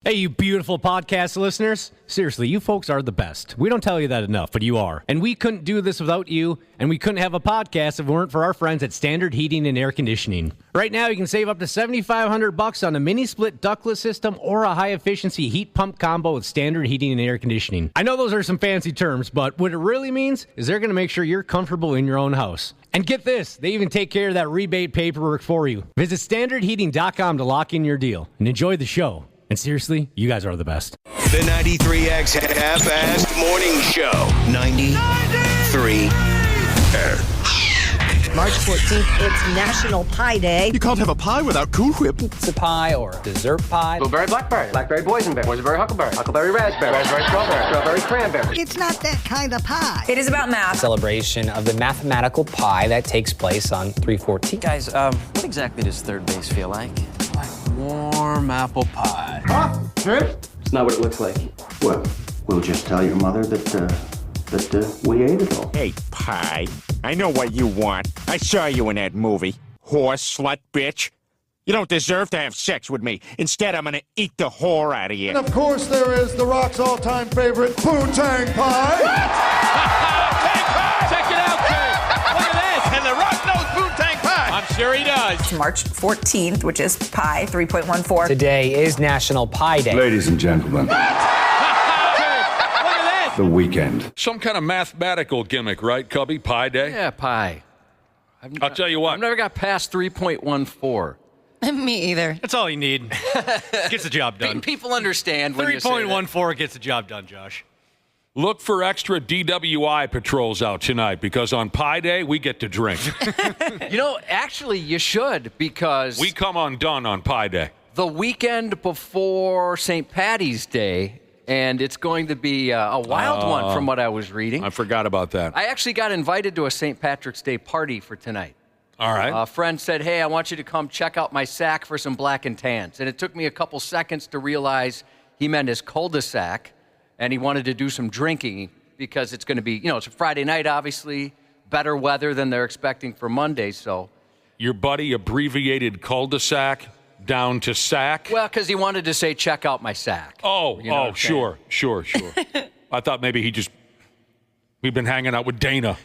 Hey, you beautiful podcast listeners. Seriously, you folks are the best. We don't tell you that enough, but you are. And we couldn't do this without you, and we couldn't have a podcast if it weren't for our friends at Standard Heating and Air Conditioning. Right now, you can save up to $7,500 on a mini-split ductless system or a high-efficiency heat pump combo with Standard Heating and Air Conditioning. I know those are some fancy terms, but what it really means is they're going to make sure you're comfortable in your own house. And get this, they even take care of that rebate paperwork for you. Visit standardheating.com to lock in your deal and enjoy the show. And seriously, you guys are the best. The 93X Half-Assed Morning Show. 93X. March 14th, it's National Pie Day. You can't have a pie without Cool Whip. Pizza pie or dessert pie. Blueberry, blackberry, blackberry, boysenberry, boysenberry, huckleberry, huckleberry, raspberry, raspberry, strawberry, strawberry, cranberry. It's not that kind of pie. It is about math. Celebration of the mathematical pi that takes place on 3/14. Guys, what exactly does third base feel like? Like warm apple pie. Huh? It's not what it looks like. Well, we'll just tell your mother that we ate it all. Hey, pie. I know what you want. I saw you in that movie. Horse, slut, bitch. You don't deserve to have sex with me. Instead, I'm gonna eat the whore out of you. And of course, there is The Rock's all-time favorite, Poontang Pie. Check it out, Kurt. Look at this. And The Rock knows Poontang Pie. I'm sure he does. It's March 14th, which is pi 3.14. Today is National Pie Day. Ladies and gentlemen, the weekend. Some kind of mathematical gimmick, right, Cubby? Pi Day? Yeah, pie. I'll tell you what. I've never got past 3.14. Me either. That's all you need. Gets the job done. People understand when you say that. 3.14 gets the job done, Josh. Look for extra DWI patrols out tonight because on Pi Day, we get to drink. You know, actually, you should because We come undone on Pi Day. the weekend before St. Patty's Day, and it's going to be a wild one from what I was reading. I forgot about that. I actually got invited to a St. Patrick's Day party for tonight. All right. A friend said, hey, I want you to come check out my sack for some black and tans. And it took me a couple seconds to realize he meant his cul-de-sac, and he wanted to do some drinking because it's going to be, it's a Friday night, obviously, better weather than they're expecting for Monday, so. Your buddy abbreviated cul-de-sac down to sack? Well, because he wanted to say, check out my sack. Sure. I thought maybe we've been hanging out with Dana.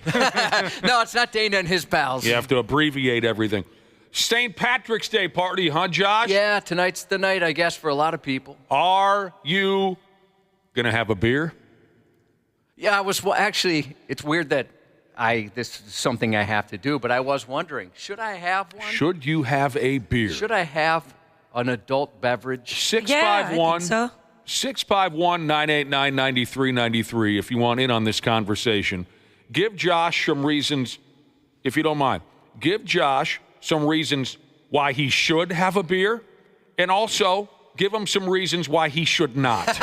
No, it's not Dana and his pals. You have to abbreviate everything. St. Patrick's Day party, huh, Josh? Yeah, tonight's the night, I guess, for a lot of people. Are you going to have a beer? Yeah, actually, it's weird that this is something I have to do, but I was wondering, should I have one? Should you have a beer? Should I have an adult beverage? 651 651-989-9393 if you want in on this conversation. Give Josh some reasons, if you don't mind. Give Josh some reasons why he should have a beer, and also give him some reasons why he should not.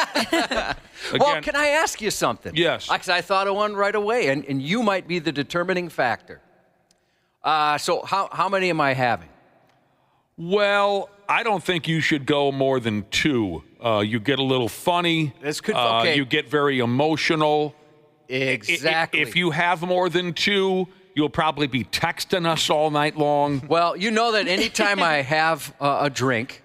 Well, can I ask you something? Yes. Because I thought of one right away, and you might be the determining factor. So how many am I having? Well, I don't think you should go more than 2. You get a little funny. Okay. You get very emotional. Exactly. If you have more than 2, you'll probably be texting us all night long. Well, you know that anytime I have a drink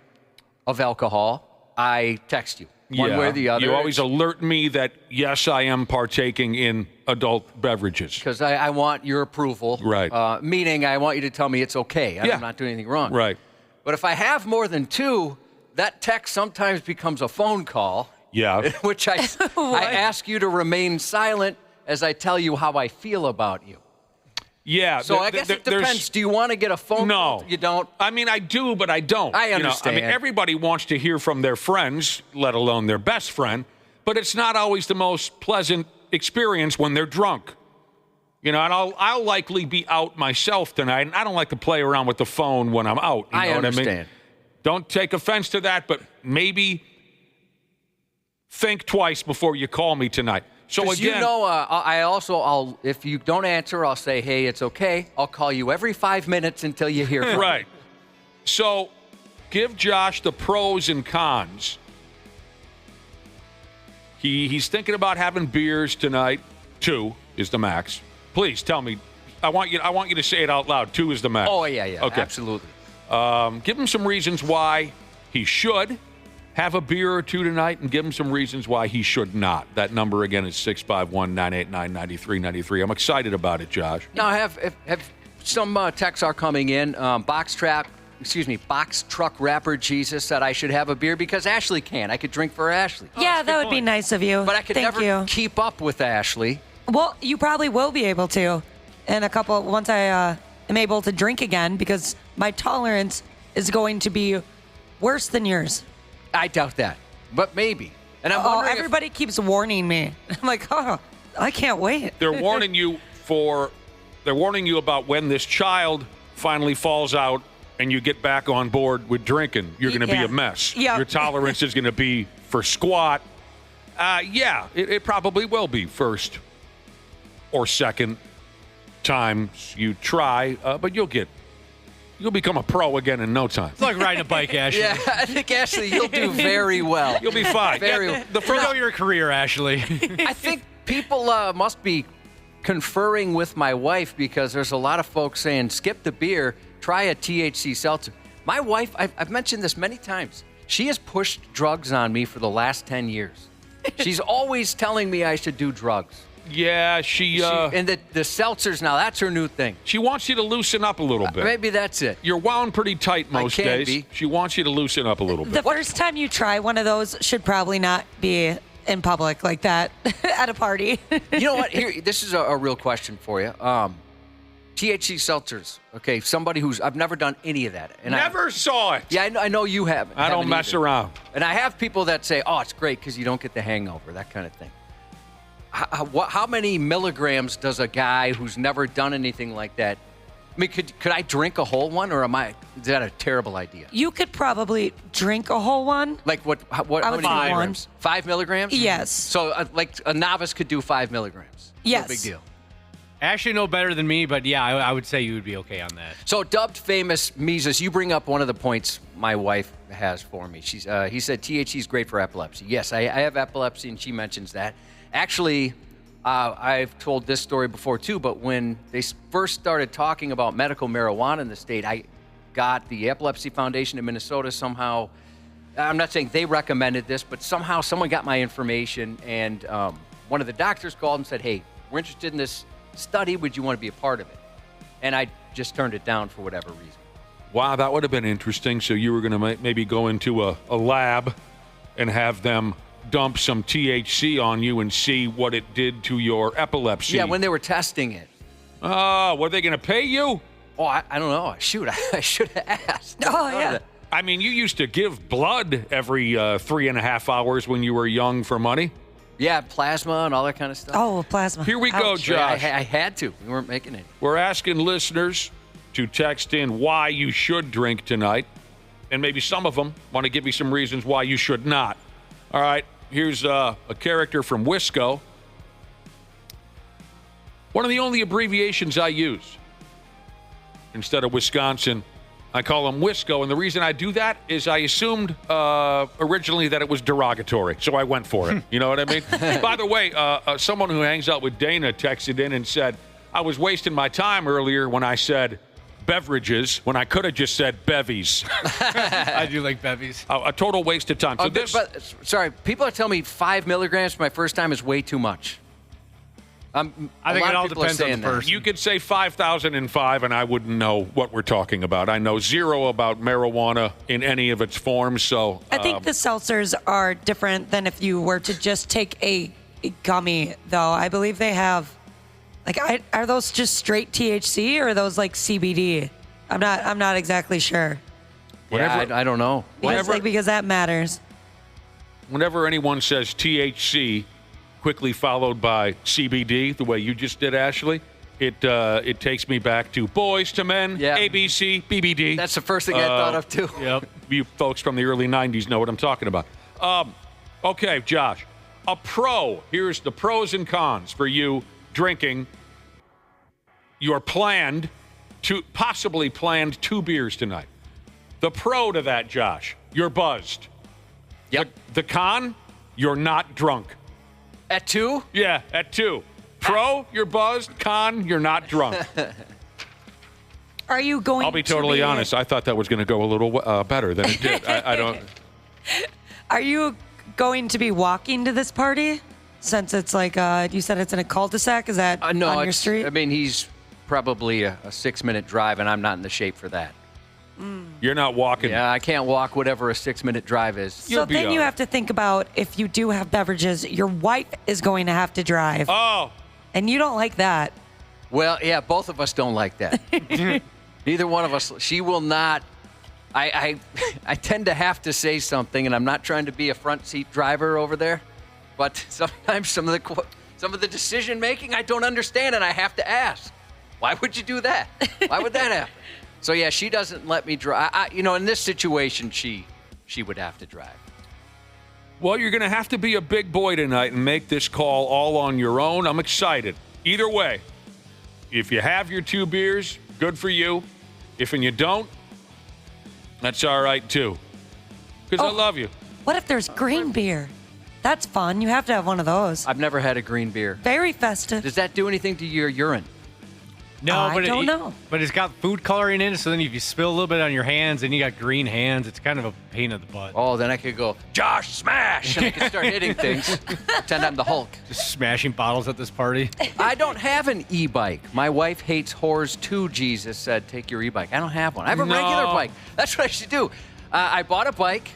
of alcohol, I text you one way or the other. You always alert me that, yes, I am partaking in adult beverages. Because I want your approval. Right. Meaning I want you to tell me it's okay. I'm not doing anything wrong. Right. But if I have more than 2, that text sometimes becomes a phone call. Yeah. Which I ask you to remain silent as I tell you how I feel about you. Yeah. So I guess it depends. Do you want to get a phone call? No. You don't? I mean, I do, but I don't. I understand. Everybody wants to hear from their friends, let alone their best friend, but it's not always the most pleasant experience when they're drunk. And I'll likely be out myself tonight, and I don't like to play around with the phone when I'm out. You know what I mean? Don't take offense to that, but maybe think twice before you call me tonight. So again, if you don't answer, I'll say, hey, it's okay. I'll call you every 5 minutes until you hear from me. Right. So give Josh the pros and cons. He's thinking about having beers tonight. 2 is the max. Please tell me. I want you to say it out loud. 2 is the max. Oh, yeah. Okay. Absolutely. Give him some reasons why he should. have a beer or two tonight and give him some reasons why he should not. That number again is 651-989-9393. I'm excited about it, Josh. Now, have some texts are coming in. Box truck rapper Jesus said I should have a beer because Ashley can. I could drink for Ashley. Yeah, that would be nice of you. But I could never keep up with Ashley. Well, you probably will be able to once I am able to drink again because my tolerance is going to be worse than yours. I doubt that, but maybe. And I'm wondering everybody keeps warning me. I'm like, oh, I can't wait. They're warning you about when this child finally falls out and you get back on board with drinking. You're going to be a mess. Yep. Your tolerance is going to be for squat. It probably will be first or second times you try, but you'll become a pro again in no time. It's like riding a bike, Ashley. Yeah, I think, Ashley, you'll do very well. You'll be fine. The further your career, Ashley. I think people must be conferring with my wife because there's a lot of folks saying, skip the beer, try a THC seltzer. My wife, I've mentioned this many times, she has pushed drugs on me for the last 10 years. She's always telling me I should do drugs. Yeah, and the seltzers now, that's her new thing. She wants you to loosen up a little bit. Maybe that's it. You're wound pretty tight most days. Be. She wants you to loosen up a little bit. The first time you try one of those should probably not be in public like that at a party. You know what? Here, this is a real question for you. THC seltzers. Okay, somebody I've never done any of that. And never saw it. Yeah, I know you haven't. I don't mess around. And I have people that say, oh, it's great because you don't get the hangover, that kind of thing. How many milligrams does a guy who's never done anything like that? I mean, could I drink a whole one, or is that a terrible idea? You could probably drink a whole one. Like what? How many milligrams? 5 milligrams? Yes. So like a novice could do 5 milligrams. Yes. No big deal. Ashley know better than me, but yeah, I would say you would be okay on that. So dubbed famous Mises, you bring up one of the points my wife has for me. He said THC is great for epilepsy. Yes, I have epilepsy, and she mentions that. Actually, I've told this story before too, but when they first started talking about medical marijuana in the state, I got the Epilepsy Foundation in Minnesota somehow. I'm not saying they recommended this, but somehow someone got my information, and one of the doctors called and said, hey, we're interested in this study. Would you want to be a part of it? And I just turned it down for whatever reason. Wow, that would have been interesting. So you were going to maybe go into a lab and have them dump some THC on you and see what it did to your epilepsy. Yeah, when they were testing it. Oh, were they going to pay you? Oh, I don't know. Shoot, I should have asked. Oh, yeah. I mean, you used to give blood every 3.5 hours when you were young for money. Yeah, plasma and all that kind of stuff. Oh, plasma. Here we go, Josh. I had to. We weren't making it. We're asking listeners to text in why you should drink tonight, and maybe some of them want to give you some reasons why you should not. All right. Here's a character from Wisco. One of the only abbreviations I use. Instead of Wisconsin, I call them Wisco. And the reason I do that is I assumed originally that it was derogatory. So I went for it. You know what I mean? By the way, someone who hangs out with Dana texted in and said, I was wasting my time earlier when I said beverages when I could have just said bevies. I do like bevies. A total waste of time. So sorry, people are telling me 5 milligrams for my first time is way too much. I think it all depends on the person. You could say 5,005 and I wouldn't know what we're talking about. I know zero about marijuana in any of its forms. So I think the seltzers are different than if you were to just take a gummy, though. I believe they have. Are those just straight THC or are those like CBD? I'm not exactly sure. I don't know. Because that matters. Whenever anyone says THC, quickly followed by CBD, the way you just did, Ashley, it takes me back to Boys to Men, ABC, BBD. That's the first thing I thought of too. Yep. You folks from the early 90s know what I'm talking about. Okay, Josh, a pro. Here's the pros and cons for you drinking your possibly planned 2 beers tonight. The pro to that, Josh, you're buzzed. Yep. The con, you're not drunk. At 2? Yeah, at 2. Pro, you're buzzed. Con, you're not drunk. Are you going to I'll be totally honest. I thought that was going to go a little better than it did. I don't. Are you going to be walking to this party? Since it's like, you said it's in a cul-de-sac. Is that no, on your street? I mean, he's probably a 6-minute drive, and I'm not in the shape for that. You're not walking. Yeah, I can't walk whatever a 6-minute drive is. So then you have to think about if you do have beverages, your wife is going to have to drive. Oh. And you don't like that. Well, yeah, both of us don't like that. Neither one of us. She will not. I tend to have to say something, and I'm not trying to be a front seat driver over there, but sometimes some of the decision making I don't understand, and I have to ask, why would you do that? Why would that happen? So yeah, she doesn't let me drive. In this situation, she would have to drive. Well, you're going to have to be a big boy tonight and make this call all on your own. I'm excited. Either way, if you have your 2 beers, good for you. If you don't, that's all right too. Because I love you. What if there's green beer? That's fun. You have to have one of those. I've never had a green beer. Very festive. Does that do anything to your urine? No, I don't know. But it's got food coloring in it, so then if you spill a little bit on your hands and you got green hands, it's kind of a pain in the butt. Oh, then I could go, Josh, smash! And I could start hitting things. Pretend I'm the Hulk. Just smashing bottles at this party. I don't have an e-bike. My wife hates whores too, Jesus said, take your e-bike. I don't have one. I have a regular bike. That's what I should do. I bought a bike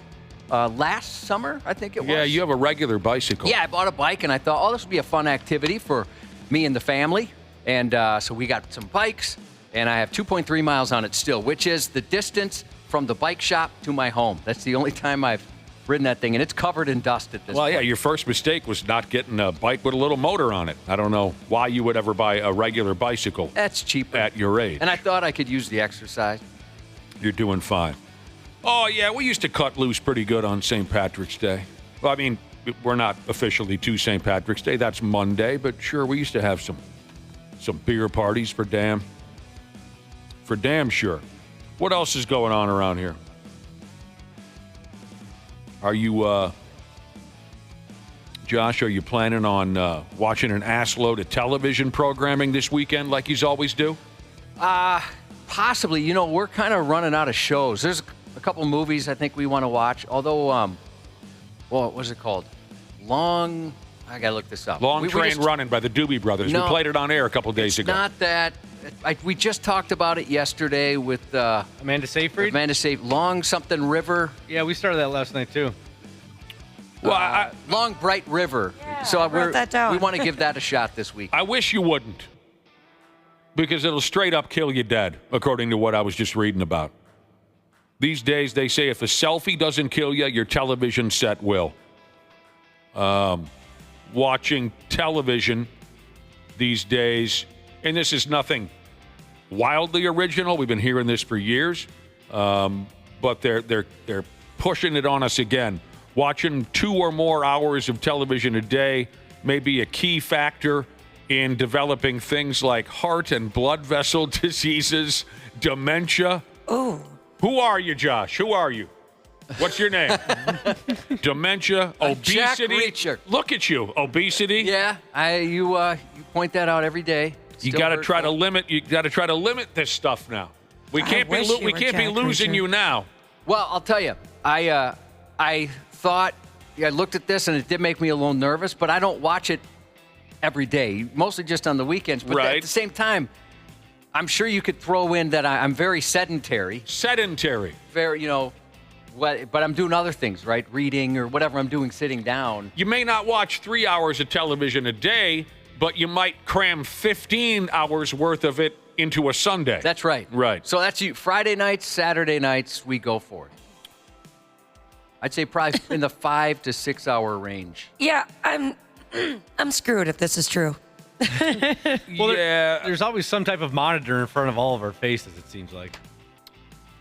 last summer, I think it was. Yeah, you have a regular bicycle. Yeah, I bought a bike, and I thought, this would be a fun activity for me and the family. And so we got some bikes, and I have 2.3 miles on it still, which is the distance from the bike shop to my home. That's the only time I've ridden that thing, and it's covered in dust at this point. Well, yeah, your first mistake was not getting a bike with a little motor on it. I don't know why you would ever buy a regular bicycle. That's cheaper. At your age. And I thought I could use the exercise. You're doing fine. Oh, yeah, we used to cut loose pretty good on St. Patrick's Day. Well, I mean, we're not officially to St. Patrick's Day. That's Monday, but sure, we used to have some beer parties for damn sure. What else is going on around here? Are you, Josh, are you planning on watching an assload of television programming this weekend like you always do? Possibly. We're kind of running out of shows. There's a couple movies I think we want to watch, although, what was it called? I got to look this up. Long Train Running by the Doobie Brothers. No, we played it on air a couple days ago. Not that. We just talked about it yesterday with Amanda Seyfried? Long something River. Yeah, we started that last night too. Well, Long Bright River. Yeah, so I wrote that down. We want to give that a shot this week. I wish you wouldn't. Because it'll straight up kill you dead, according to what I was just reading about. These days, they say if a selfie doesn't kill you, your television set will. Watching television these days, and this is nothing wildly original. We've been hearing this for years, but they're pushing it on us again. Watching 2 or more hours of television a day may be a key factor in developing things like heart and blood vessel diseases, dementia. Oh. Who are you, Josh? Who are you? What's your name? Dementia, obesity. Jack Reacher. Look at you, obesity. Yeah, you point that out every day. You got to try to limit. You got to try to limit this stuff now. We can't be losing you now. Well, I'll tell you. I thought I looked at this and it did make me a little nervous, but I don't watch it every day. Mostly just on the weekends. But at the same time, I'm sure you could throw in that I'm very sedentary. Very, but I'm doing other things, right? Reading or whatever I'm doing sitting down. You may not watch 3 hours of television a day, but you might cram 15 hours worth of it into a Sunday. That's right. Right. So that's you. Friday nights, Saturday nights, we go for it. I'd say probably in the 5 to 6 hour range. Yeah, I'm screwed if this is true. Well, there's always some type of monitor in front of all of our faces, it seems like.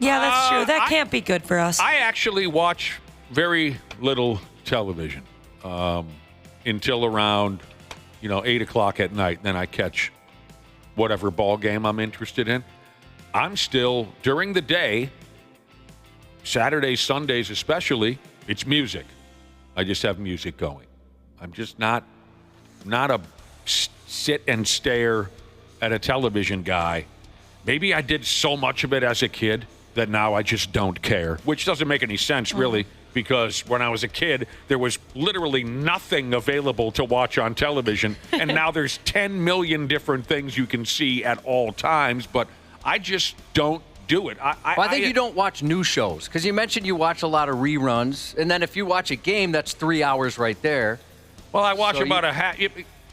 Yeah, that's true. That can't be good for us. I actually watch very little television until around, 8 o'clock at night. Then I catch whatever ball game I'm interested in. I'm still, during the day, Saturdays, Sundays especially, it's music. I just have music going. I'm just not a sit and stare at a television guy. Maybe I did so much of it as a kid that now I just don't care, which doesn't make any sense, really, because when I was a kid, there was literally nothing available to watch on television, and now there's 10 million different things you can see at all times, but I just don't do it. I think you don't watch new shows, because you mentioned you watch a lot of reruns, and then if you watch a game, that's 3 hours right there. Well, I watch about a half.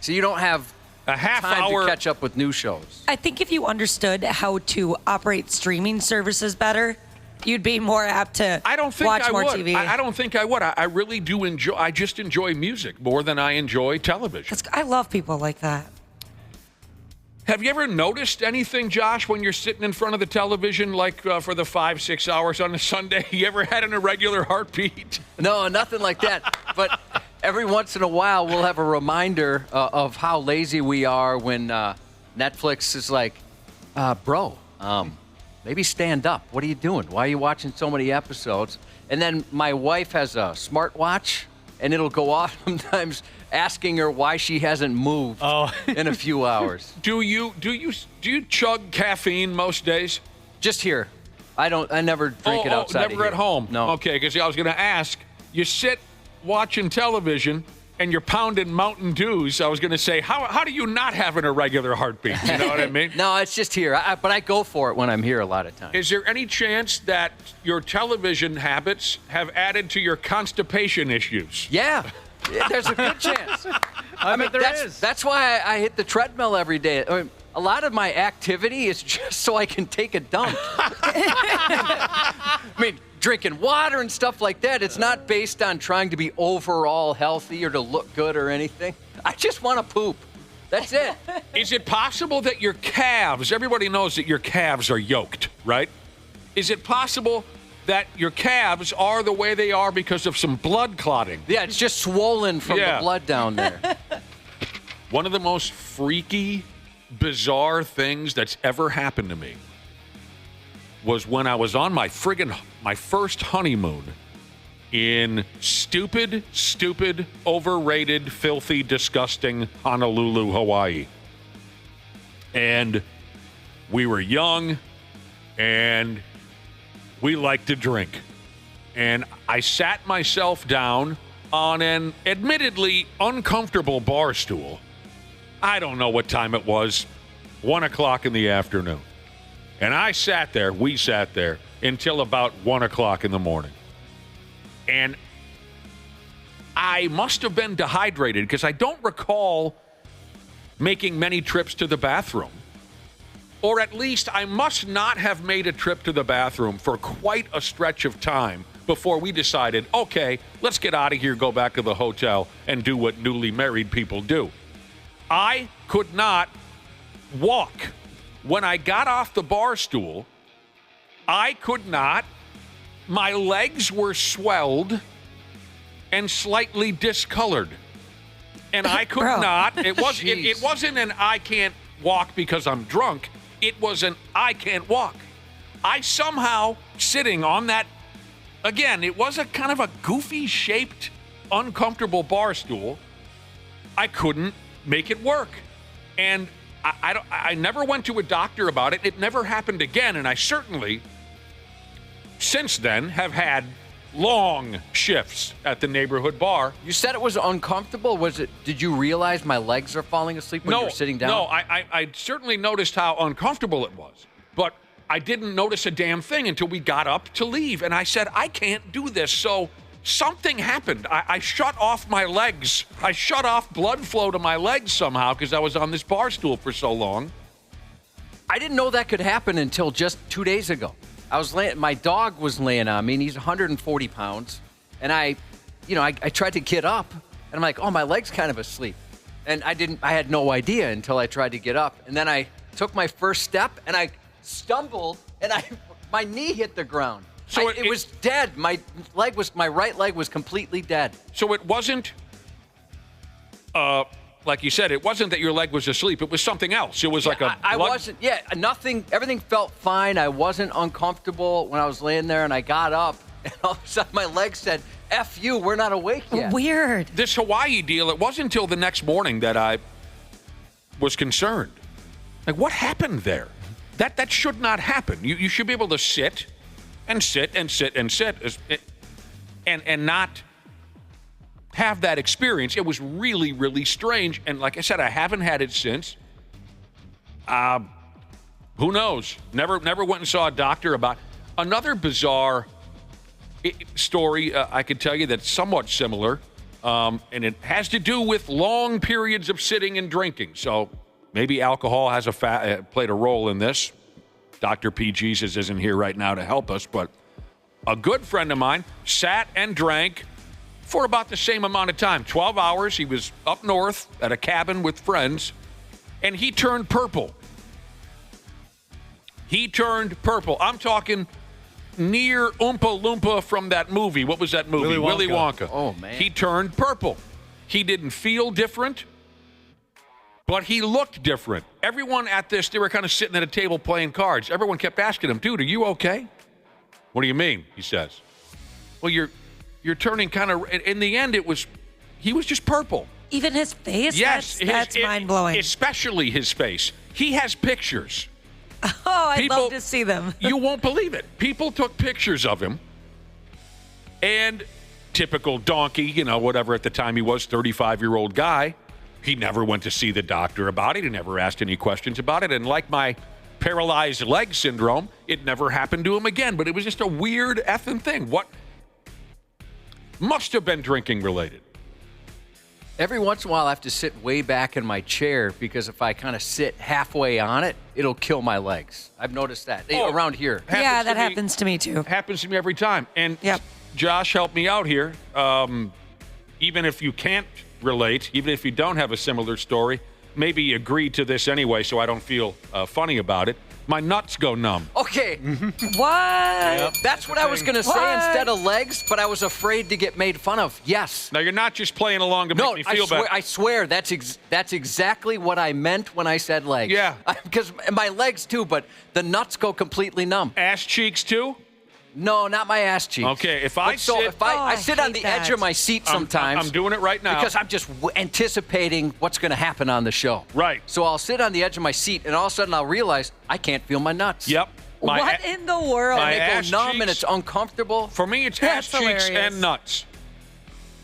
So you don't have a half time hour to catch up with new shows. I think if you understood how to operate streaming services better, you'd be more apt to watch more TV. I don't think I would. I really do enjoy. I just enjoy music more than I enjoy television. I love people like that. Have you ever noticed anything, Josh, when you're sitting in front of the television, like for the 5-6 hours on a Sunday? You ever had an irregular heartbeat? No, nothing like that. But every once in a while, we'll have a reminder of how lazy we are when Netflix is like, bro, maybe stand up. What are you doing? Why are you watching so many episodes? And then my wife has a smartwatch, and it'll go off sometimes asking her why she hasn't moved in a few hours. Do you chug caffeine most days? Just here. I never drink it outside. Never at home. No. Okay, because I was going to ask. You sit watching television and you're pounding Mountain Dews. I was going to say, how do you not have an irregular heartbeat? You know what I mean? No, it's just here. But I go for it when I'm here a lot of times. Is there any chance that your television habits have added to your constipation issues? Yeah. There's a good chance. I mean, there is. That's why I hit the treadmill every day. I mean, a lot of my activity is just so I can take a dump. I mean, drinking water and stuff like that, it's not based on trying to be overall healthy or to look good or anything. I just want to poop. That's it. Is it possible that your calves, everybody knows that your calves are yoked, right? Is it possible that your calves are the way they are because of some blood clotting? Yeah, it's just swollen from the blood down there. One of the most freaky, bizarre things that's ever happened to me was when I was on my first honeymoon in stupid, overrated, filthy, disgusting Honolulu, Hawaii. And we were young, and we liked to drink. And I sat myself down on an admittedly uncomfortable bar stool. I don't know what time it was, 1 o'clock in the afternoon. And we sat there until about 1 o'clock in the morning. And I must have been dehydrated because I don't recall making many trips to the bathroom. Or at least I must not have made a trip to the bathroom for quite a stretch of time before we decided, okay, let's get out of here, go back to the hotel, and do what newly married people do. I could not walk. When I got off the bar stool, I could not. My legs were swelled and slightly discolored. And I could not. It wasn't an I can't walk because I'm drunk. It was an I can't walk. I somehow, sitting on that, again, it was a kind of a goofy shaped, uncomfortable bar stool. I couldn't make it work. And I never went to a doctor about it. It never happened again. And I certainly, since then, have had long shifts at the neighborhood bar. You said it was uncomfortable. Did you realize my legs are falling asleep when you were sitting down? No, I certainly noticed how uncomfortable it was. But I didn't notice a damn thing until we got up to leave. And I said, I can't do this. So something happened. I shut off my legs. I shut off blood flow to my legs somehow because I was on this bar stool for so long. I didn't know that could happen until just 2 days ago. My dog was laying on me, and he's 140 pounds. And I tried to get up, and I'm like, oh, my leg's kind of asleep. And I had no idea until I tried to get up. And then I took my first step, and I stumbled, and my knee hit the ground. So it was dead. My right leg was completely dead. So it wasn't, like you said, it wasn't that your leg was asleep. It was something else. It was I wasn't. Yeah, nothing. Everything felt fine. I wasn't uncomfortable when I was laying there, and I got up, and all of a sudden my leg said, "F you, we're not awake yet." Weird. This Hawaii deal. It wasn't until the next morning that I was concerned. Like, what happened there? That should not happen. You should be able to sit and sit and sit and sit. and not have that experience. It was really, really strange. And like I said, I haven't had it since. Who knows? Never went and saw a doctor about. Another bizarre story I could tell you that's somewhat similar, and it has to do with long periods of sitting and drinking. So maybe alcohol has played a role in this. Dr. P. Jesus isn't here right now to help us, but a good friend of mine sat and drank for about the same amount of time, 12 hours. He was up north at a cabin with friends, and he turned purple. He turned purple. I'm talking near Oompa Loompa from that movie. What was that movie? Willy Wonka. Oh, man. He turned purple. He didn't feel different, but he looked different. Everyone at this, they were kind of sitting at a table playing cards. Everyone kept asking him, dude, are you okay? What do you mean? He says. Well, you're turning kind of, in the end, he was just purple. Even his face? Yes. That's mind-blowing. Especially his face. He has pictures. Oh, I'd love to see them. You won't believe it. People took pictures of him, and typical donkey, whatever at the time he was, 35-year-old guy, he never went to see the doctor about it. He never asked any questions about it. And like my paralyzed leg syndrome, it never happened to him again. But it was just a weird effing thing. What must have been drinking related. Every once in a while, I have to sit way back in my chair because if I kind of sit halfway on it, it'll kill my legs. I've noticed that around here. Yeah, that happens to me too. Happens to me every time. And yep. Josh helped me out here. Even if you can't relate, even if you don't have a similar story, maybe agree to this anyway so I don't feel funny about it. My nuts go numb. Okay. What? Yep. That's what I was going to say instead of legs, but I was afraid to get made fun of. Yes. Now, you're not just playing along to make me feel bad. I swear that's exactly what I meant when I said legs. Yeah. Because my legs, too, but the nuts go completely numb. Ass cheeks, too? No, not my ass cheeks. Okay, if I sit on the edge of my seat sometimes. I'm doing it right now. Because I'm just anticipating what's going to happen on the show. Right. So I'll sit on the edge of my seat, and all of a sudden I'll realize I can't feel my nuts. Yep. What in the world? And they go numb, and it's uncomfortable. For me, it's ass cheeks and nuts.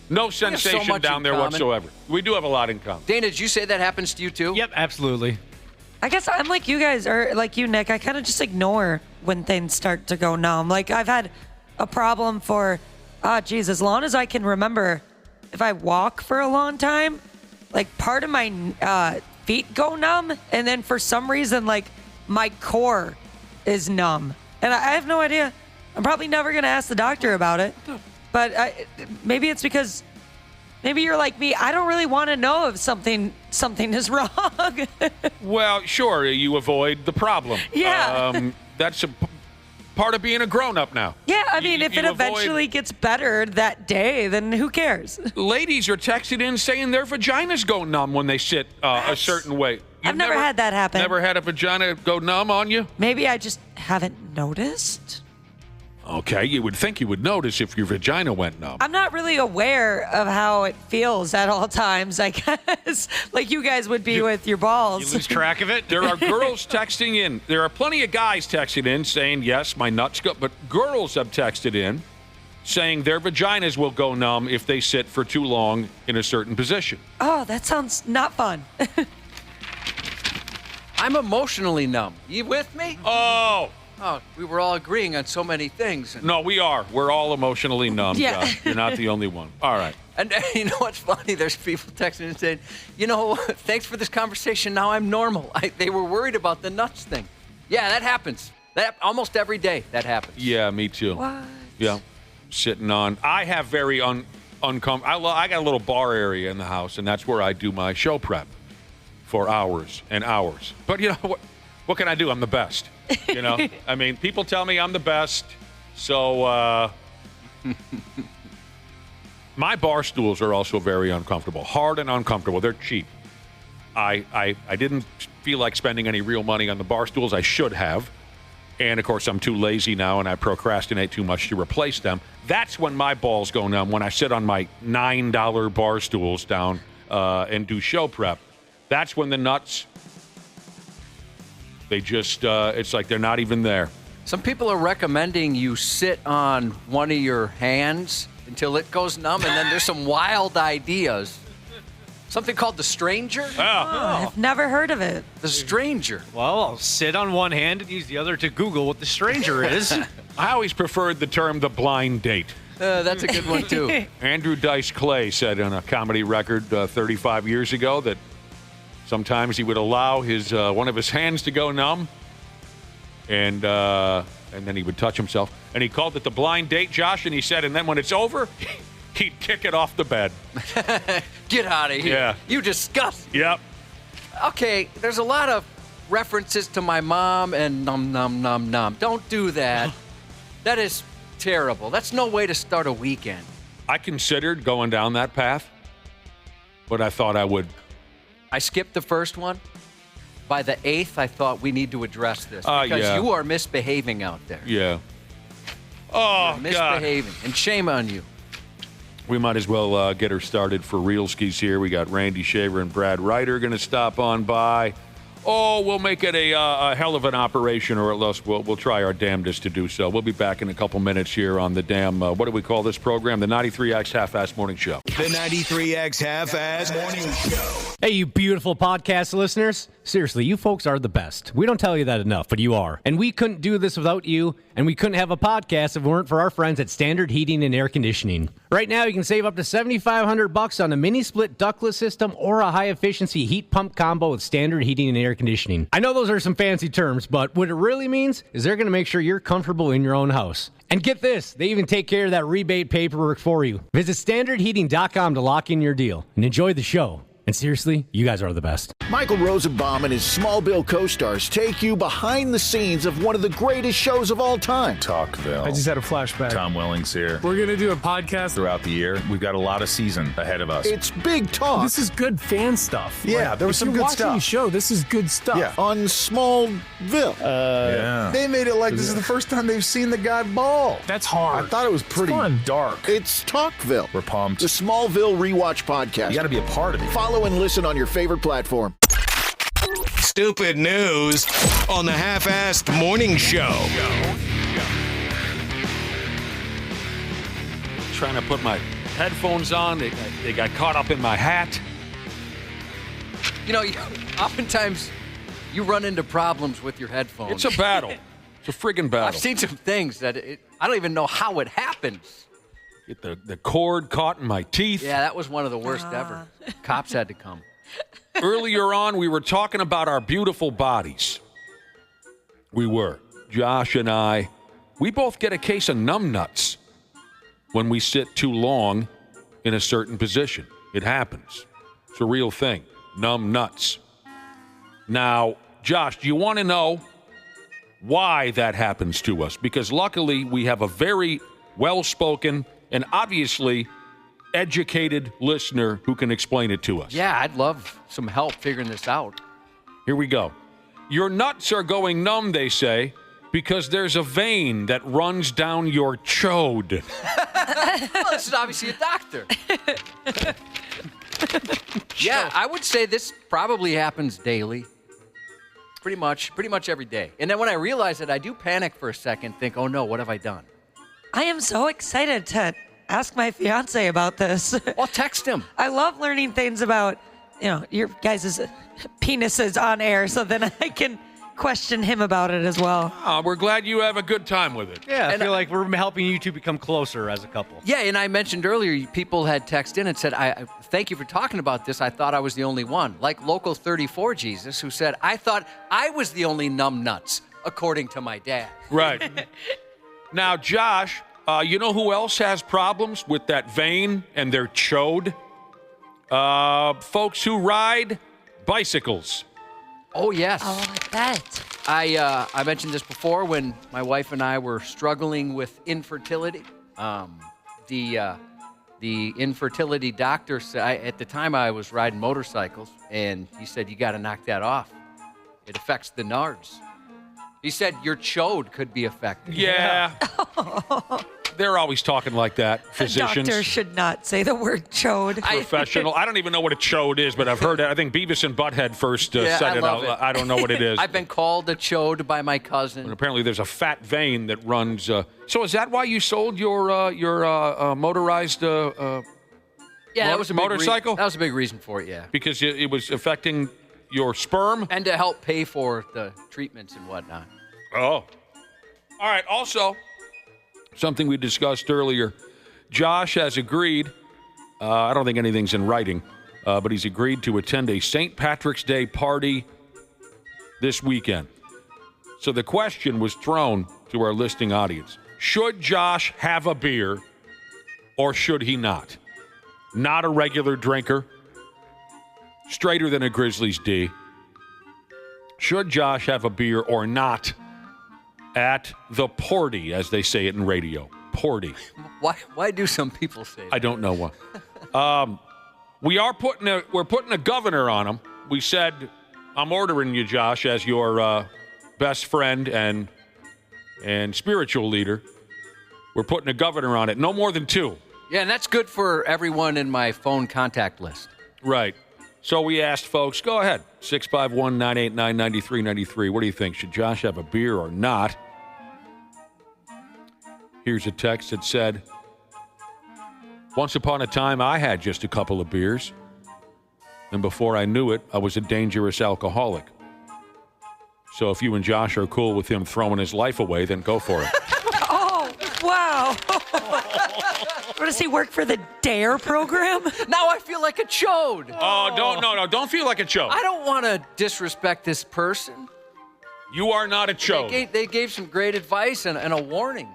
No sensation down there whatsoever. We do have a lot in common. Dana, did you say that happens to you, too? Yep, absolutely. I guess I'm like you guys, or like you, Nick. I kind of just ignore when things start to go numb. Like I've had a problem for, as long as I can remember, if I walk for a long time, like part of my feet go numb, and then for some reason, like my core is numb, and I have no idea. I'm probably never gonna ask the doctor about it, but maybe it's because. Maybe you're like me. I don't really want to know if something is wrong. Well, sure, you avoid the problem. Yeah. That's a part of being a grown-up now. Yeah, I mean, if it eventually gets better that day, then who cares? Ladies are texting in saying their vaginas go numb when they sit a certain way. I've never had that happen. Never had a vagina go numb on you? Maybe I just haven't noticed. Okay, you would think you would notice if your vagina went numb. I'm not really aware of how it feels at all times, I guess. Like you guys would be with your balls. You lose track of it? There are girls texting in. There are plenty of guys texting in saying, yes, my nuts go. But girls have texted in saying their vaginas will go numb if they sit for too long in a certain position. Oh, that sounds not fun. I'm emotionally numb. You with me? Oh, we were all agreeing on so many things. No, we are. We're all emotionally numb. Yeah. You're not the only one. All right. And you know what's funny? There's people texting and saying, thanks for this conversation. Now I'm normal. They were worried about the nuts thing. Yeah, that happens. That almost every day that happens. Yeah, me too. What? Yeah. Sitting on. I have very uncomfortable. I got a little bar area in the house, and that's where I do my show prep for hours and hours. But you know what? What can I do? I'm the best. I mean, people tell me I'm the best. So my bar stools are also very uncomfortable, hard and uncomfortable. They're cheap. I didn't feel like spending any real money on the bar stools. I should have. And, of course, I'm too lazy now, and I procrastinate too much to replace them. That's when my balls go numb, when I sit on my $9 bar stools down and do show prep. That's when the nuts... They just, it's like they're not even there. Some people are recommending you sit on one of your hands until it goes numb, and then there's some wild ideas. Something called the stranger? I've never heard of it. The stranger. Well, I'll sit on one hand and use the other to Google what the stranger is. I always preferred the term the blind date. That's a good one, too. Andrew Dice Clay said on a comedy record 35 years ago that sometimes he would allow his one of his hands to go numb, and then he would touch himself. And he called it the blind date, Josh, and he said, and then when it's over, he'd kick it off the bed. Get out of here. Yeah. You disgust. Yep. Okay, there's a lot of references to my mom and num, num, num, num. Don't do that. That is terrible. That's no way to start a weekend. I considered going down that path, but I thought I would. I skipped the first one. By the 8th, I thought we need to address this because you are misbehaving out there. Yeah. Oh, You're misbehaving, and shame on you. We might as well get her started for Real Skis here. We got Randy Shaver and Brad Ryder going to stop on by. Oh, we'll make it a hell of an operation, or at least we'll try our damnedest to do so. We'll be back in a couple minutes here on the what do we call this program? The 93X Half-Ass Morning Show. The 93X Half-Ass Morning Show. Hey, you beautiful podcast listeners. Seriously, you folks are the best. We don't tell you that enough, but you are. And we couldn't do this without you, and we couldn't have a podcast if it weren't for our friends at Standard Heating and Air Conditioning. Right now, you can save up to $7,500 on a mini-split ductless system or a high-efficiency heat pump combo with Standard Heating and Air Conditioning. I know those are some fancy terms, but what it really means is they're going to make sure you're comfortable in your own house. And get this, they even take care of that rebate paperwork for you. Visit StandardHeating.com to lock in your deal and enjoy the show. And seriously, you guys are the best. Michael Rosenbaum and his Smallville co-stars take you behind the scenes of one of the greatest shows of all time. Talkville. I just had a flashback. Tom Welling's here. We're going to do a podcast throughout the year. We've got a lot of season ahead of us. It's big talk. This is good fan stuff. Yeah, there was some good stuff. If you're watching the show, this is good stuff. Yeah. On Smallville. Yeah. They made it like this is the first time they've seen the guy ball. That's hard. I thought it was pretty dark. It's Talkville. We're pumped. The Smallville Rewatch Podcast. You got to be a part of it. Follow and listen on your favorite platform. Stupid news on the Half-Assed Morning Show. Trying to put my headphones on. They got caught up in my hat. You know, oftentimes you run into problems with your headphones. It's a battle. It's a friggin' battle. I've seen some things that I don't even know how it happens. Get the cord caught in my teeth. Yeah, that was one of the worst ever. Cops had to come. Earlier on, we were talking about our beautiful bodies. We were. Josh and I. We both get a case of numb nuts when we sit too long in a certain position. It happens. It's a real thing. Numb nuts. Now, Josh, do you want to know why that happens to us? Because luckily, we have a very well-spoken and obviously educated listener who can explain it to us. Yeah, I'd love some help figuring this out. Here we go. Your nuts are going numb, they say, because there's a vein that runs down your chode. Well, this is obviously a doctor. Yeah, I would say this probably happens daily. Pretty much every day. And then when I realize it, I do panic for a second, think, oh no, what have I done? I am so excited to ask my fiance about this. Well, text him. I love learning things about, your guys' penises on air, so then I can question him about it as well. We're glad you have a good time with it. Yeah, I feel like we're helping you two become closer as a couple. Yeah, and I mentioned earlier, people had texted in and said, I thank you for talking about this. I thought I was the only one. Like Local 34 Jesus, who said, I thought I was the only numb nuts, according to my dad. Right. Now, Josh, you know who else has problems with that vein and their chode? Folks who ride bicycles. Oh, yes. Oh, I bet. I mentioned this before when my wife and I were struggling with infertility. The infertility doctor said, at the time I was riding motorcycles, and he said, you got to knock that off. It affects the nards. He said your chode could be affected. Yeah. they're always talking like that. Physicians. A doctor should not say the word chode. Professional. I don't even know what a chode is, but I've heard it. I think Beavis and Butthead first said it out. I don't know what it is. I've been called a chode by my cousin. And apparently there's a fat vein that runs. So is that why you sold your motorized that was a big motorcycle? That was a big reason for it, yeah. Because it was affecting your sperm? And to help pay for the treatments and whatnot. Oh. All right. Also, something we discussed earlier. Josh has agreed. I don't think anything's in writing, but he's agreed to attend a St. Patrick's Day party this weekend. So the question was thrown to our listening audience. Should Josh have a beer or should he not? Not a regular drinker. Straighter than a Grizzlies D. Should Josh have a beer or not at the Porty, as they say it in radio? Porty. Why do some people say that? I don't know why. We're putting a governor on him. We said, I'm ordering you, Josh, as your best friend and spiritual leader. We're putting a governor on it. No more than 2. Yeah, and that's good for everyone in my phone contact list. Right. So we asked folks, go ahead, 651-989-9393. What do you think? Should Josh have a beer or not? Here's a text that said, once upon a time, I had just a couple of beers. And before I knew it, I was a dangerous alcoholic. So if you and Josh are cool with him throwing his life away, then go for it. Oh, wow. What, does he work for the DARE program? Now I feel like a chode. Oh, don't feel like a chode. I don't want to disrespect this person. You are not a chode. They gave some great advice and a warning.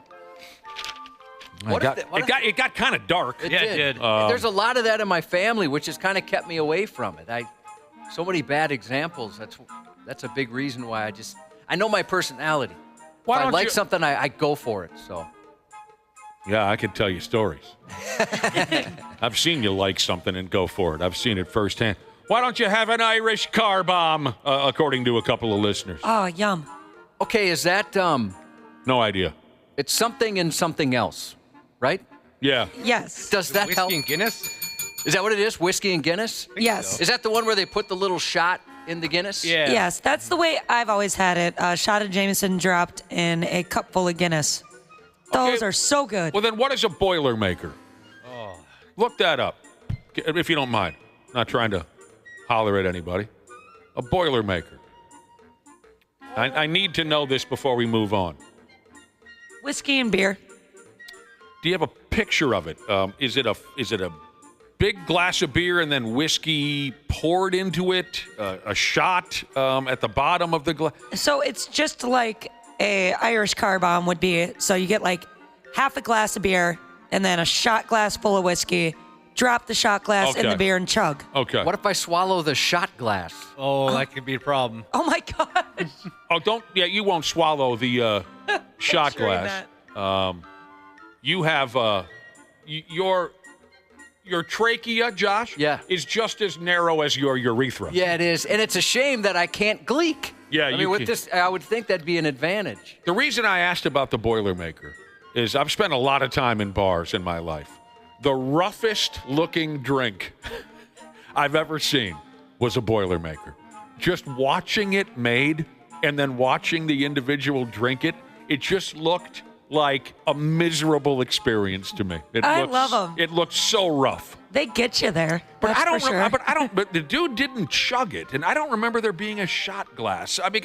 It got kind of dark. It did. There's a lot of that in my family, which has kind of kept me away from it. So many bad examples. That's a big reason why I know my personality. If I like something, I go for it. So. Yeah, I could tell you stories. I've seen you like something and go for it. I've seen it firsthand. Why don't you have an Irish car bomb, according to a couple of listeners? Oh, yum. Okay, is that... No idea. It's something and something else, right? Yeah. Yes. Does that help? Whiskey and Guinness? Is that what it is? Whiskey and Guinness? Yes. So. Is that the one where they put the little shot in the Guinness? Yeah. Yes, that's the way I've always had it. A shot of Jameson dropped in a cup full of Guinness. Those are so good. Well, then what is a Boilermaker? Oh. Look that up, if you don't mind. Not trying to holler at anybody. A Boilermaker. I need to know this before we move on. Whiskey and beer. Do you have a picture of it? Is it a big glass of beer and then whiskey poured into it? A shot at the bottom of the glass? So it's just like a Irish car bomb would be. So you get like half a glass of beer and then a shot glass full of whiskey. Drop the shot glass in the beer and chug. Okay. What if I swallow the shot glass? Oh, that could be a problem. Oh my gosh. You won't swallow the shot glass. You have your trachea, Josh, is just as narrow as your urethra. Yeah, it is. And it's a shame that I can't gleek. Yeah, I mean, with this, I would think that'd be an advantage. The reason I asked about the Boilermaker is I've spent a lot of time in bars in my life. The roughest looking drink I've ever seen was a Boilermaker. Just watching it made and then watching the individual drink it, it just looked like a miserable experience to me. I love them. It looked so rough. They get you there. But That's I don't. for sure. But the dude didn't chug it, and I don't remember there being a shot glass. I mean,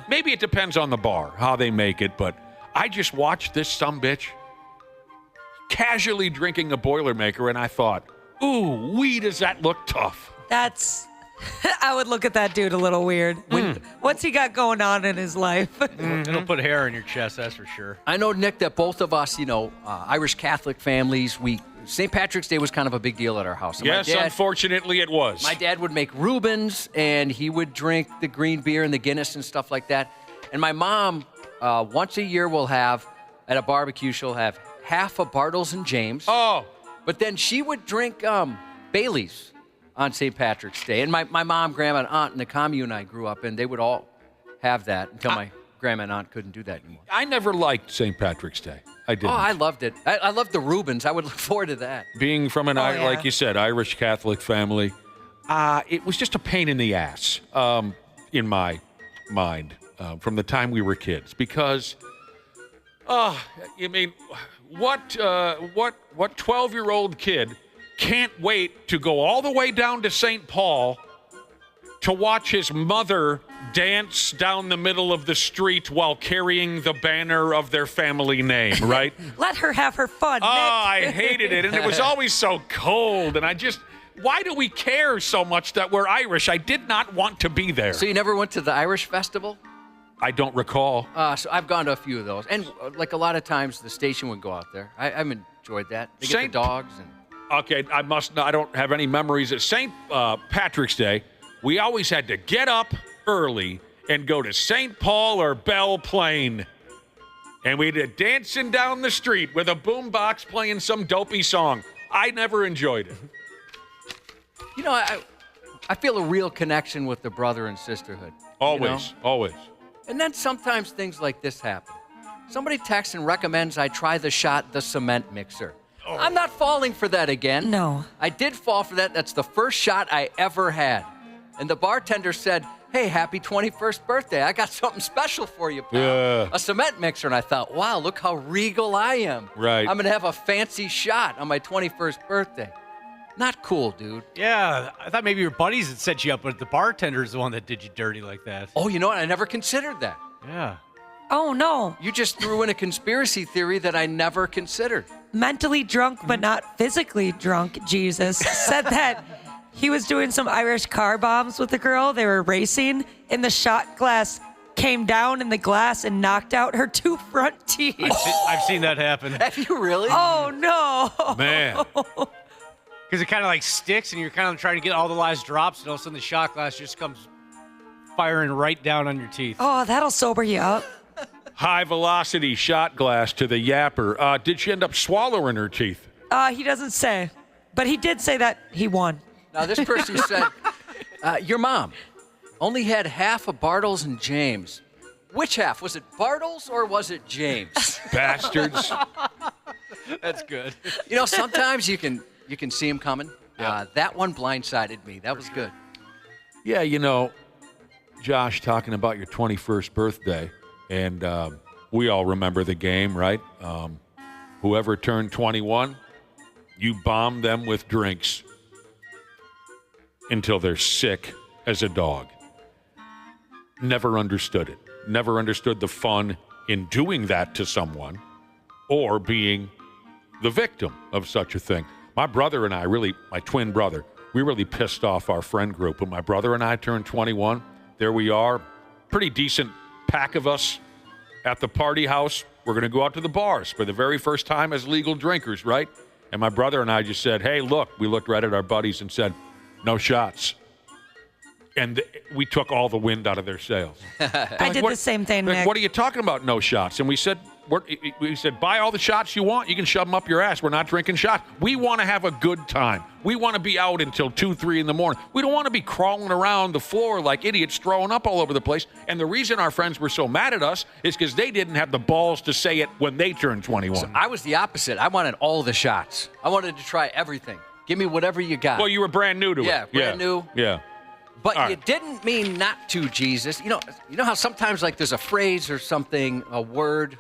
maybe it depends on the bar how they make it. But I just watched this sumbitch casually drinking a Boilermaker, and I thought, ooh, does that look tough? I would look at that dude a little weird. What's he got going on in his life? It'll put hair on your chest, that's for sure. I know, Nick, that both of us, Irish Catholic families, St. Patrick's Day was kind of a big deal at our house. And yes, unfortunately it was. My dad would make Reubens, and he would drink the green beer and the Guinness and stuff like that. And my mom, once a year, at a barbecue, she'll have half a Bartles and James. Oh. But then she would drink Bailey's on St. Patrick's Day. And my mom, grandma, and aunt in the commune I grew up in, they would all have that until my grandma and aunt couldn't do that anymore. I never liked St. Patrick's Day. I didn't. Oh, I loved it. I loved the Reubens. I would look forward to that. Being from an, yeah. like you said, Irish Catholic family, it was just a pain in the ass in my mind from the time we were kids. Because, I mean, what 12-year-old kid can't wait to go all the way down to St. Paul to watch his mother dance down the middle of the street while carrying the banner of their family name, right? Let her have her fun, Oh, Nick. I hated it. And it was always so cold. And why do we care so much that we're Irish? I did not want to be there. So you never went to the Irish festival? I don't recall. So I've gone to a few of those. And like a lot of times the station would go out there. I've enjoyed that. They get the dogs. Okay, I don't have any memories. At St. Patrick's Day, we always had to get up early and go to St. Paul or Belle Plaine. And we did dancing down the street with a boombox playing some dopey song. I never enjoyed it. You know, I feel a real connection with the brother and sisterhood. Always, always. And then sometimes things like this happen. Somebody texts and recommends I try the cement mixer. Oh. I'm not falling for that again. No. I did fall for that. That's the first shot I ever had. And the bartender said, hey, happy 21st birthday. I got something special for you, pal. Yeah. A cement mixer. And I thought, wow, look how regal I am. Right. I'm going to have a fancy shot on my 21st birthday. Not cool, dude. Yeah, I thought maybe your buddies had set you up, but the bartender's the one that did you dirty like that. Oh, you know what? I never considered that. Yeah. Oh, no. You just threw in a conspiracy theory that I never considered. Mentally drunk, but not physically drunk, Jesus, said that he was doing some Irish car bombs with a girl. They were racing, and the shot glass came down in the glass and knocked out her 2 front teeth. I've seen that happen. Have you really? Oh, no. Man. Because it kind of like sticks, and you're kind of trying to get all the last drops, and all of a sudden the shot glass just comes firing right down on your teeth. Oh, that'll sober you up. High velocity shot glass to the yapper. Did she end up swallowing her teeth? He doesn't say, but he did say that he won. Now, this person said, your mom only had half of Bartles and James. Which half? Was it Bartles or was it James? Bastards. That's good. You know, sometimes you can see him coming. Yeah. That one blindsided me. That was good. Yeah, you know, Josh, talking about your 21st birthday, and we all remember the game, right? Whoever turned 21, you bomb them with drinks until they're sick as a dog. Never understood it. Never understood the fun in doing that to someone or being the victim of such a thing. My brother and I my twin brother, we really pissed off our friend group. When my brother and I turned 21, there we are, pretty decent pack of us at the party house. We're going to go out to the bars for the very first time as legal drinkers, right? And my brother and I just said, hey, look, we looked right at our buddies and said, no shots. And we took all the wind out of their sails. I did the same thing, Nick. What are you talking about, no shots? And we said, buy all the shots you want. You can shove them up your ass. We're not drinking shots. We want to have a good time. We want to be out until 2, 3 in the morning. We don't want to be crawling around the floor like idiots, throwing up all over the place. And the reason our friends were so mad at us is because they didn't have the balls to say it when they turned 21. So I was the opposite. I wanted all the shots. I wanted to try everything. Give me whatever you got. Well, you were brand new to it. Yeah, brand new. Yeah. But you didn't mean not to, Jesus. You know how sometimes like there's a phrase or something, a word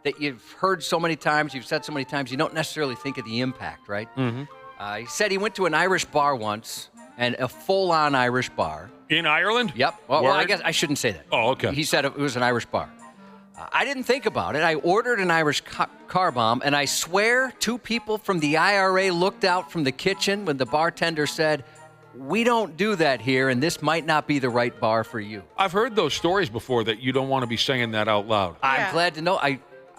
that you've heard so many times, you've said so many times, you don't necessarily think of the impact, right? Mm-hmm. He said he went to an Irish bar once, and a full-on Irish bar. In Ireland? Yep. Well, I guess I shouldn't say that. Oh, okay. He said it was an Irish bar. I didn't think about it. I ordered an Irish car bomb, and I swear 2 people from the IRA looked out from the kitchen when the bartender said, we don't do that here, and this might not be the right bar for you. I've heard those stories before that you don't want to be saying that out loud. I'm glad to know.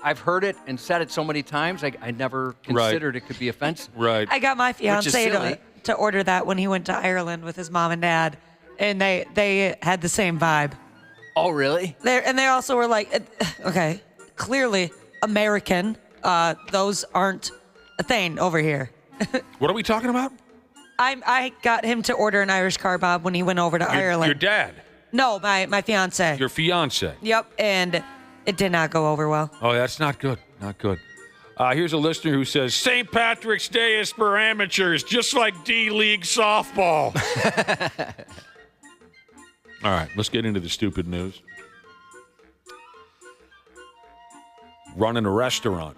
I've heard it and said it so many times, I never considered it could be offensive. Right. I got my fiance to order that when he went to Ireland with his mom and dad, and they had the same vibe. Oh, really? They also were like, okay, clearly American. Those aren't a thing over here. What are we talking about? I got him to order an Irish car bomb when he went over to Ireland. Your dad? No, my fiance. Your fiance? Yep, and it did not go over well. Oh, that's not good. Not good. Here's a listener who says, St. Patrick's Day is for amateurs, just like D-League softball. All right, let's get into the stupid news. Running a restaurant.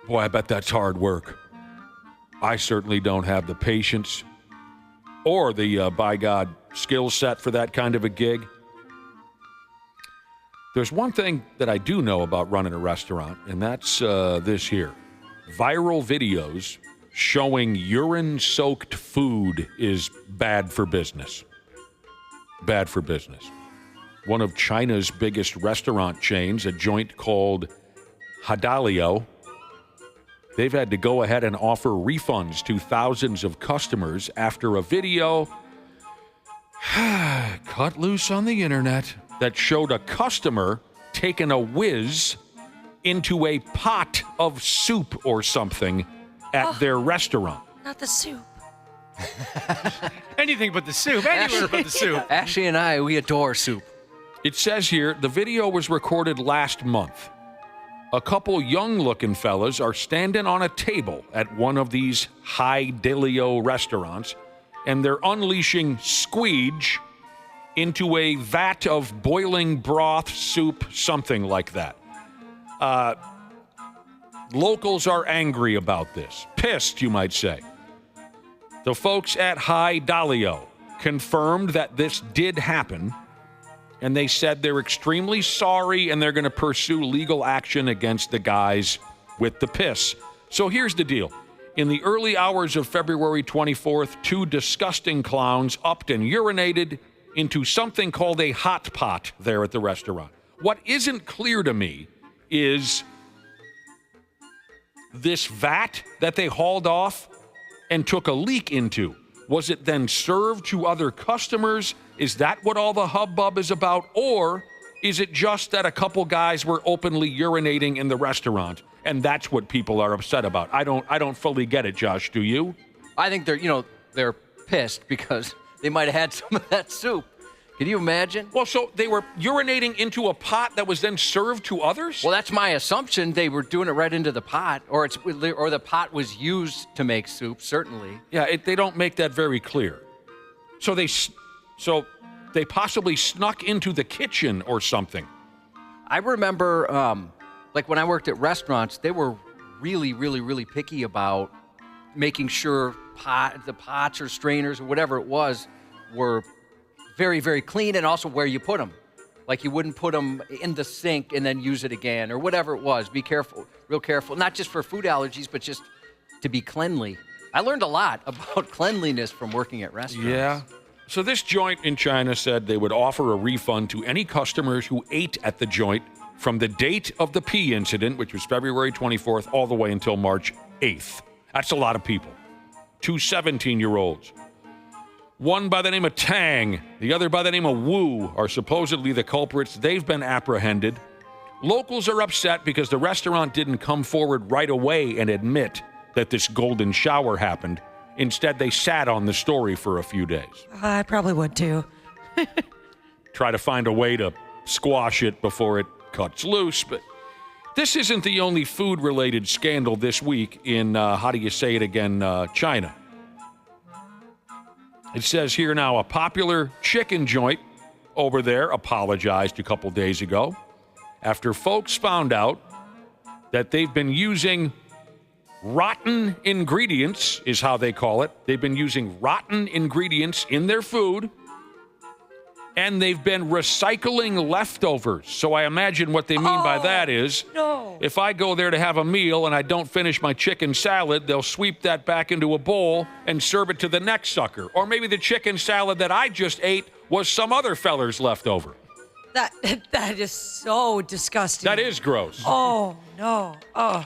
Boy, I bet that's hard work. I certainly don't have the patience or the, by God, skill set for that kind of a gig. There's one thing that I do know about running a restaurant, and that's this here. Viral videos showing urine-soaked food is bad for business. Bad for business. One of China's biggest restaurant chains, a joint called Hadalio, they've had to go ahead and offer refunds to thousands of customers after a video cut loose on the internet that showed a customer taking a whiz into a pot of soup or something at their restaurant. Not the soup. Anything but the soup. Anywhere but the soup. Ashley and I, we adore soup. It says here, the video was recorded last month. A couple young-looking fellas are standing on a table at one of these Hadalio restaurants, and they're unleashing squeege into a vat of boiling broth, soup, something like that. Locals are angry about this. Pissed, you might say. The folks at Hadalio confirmed that this did happen, and they said they're extremely sorry and they're going to pursue legal action against the guys with the piss. So here's the deal. In the early hours of February 24th, two disgusting clowns upped and urinated into something called a hot pot there at the restaurant. What isn't clear to me is this vat that they hauled off and took a leak into. Was it then served to other customers? Is that what all the hubbub is about? Or is it just that a couple guys were openly urinating in the restaurant and that's what people are upset about? I don't fully get it, Josh. Do you? I think they're pissed because they might have had some of that soup. Can you imagine? Well, so they were urinating into a pot that was then served to others? Well, that's my assumption. They were doing it right into the pot, or the pot was used to make soup, certainly. Yeah, they don't make that very clear. So they possibly snuck into the kitchen or something. I remember, like when I worked at restaurants, they were really, really, really picky about making sure the pots or strainers or whatever it was were very, very clean, and also where you put them. Like you wouldn't put them in the sink and then use it again or whatever it was. Be careful, real careful, not just for food allergies, but just to be cleanly. I learned a lot about cleanliness from working at restaurants. Yeah. So this joint in China said they would offer a refund to any customers who ate at the joint from the date of the pee incident, which was February 24th, all the way until March 8th. That's a lot of people. Two 17-year-olds. One by the name of Tang, the other by the name of Wu, are supposedly the culprits. They've been apprehended. Locals are upset because the restaurant didn't come forward right away and admit that this golden shower happened. Instead, they sat on the story for a few days. I probably would too. Try to find a way to squash it before it cuts loose. But this isn't the only food-related scandal this week in, China. It says here now, a popular chicken joint over there apologized a couple days ago after folks found out that they've been using rotten ingredients, is how they call it. They've been using rotten ingredients in their food, and they've been recycling leftovers. So I imagine what they mean by that is, if I go there to have a meal and I don't finish my chicken salad, they'll sweep that back into a bowl and serve it to the next sucker. Or maybe the chicken salad that I just ate was some other feller's leftover. That is so disgusting. That is gross. Oh, no. Oh.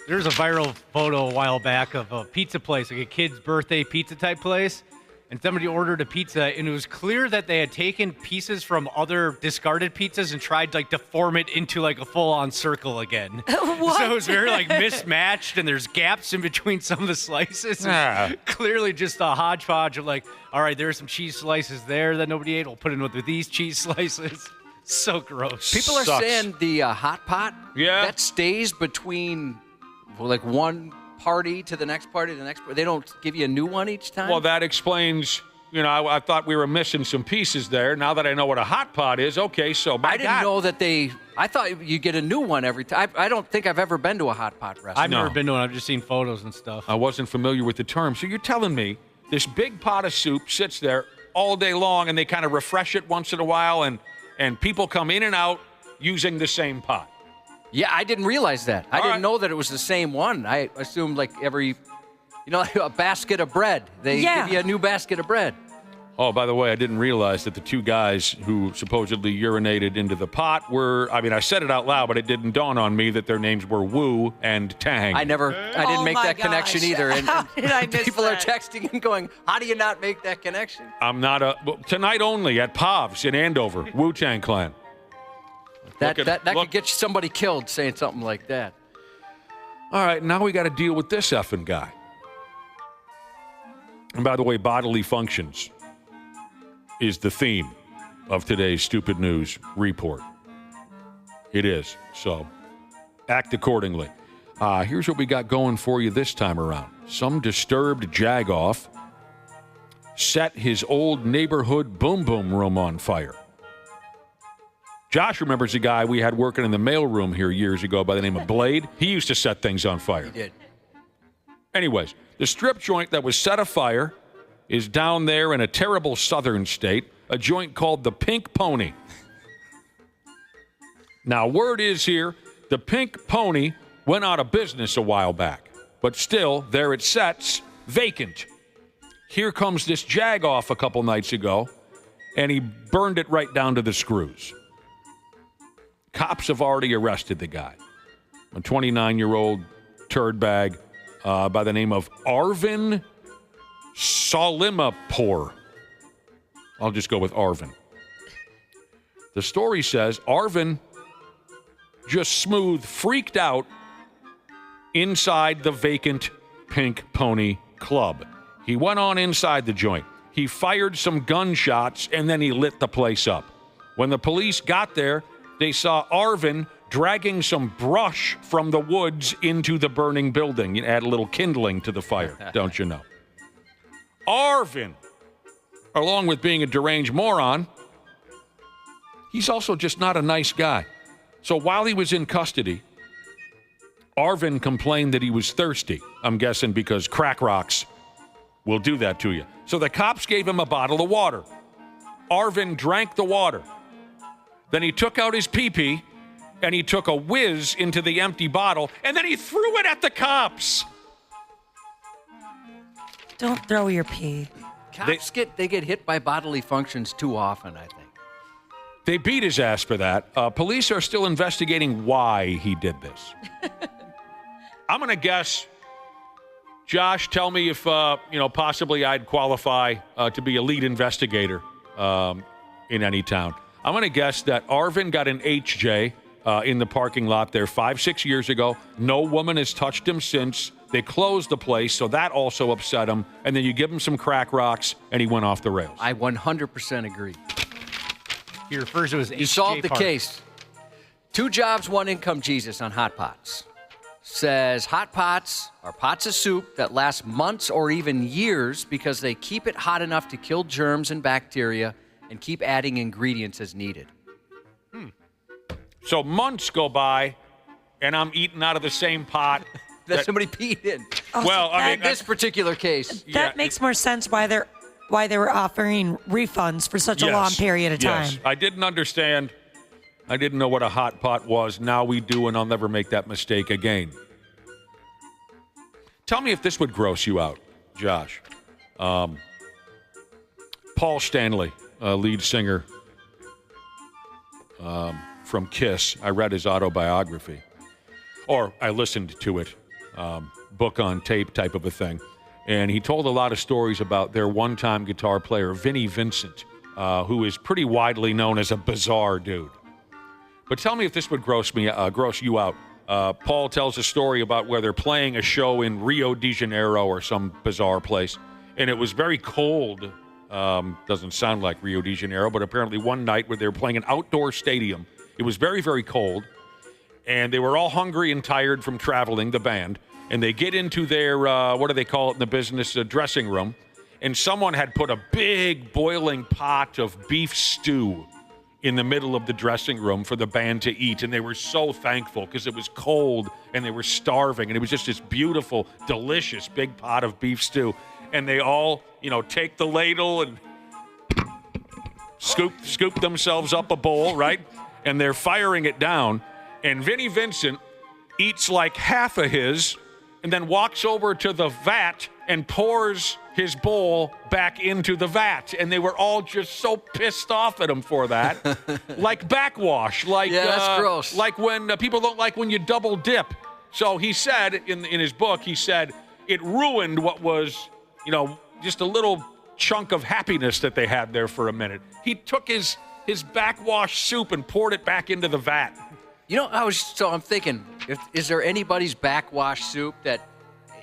There's a viral photo a while back of a pizza place, like a kid's birthday pizza type place. And somebody ordered a pizza, and it was clear that they had taken pieces from other discarded pizzas and tried to form it into like a full-on circle again. What? So it was very mismatched, and there's gaps in between some of the slices. Clearly just a hodgepodge of all right, there's some cheese slices there that nobody ate. We'll put in with these cheese slices. So gross. People are saying the hot pot, that stays between like one party to the next party to the next party. They don't give you a new one each time? Well, that explains, I thought we were missing some pieces there. Now that I know what a hot pot is, okay, so I didn't know that I thought you get a new one every time. I don't think I've ever been to a hot pot restaurant. I've never been to one. I've just seen photos and stuff. I wasn't familiar with the term. So you're telling me this big pot of soup sits there all day long and they kind of refresh it once in a while and people come in and out using the same pot? Yeah, I didn't realize that. I didn't know that it was the same one. I assumed like every, like a basket of bread. They give you a new basket of bread. Oh, by the way, I didn't realize that the two guys who supposedly urinated into the pot were, I said it out loud, but it didn't dawn on me that their names were Wu and Tang. I didn't make that connection either. And did I miss people that? are texting and going, how do you not make that connection? I'm not tonight only at Pav's in Andover, Wu-Tang Clan. That could get somebody killed saying something like that. All right, now we got to deal with this effing guy. And by the way, bodily functions is the theme of today's Stupid News report. It is. So act accordingly. Here's what we got going for you this time around. Some disturbed jagoff set his old neighborhood boom boom room on fire. Josh remembers a guy we had working in the mailroom here years ago by the name of Blade. He used to set things on fire. He did. Anyways, the strip joint that was set afire is down there in a terrible southern state, a joint called the Pink Pony. Now, word is here, the Pink Pony went out of business a while back, but still, there it sits, vacant. Here comes this jagoff a couple nights ago, and he burned it right down to the screws. Cops have already arrested the guy, a 29-year-old turd bag by the name of Arvin Salimapur. I'll just go with Arvin. The story says Arvin just freaked out inside the vacant Pink Pony Club. He went on inside the joint. He fired some gunshots, and then he lit the place up. When the police got there, they saw Arvin dragging some brush from the woods into the burning building. You add a little kindling to the fire, don't you know? Arvin, along with being a deranged moron, he's also just not a nice guy. So while he was in custody, Arvin complained that he was thirsty. I'm guessing because crack rocks will do that to you. So the cops gave him a bottle of water. Arvin drank the water. Then he took out his pee-pee, and he took a whiz into the empty bottle, and then he threw it at the cops. Don't throw your pee. Cops get hit by bodily functions too often, I think. They beat his ass for that. Police are still investigating why he did this. I'm going to guess, Josh, tell me if, possibly I'd qualify to be a lead investigator in any town. I'm going to guess that Arvin got an HJ in the parking lot there 5-6 years ago. No woman has touched him since. They closed the place, so that also upset him. And then you give him some crack rocks, and he went off the rails. I 100% agree. He refers to as HJ You solved the Park. case. 2 jobs, 1 income, Jesus, on hot pots. Says hot pots are pots of soup that last months or even years because they keep it hot enough to kill germs and bacteria and keep adding ingredients as needed. So months go by, and I'm eating out of the same pot that somebody peed in. Well, I mean, this particular case. That makes more sense why they were offering refunds for such a long period of time. Yes, I didn't understand. I didn't know what a hot pot was. Now we do, and I'll never make that mistake again. Tell me if this would gross you out, Josh. Paul Stanley, lead singer from Kiss. I read his autobiography, or I listened to it, book on tape type of a thing. And he told a lot of stories about their one-time guitar player, Vinnie Vincent, who is pretty widely known as a bizarre dude. But tell me if this would gross you out. Paul tells a story about where they're playing a show in Rio de Janeiro or some bizarre place, and it was very cold Doesn't sound like Rio de Janeiro, but apparently one night where they were playing an outdoor stadium. It was very, very cold, and they were all hungry and tired from traveling, the band, and they get into their, what do they call it in the business, dressing room, and someone had put a big boiling pot of beef stew in the middle of the dressing room for the band to eat, and they were so thankful because it was cold and they were starving, and it was just this beautiful, delicious big pot of beef stew, and they all, take the ladle and scoop themselves up a bowl, right? And they're firing it down, and Vinnie Vincent eats like half of his and then walks over to the vat and pours his bowl back into the vat, and they were all just so pissed off at him for that. Like backwash. That's gross. Like when people don't like when you double dip. So he said, in his book, he said, it ruined what was, just a little chunk of happiness that they had there for a minute. He took his backwash soup and poured it back into the vat. I'm thinking, is there anybody's backwash soup that,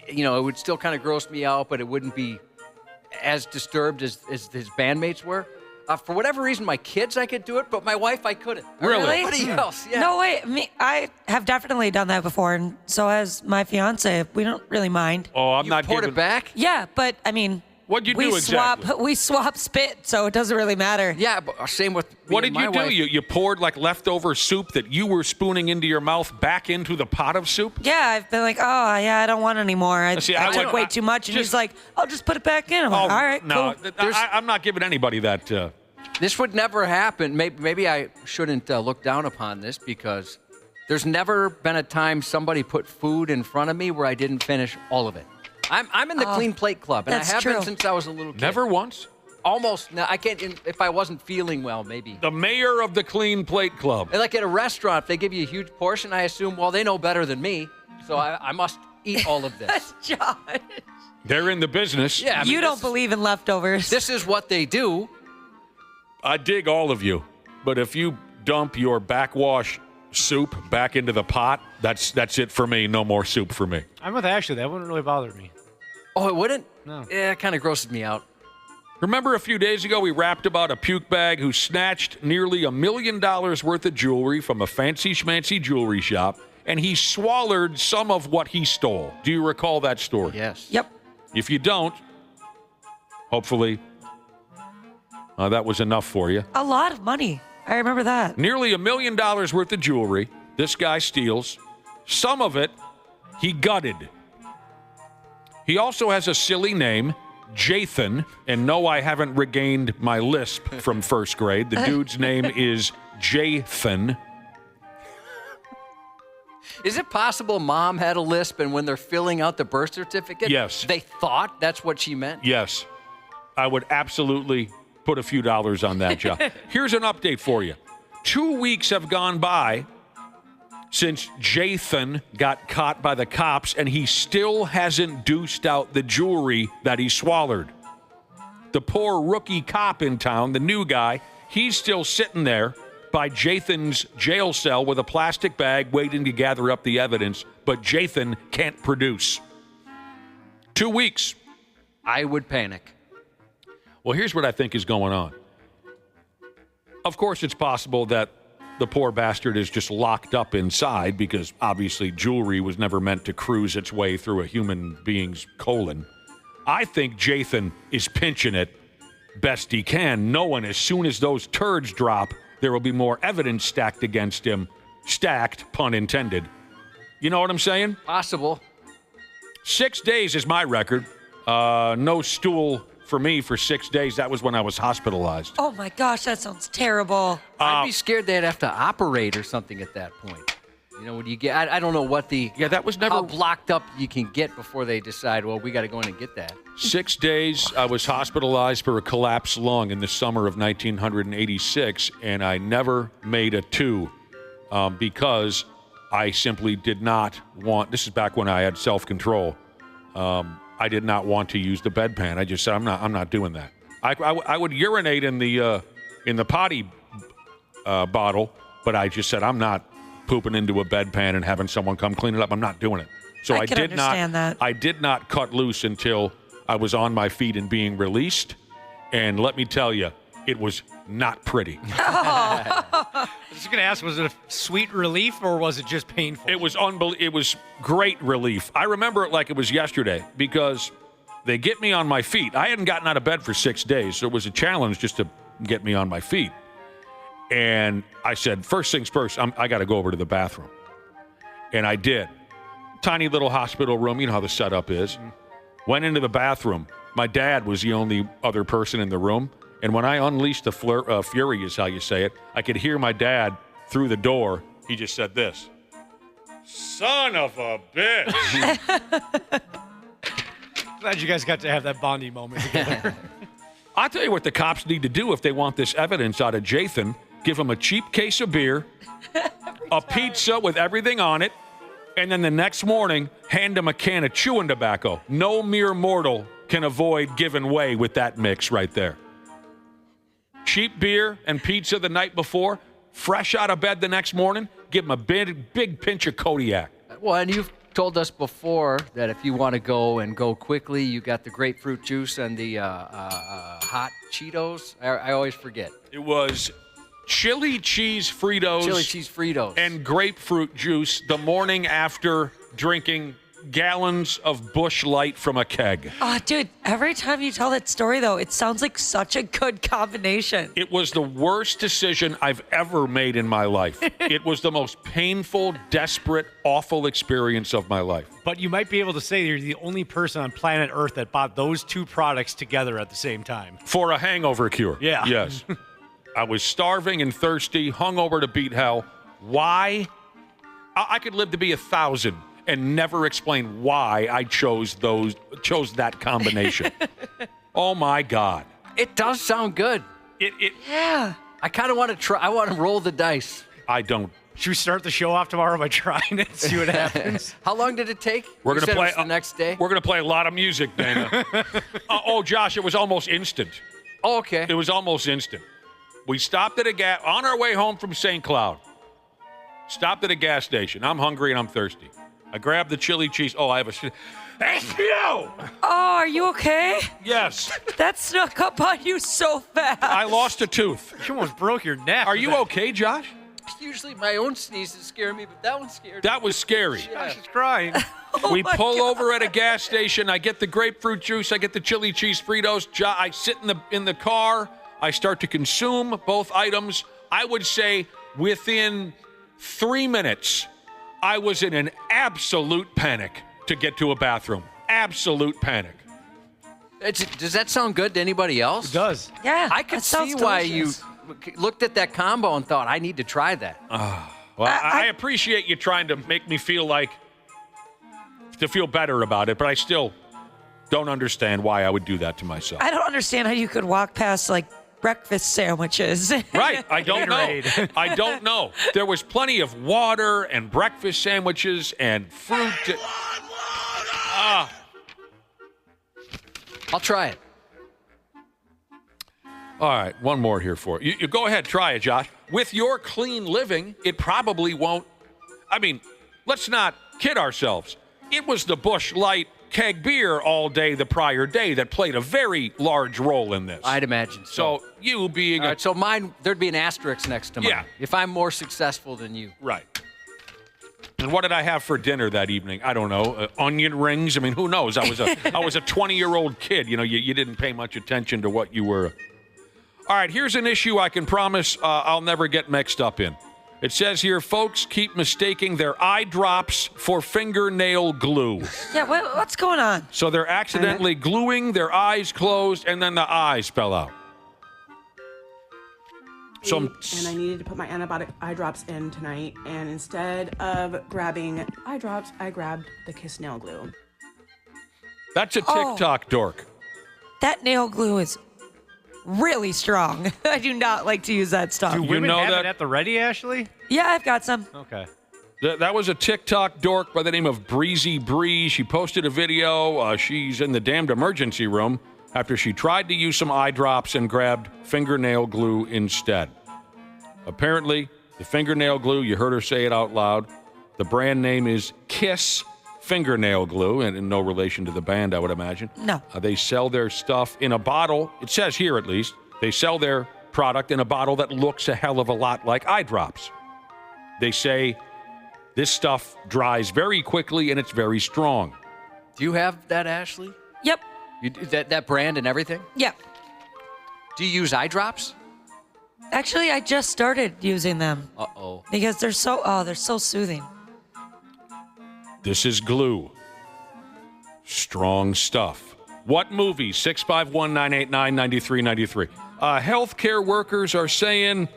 it would still kind of gross me out, but it wouldn't be as disturbed as his bandmates were? For whatever reason, my kids, I could do it, but my wife, I couldn't. Really? Everybody else, yeah. No, wait. I have definitely done that before, and so has my fiance. We don't really mind. Oh, I'm not poured giving... it back? Yeah, but, I mean... What'd you do exactly? We swap spit, so it doesn't really matter. Yeah, but same with me. What did you do? Wife. You poured like leftover soup that you were spooning into your mouth back into the pot of soup? Yeah, I've been like, oh, yeah, I don't want any more. I took way too much, and he's like, I'll just put it back in. I'm like, all right, no, cool. I'm not giving anybody that. This would never happen. Maybe I shouldn't look down upon this because there's never been a time somebody put food in front of me where I didn't finish all of it. I'm in the Clean Plate Club, and I have been since I was a little kid. Never once? Almost. No, I can't. If I wasn't feeling well, maybe. The mayor of the Clean Plate Club. And like at a restaurant, if they give you a huge portion, I assume, well, they know better than me, so I must eat all of this. Josh. They're in the business. Yeah, you don't believe in leftovers. This is what they do. I dig all of you, but if you dump your backwash soup back into the pot, that's it for me. No more soup for me. I'm with Ashley. That wouldn't really bother me. Oh, it wouldn't? No. Yeah, it kind of grosses me out. Remember a few days ago we rapped about a puke bag who snatched nearly $1 million worth of jewelry from a fancy schmancy jewelry shop, and he swallowed some of what he stole. Do you recall that story? Yes. Yep. If you don't, hopefully that was enough for you. A lot of money. I remember that. Nearly $1 million worth of jewelry this guy steals. Some of it he gutted. He also has a silly name, Jathan, and no, I haven't regained my lisp from first grade. The dude's name is Jathan. Is it possible Mom had a lisp, and when they're filling out the birth certificate, yes, they thought that's what she meant? Yes. I would absolutely put a few dollars on that job. Here's an update for you. 2 weeks have gone by since Jathan got caught by the cops, and he still hasn't deuced out the jewelry that he swallowed. The poor rookie cop in town, the new guy, he's still sitting there by Jathan's jail cell with a plastic bag waiting to gather up the evidence, but Jathan can't produce. 2 weeks. I would panic. Well, here's what I think is going on. Of course, it's possible that the poor bastard is just locked up inside because obviously jewelry was never meant to cruise its way through a human being's colon. I think Jathan is pinching it best he can, knowing as soon as those turds drop, there will be more evidence stacked against him. Stacked, pun intended. You know what I'm saying? Possible. 6 days is my record. No stool for me for 6 days. That was when I was hospitalized. Oh my gosh, that sounds terrible. I'd be scared they'd have to operate or something at that point. You know, when you get, I don't know what that was never how blocked up you can get before they decide, well, we got to go in and get that. 6 days I was hospitalized for a collapsed lung in the summer of 1986, and I never made a 2 because I simply did not want, this is back when I had self-control, I did not want to use the bedpan. I just said, I'm not doing that. I would urinate in the potty bottle, but I just said, I'm not pooping into a bedpan and having someone come clean it up. I'm not doing it. So I did not cut loose until I was on my feet and being released. And let me tell you, it was not pretty. I was just going to ask, was it a sweet relief or was it just painful? It was it was great relief. I remember it like it was yesterday because they get me on my feet. I hadn't gotten out of bed for 6 days, so it was a challenge just to get me on my feet. And I said, first things first, I got to go over to the bathroom. And I did. Tiny little hospital room, you know how the setup is. Went into the bathroom. My dad was the only other person in the room. And when I unleashed the fury, is how you say it, I could hear my dad through the door. He just said this. Son of a bitch. Glad you guys got to have that bonding moment together. I'll tell you what the cops need to do if they want this evidence out of Jathan. Give him a cheap case of beer, a pizza with everything on it, and then the next morning, hand him a can of chewing tobacco. No mere mortal can avoid giving way with that mix right there. Cheap beer and pizza the night before, fresh out of bed the next morning, give him a big pinch of Kodiak. Well, and you've told us before that if you want to go quickly, you got the grapefruit juice and the hot Cheetos. I always forget. It was chili cheese Fritos. And grapefruit juice the morning after drinking gallons of Busch Light from a keg. Oh, dude, every time you tell that story, though, it sounds like such a good combination. It was the worst decision I've ever made in my life. It was the most painful, desperate, awful experience of my life. But you might be able to say you're the only person on planet Earth that bought those two products together at the same time. For a hangover cure. Yeah. Yes. I was starving and thirsty, hungover to beat hell. Why? I could live to be 1,000 and never explain why I chose that combination. Oh my God! It does sound good. Yeah. I kind of want to try. I want to roll the dice. I don't. Should we start the show off tomorrow by trying it? See what happens. How long did it take? We're gonna play the next day. We're gonna play a lot of music, Dana. Josh, it was almost instant. Oh, okay. It was almost instant. We stopped at a gas on our way home from St. Cloud. Stopped at a gas station. I'm hungry and I'm thirsty. I grabbed the chili cheese. Oh, I have a HBO. Oh, are you okay? Yes. That snuck up on you so fast. I lost a tooth. You almost broke your neck. Are you okay, Josh? Usually my own sneezes scare me, but that one scared me. That was scary. Josh is crying. We pull over at a gas station. I get the grapefruit juice. I get the chili cheese Fritos. I sit in the car. I start to consume both items. I would say within 3 minutes, I was in an absolute panic to get to a bathroom. Absolute panic. Does that sound good to anybody else? It does. Yeah. I could see why you looked at that combo and thought, I need to try that. Well, I appreciate you trying to make me feel better about it, but I still don't understand why I would do that to myself. I don't understand how you could walk past, breakfast sandwiches. Right. I don't know. I don't know. There was plenty of water and breakfast sandwiches and fruit. I'll try it. All right. One more here for you. You go ahead. Try it, Josh. With your clean living, it probably won't. I mean, let's not kid ourselves. It was the Busch Light keg beer all day the prior day that played a very large role in this. I'd imagine so. So you being so mine, there'd be an asterisk next to mine. Yeah. If I'm more successful than you. Right. And what did I have for dinner that evening? I don't know. Onion rings? I mean, who knows? I was a 20-year-old kid. You know, you didn't pay much attention to what you were. All right, here's an issue I can promise I'll never get mixed up in. It says here, folks keep mistaking their eye drops for fingernail glue. Yeah, what's going on? So they're accidentally gluing their eyes closed, and then the eyes fell out. And I needed to put my antibiotic eye drops in tonight, and instead of grabbing eye drops, I grabbed the Kiss nail glue. That's a TikTok dork. That nail glue is really strong. I do not like to use that stuff. Do women have it at the ready, Ashley? Yeah, I've got some. Okay. That was a TikTok dork by the name of Breezy Bree. She posted a video. She's in the damned emergency room after she tried to use some eye drops and grabbed fingernail glue instead. Apparently, the fingernail glue, you heard her say it out loud, the brand name is Kiss fingernail glue, and in no relation to the band, I would imagine. No. They sell their stuff in a bottle. It says here, at least, they sell their product in a bottle that looks a hell of a lot like eye drops. They say this stuff dries very quickly and it's very strong. Do you have that, Ashley? Yep. That brand and everything? Yep. Do you use eye drops? Actually, I just started using them. Uh-oh. Because they're so soothing. This is glue. Strong stuff. What movie? 651-989-9393. Healthcare workers are saying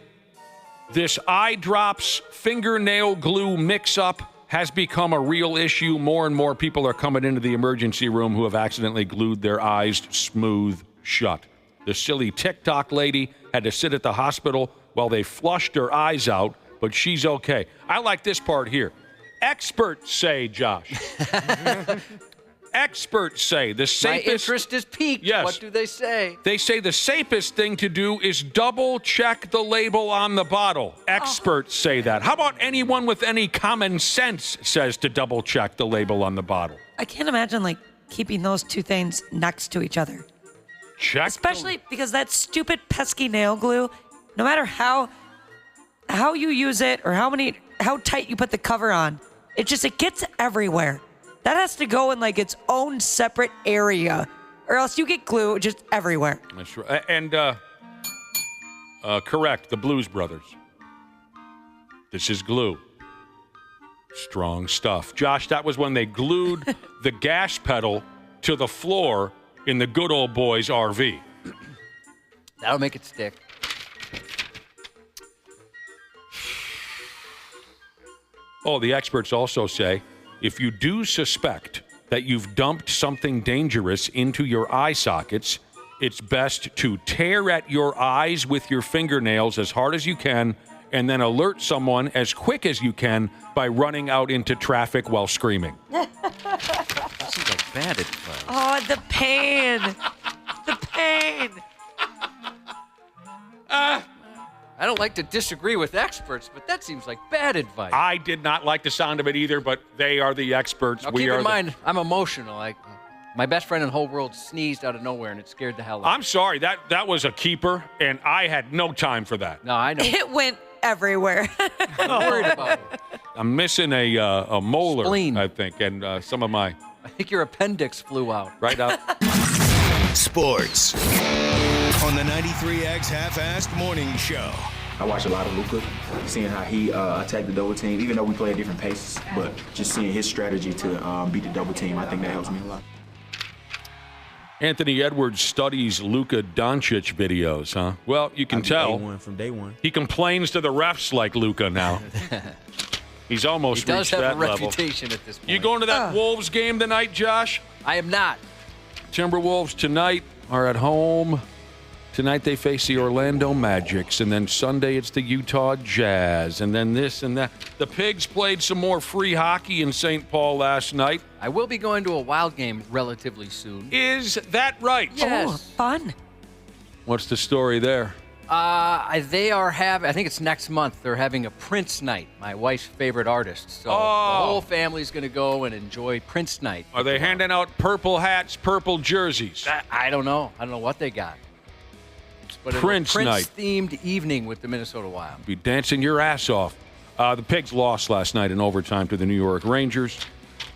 this eye drops fingernail glue mix-up has become a real issue. More and more people are coming into the emergency room who have accidentally glued their eyes smooth shut. The silly TikTok lady had to sit at the hospital while they flushed her eyes out, but she's okay. I like this part here. Experts say, Josh. Experts say the safest... My interest is piqued. Yes. What do they say? They say the safest thing to do is double-check the label on the bottle. Experts say that. How about anyone with any common sense says to double-check the label on the bottle? I can't imagine, keeping those two things next to each other. Check. Especially because that stupid pesky nail glue, no matter how you use it or how tight you put the cover on, it gets everywhere. That has to go in its own separate area, or else you get glue just everywhere. That's right. And correct, the Blues Brothers. This is glue. Strong stuff. Josh, that was when they glued the gas pedal to the floor in the good old boys RV. That'll make it stick. Oh, the experts also say if you do suspect that you've dumped something dangerous into your eye sockets, it's best to tear at your eyes with your fingernails as hard as you can and then alert someone as quick as you can by running out into traffic while screaming. Seems like bad advice. Oh, the pain. The pain. I don't like to disagree with experts, but that seems like bad advice. I did not like the sound of it either, but they are the experts. Now, keep in mind, I'm emotional. My best friend in the whole world sneezed out of nowhere, and it scared the hell out of me. I'm sorry. That was a keeper, and I had no time for that. No, I know. It went everywhere. I'm worried about it. I'm missing a molar, Spleen. I think, and some of my... I think your appendix flew out. Right out. Sports on the 93X Half-Assed Morning Show. I watch a lot of Luka, seeing how he attacked the double team, even though we play at different paces, but just seeing his strategy to beat the double team, I think that helps me a lot. Anthony Edwards studies Luka Doncic videos, huh? Well, you can tell. From day one. He complains to the refs like Luka now. He's almost reached that level. He does have a reputation at this point. You going to that Wolves game tonight, Josh? I am not. Timberwolves tonight are at home. Tonight they face the Orlando Magics, and then Sunday it's the Utah Jazz, and then this and that. The Pigs played some more free hockey in St. Paul last night. I will be going to a Wild game relatively soon. Is that right? Yes. Oh, fun. What's the story there? They are I think it's next month, they're having a Prince night, my wife's favorite artist. So the whole family's going to go and enjoy Prince night. Are they handing out purple hats, purple jerseys? I don't know. I don't know what they got. But Prince night. Prince-themed evening with the Minnesota Wild. Be dancing your ass off. The Pigs lost last night in overtime to the New York Rangers.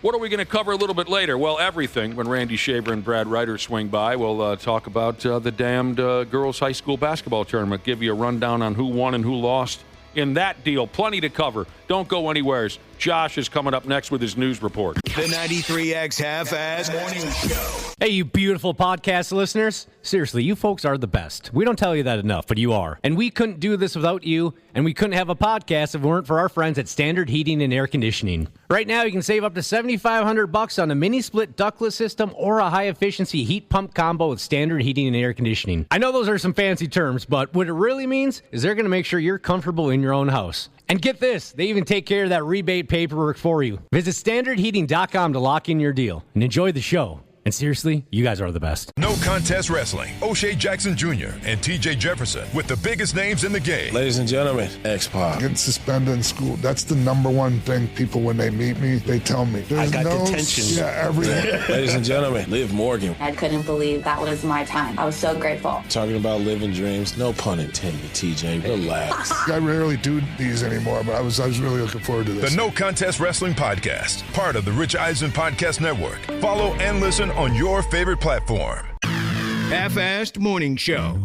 What are we going to cover a little bit later? Well, everything. When Randy Shaver and Brad Ryder swing by, we'll talk about the damned girls' high school basketball tournament, give you a rundown on who won and who lost in that deal. Plenty to cover. Don't go anywhere. Josh is coming up next with his news report. The 93X Half-Assed Morning Show. Hey, you beautiful podcast listeners. Seriously, you folks are the best. We don't tell you that enough, but you are. And we couldn't do this without you, and we couldn't have a podcast if it weren't for our friends at Standard Heating and Air Conditioning. Right now, you can save up to $7,500 on a mini-split ductless system or a high-efficiency heat pump combo with Standard Heating and Air Conditioning. I know those are some fancy terms, but what it really means is they're going to make sure you're comfortable in your own house. And get this, they even take care of that rebate paperwork for you. Visit standardheating.com to lock in your deal and enjoy the show. And seriously, you guys are the best. No Contest Wrestling. O'Shea Jackson Jr. and TJ Jefferson with the biggest names in the game. Ladies and gentlemen, X-Pac. Getting suspended in school, that's the number one thing people, when they meet me, they tell me. There's I got no, detention. Yeah, everything. Ladies and gentlemen, Liv Morgan. I couldn't believe that was my time. I was so grateful. Talking about living dreams. No pun intended, TJ. Relax. I rarely do these anymore, but I was really looking forward to this. The No Contest Wrestling Podcast, part of the Rich Eisen Podcast Network. Follow and listen on your favorite platform. Half-assed Morning Show.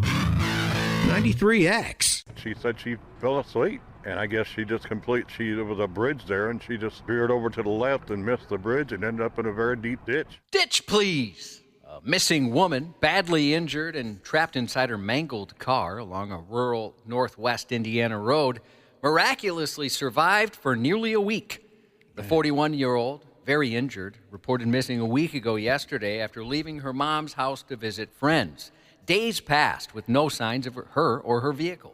93X. She said she fell asleep, and I guess there was a bridge there, and she just veered over to the left and missed the bridge and ended up in a very deep ditch. Ditch, please. A missing woman, badly injured and trapped inside her mangled car along a rural northwest Indiana road, miraculously survived for nearly a week. The 41-year-old, very injured, reported missing a week ago yesterday after leaving her mom's house to visit friends. Days passed with no signs of her or her vehicle.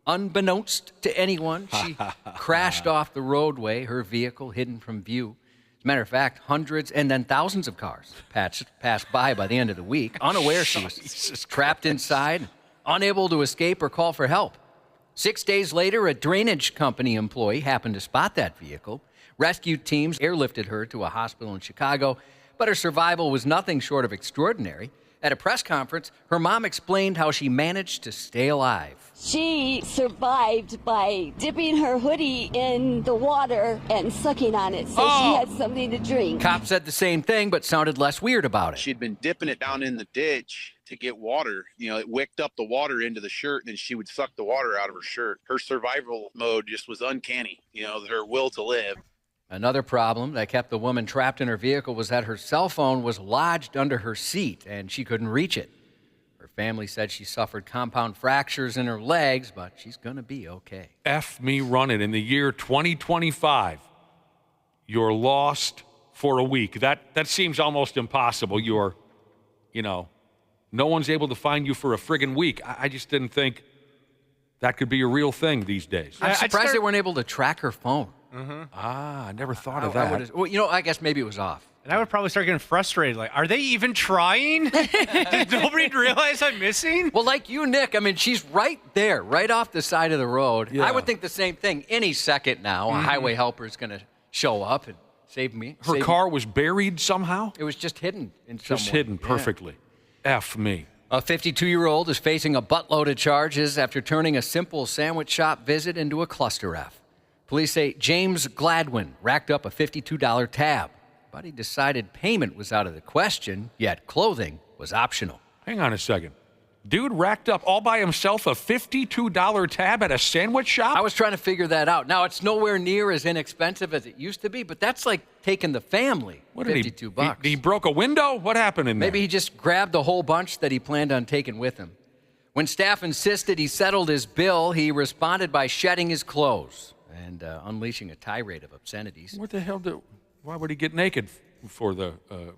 Unbeknownst to anyone, she crashed off the roadway, her vehicle hidden from view. As a matter of fact, hundreds and then thousands of cars passed by the end of the week, unaware she was trapped inside, unable to escape or call for help. 6 days later, a drainage company employee happened to spot that vehicle. Rescue teams airlifted her to a hospital in Chicago, but her survival was nothing short of extraordinary. At a press conference, her mom explained how she managed to stay alive. She survived by dipping her hoodie in the water and sucking on it, so she had something to drink. Cops said the same thing, but sounded less weird about it. She'd been dipping it down in the ditch to get water. You know, it wicked up the water into the shirt, and then she would suck the water out of her shirt. Her survival mode just was uncanny, her will to live. Another problem that kept the woman trapped in her vehicle was that her cell phone was lodged under her seat, and she couldn't reach it. Her family said she suffered compound fractures in her legs, but she's going to be okay. F me running. In the year 2025, you're lost for a week. That seems almost impossible. No one's able to find you for a friggin' week. I just didn't think that could be a real thing these days. I'm surprised they weren't able to track her phone. Mm-hmm. I never thought of that. I guess maybe it was off. And I would probably start getting frustrated. Like, are they even trying? Did nobody realize I'm missing? Well, like you, Nick, she's right there, right off the side of the road. Yeah. I would think the same thing. Any second now, a highway helper is going to show up and save me. Her car was buried somehow? It was just hidden in some way. Just hidden perfectly. Yeah. F me. A 52-year-old is facing a buttload of charges after turning a simple sandwich shop visit into a cluster F. Police say James Gladwin racked up a $52 tab, but he decided payment was out of the question, yet clothing was optional. Hang on a second. Dude racked up all by himself a $52 tab at a sandwich shop? I was trying to figure that out. Now, it's nowhere near as inexpensive as it used to be, but that's like taking the family. What $52. He broke a window? What happened in there? Maybe he just grabbed a whole bunch that he planned on taking with him. When staff insisted he settled his bill, he responded by shedding his clothes and unleashing a tirade of obscenities. What the hell why would he get naked for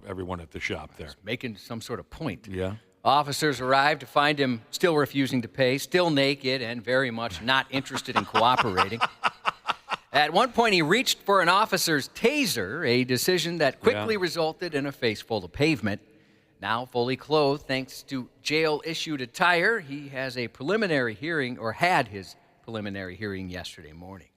everyone at the shop there? Making some sort of point. Yeah. Officers arrived to find him still refusing to pay, still naked, and very much not interested in cooperating. At one point, he reached for an officer's taser, a decision that quickly resulted in a face full of pavement. Now fully clothed, thanks to jail-issued attire, he has a preliminary hearing, or had his preliminary hearing yesterday morning.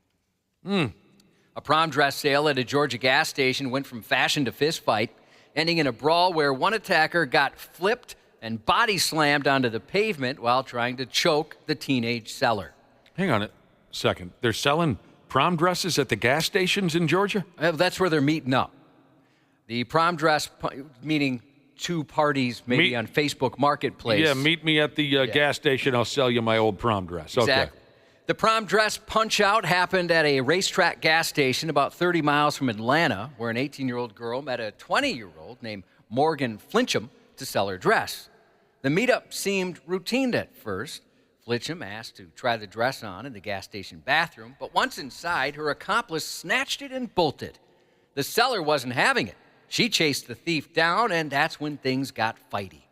A prom dress sale at a Georgia gas station went from fashion to fistfight, ending in a brawl where one attacker got flipped and body slammed onto the pavement while trying to choke the teenage seller. Hang on a second. They're selling prom dresses at the gas stations in Georgia? That's where they're meeting up. The prom dress, meaning two parties maybe on Facebook Marketplace. Yeah, meet me at the gas station. I'll sell you my old prom dress. Exactly. Okay. The prom dress punch-out happened at a racetrack gas station about 30 miles from Atlanta, where an 18-year-old girl met a 20-year-old named Morgan Flincham to sell her dress. The meetup seemed routine at first. Flincham asked to try the dress on in the gas station bathroom, but once inside, her accomplice snatched it and bolted. The seller wasn't having it. She chased the thief down, and that's when things got fighty.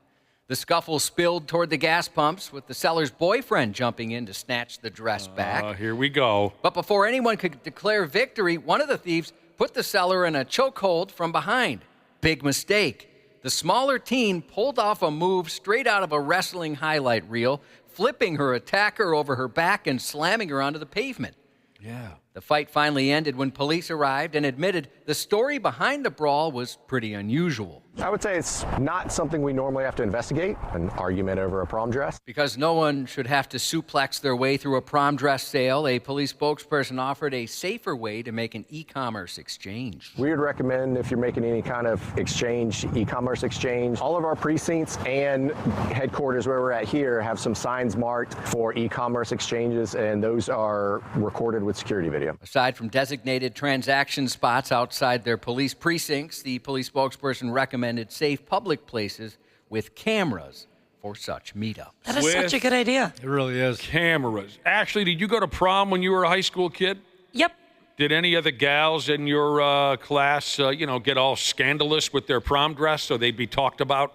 The scuffle spilled toward the gas pumps, with the seller's boyfriend jumping in to snatch the dress back. Here we go. But before anyone could declare victory, one of the thieves put the seller in a chokehold from behind. Big mistake. The The smaller teen pulled off a move straight out of a wrestling highlight reel, flipping her attacker over her back and slamming her onto the pavement. Yeah. The fight finally ended when police arrived and admitted the story behind the brawl was pretty unusual. I would say it's not something we normally have to investigate, an argument over a prom dress. Because no one should have to suplex their way through a prom dress sale, a police spokesperson offered a safer way to make an e-commerce exchange. We would recommend if you're making any kind of exchange, e-commerce exchange, all of our precincts and headquarters where we're at here have some signs marked for e-commerce exchanges, and those are recorded with security video. Aside from designated transaction spots outside their police precincts, the police spokesperson recommended safe public places with cameras for such meetups. That is such a good idea. It really is. Cameras. Ashley, did you go to prom when you were a high school kid? Yep. Did any of the gals in your class, get all scandalous with their prom dress so they'd be talked about?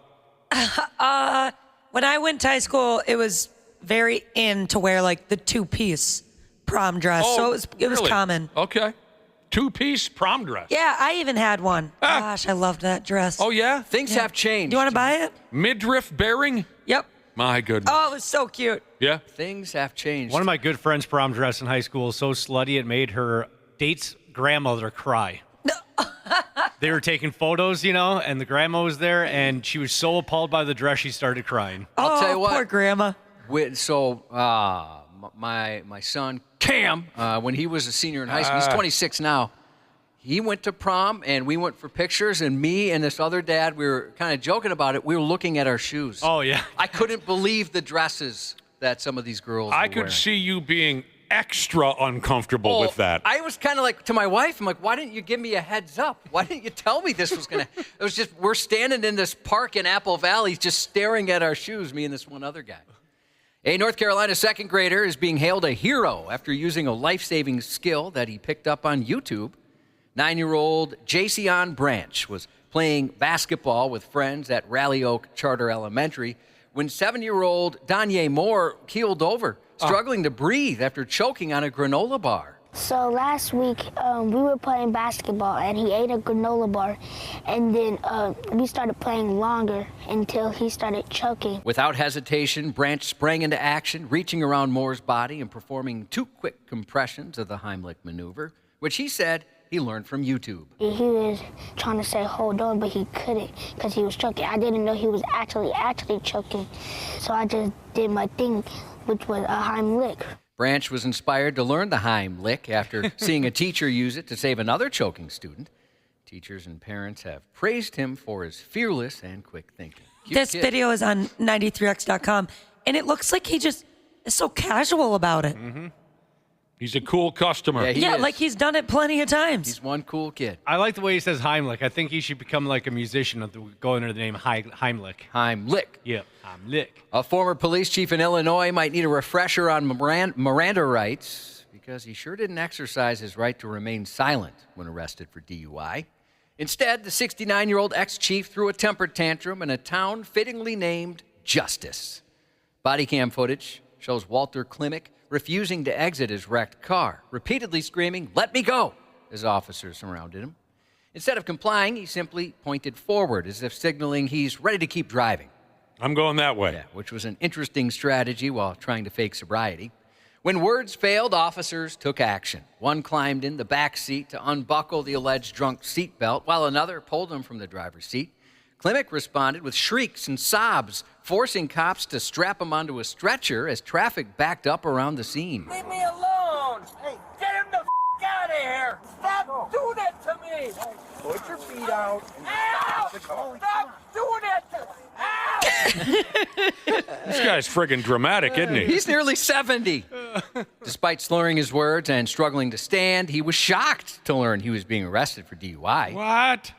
When I went to high school, it was very in to wear like the two-piece prom dress. Oh, so it was really? common. Okay. Two-piece prom dress. Yeah, I even had one. Gosh, I loved that dress. Oh, yeah? Things have changed. Do you want to buy it? Midriff bearing? Yep. My goodness. Oh, it was so cute. Yeah? Things have changed. One of my good friends' prom dress in high school was so slutty it made her date's grandmother cry. They were taking photos, and the grandma was there, and she was so appalled by the dress she started crying. I'll tell you what. Poor grandma. My son, Cam, when he was a senior in high school, he's 26 now, he went to prom, and we went for pictures, and me and this other dad, we were kind of joking about it. We were looking at our shoes. Oh, yeah. I couldn't believe the dresses that some of these girls were I could wearing. see you being extra uncomfortable with that. I was kind of like, to my wife, I'm like, why didn't you give me a heads up? Why didn't you tell me this was going to... It was just, we're standing in this park in Apple Valley just staring at our shoes, me and this one other guy. A North Carolina second grader is being hailed a hero after using a life-saving skill that he picked up on YouTube. 9-year-old Jason Branch was playing basketball with friends at Rally Oak Charter Elementary when 7-year-old Danye Moore keeled over, struggling to breathe after choking on a granola bar. So last week, we were playing basketball, and he ate a granola bar, and then we started playing longer until he started choking. Without hesitation, Branch sprang into action, reaching around Moore's body and performing 2 quick compressions of the Heimlich maneuver, which he said he learned from YouTube. He was trying to say hold on, but he couldn't because he was choking. I didn't know he was actually choking, so I just did my thing, which was a Heimlich. Branch was inspired to learn the Heimlich after seeing a teacher use it to save another choking student. Teachers and parents have praised him for his fearless and quick thinking. This video is on 93x.com, and it looks like he just is so casual about it. Mm-hmm. He's a cool customer. Yeah, like he's done it plenty of times. He's one cool kid. I like the way he says Heimlich. I think he should become like a musician go under the name Heimlich. Heimlich. Yeah, Heimlich. A former police chief in Illinois might need a refresher on Miranda rights because he sure didn't exercise his right to remain silent when arrested for DUI. Instead, the 69-year-old ex-chief threw a temper tantrum in a town fittingly named Justice. Body cam footage shows Walter Klimek refusing to exit his wrecked car, repeatedly screaming, "Let me go," as officers surrounded him. Instead of complying, he simply pointed forward as if signaling he's ready to keep driving. I'm going that way. Yeah, which was an interesting strategy while trying to fake sobriety. When words failed, officers took action. One climbed in the back seat to unbuckle the alleged drunk seatbelt, while another pulled him from the driver's seat. Klimek responded with shrieks and sobs, forcing cops to strap him onto a stretcher as traffic backed up around the scene. Leave me alone! Hey, get him the out of here! Stop doing that to me! Put your feet out. Ow! Stop doing that to me! Ow! This guy's friggin' dramatic, isn't he? He's nearly 70. Despite slurring his words and struggling to stand, he was shocked to learn he was being arrested for DUI. What?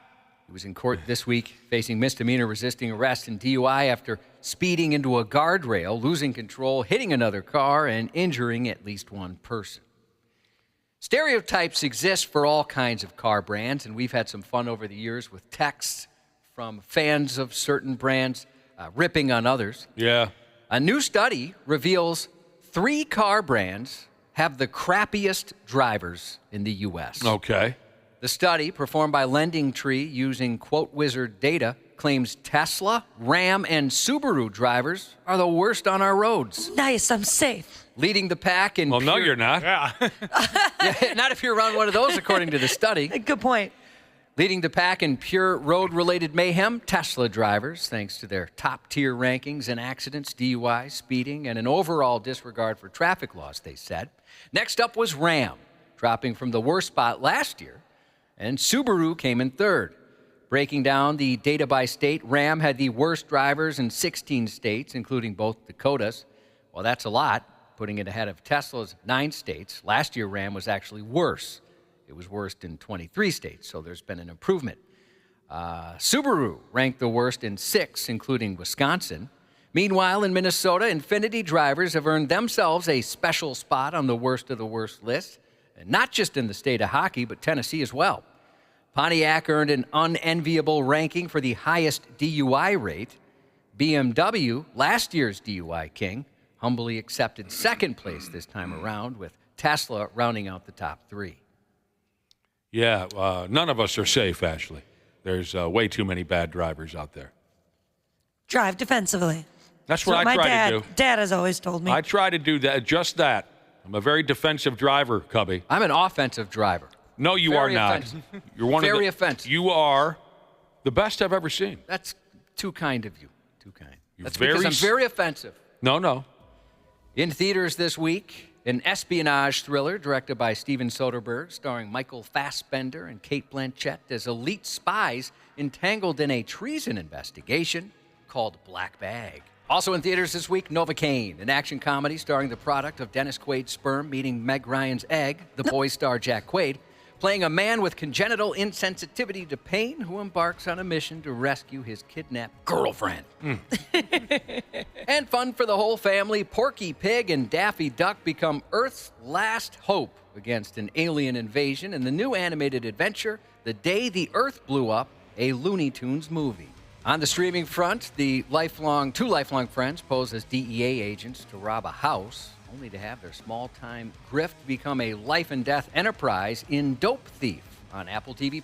He was in court this week facing misdemeanor resisting arrest and DUI after speeding into a guardrail, losing control, hitting another car, and injuring at least one person. Stereotypes exist for all kinds of car brands, and we've had some fun over the years with texts from fans of certain brands ripping on others. Yeah. A new study reveals 3 car brands have the crappiest drivers in the U.S. Okay. The study, performed by Lending Tree using Quote Wizard data, claims Tesla, Ram, and Subaru drivers are the worst on our roads. Nice, I'm safe. Leading the pack in... Well, no, you're not. Yeah. Yeah, not if you're around one of those, according to the study. Good point. Leading the pack in pure road-related mayhem, Tesla drivers, thanks to their top-tier rankings in accidents, DUI, speeding, and an overall disregard for traffic laws, they said. Next up was Ram, dropping from the worst spot last year, and Subaru came in third. Breaking down the data by state, Ram had the worst drivers in 16 states, including both Dakotas. Well, that's a lot, putting it ahead of Tesla's 9 states. Last year, Ram was actually worse. It was worst in 23 states, so there's been an improvement. Subaru ranked the worst in 6, including Wisconsin. Meanwhile, in Minnesota, Infiniti drivers have earned themselves a special spot on the worst of the worst list, and not just in the state of hockey, but Tennessee as well. Pontiac earned an unenviable ranking for the highest DUI rate. BMW, last year's DUI king, humbly accepted second place this time around, with Tesla rounding out the top 3. Yeah, none of us are safe, Ashley. There's way too many bad drivers out there. Drive defensively. That's what I my try to do. Dad has always told me. I try to do that, just that. I'm a very defensive driver, Cubby. I'm an offensive driver. No, you Very are not. offensive. You're one Very of the, offensive. You are the best I've ever seen. That's too kind of you. Too kind. You're That's very because I'm very offensive. No. In theaters this week, an espionage thriller directed by Steven Soderbergh, starring Michael Fassbender and Cate Blanchett as elite spies entangled in a treason investigation called Black Bag. Also in theaters this week, Novocaine, an action comedy starring the product of Dennis Quaid's sperm meeting Meg Ryan's egg, the boy star Jack Quaid, playing a man with congenital insensitivity to pain who embarks on a mission to rescue his kidnapped girlfriend. And fun for the whole family, Porky Pig and Daffy Duck become Earth's last hope against an alien invasion in the new animated adventure, The Day the Earth Blew Up, a Looney Tunes movie. On the streaming front, the two lifelong friends pose as DEA agents to rob a house, only to have their small-time grift become a life-and-death enterprise in Dope Thief on Apple TV+.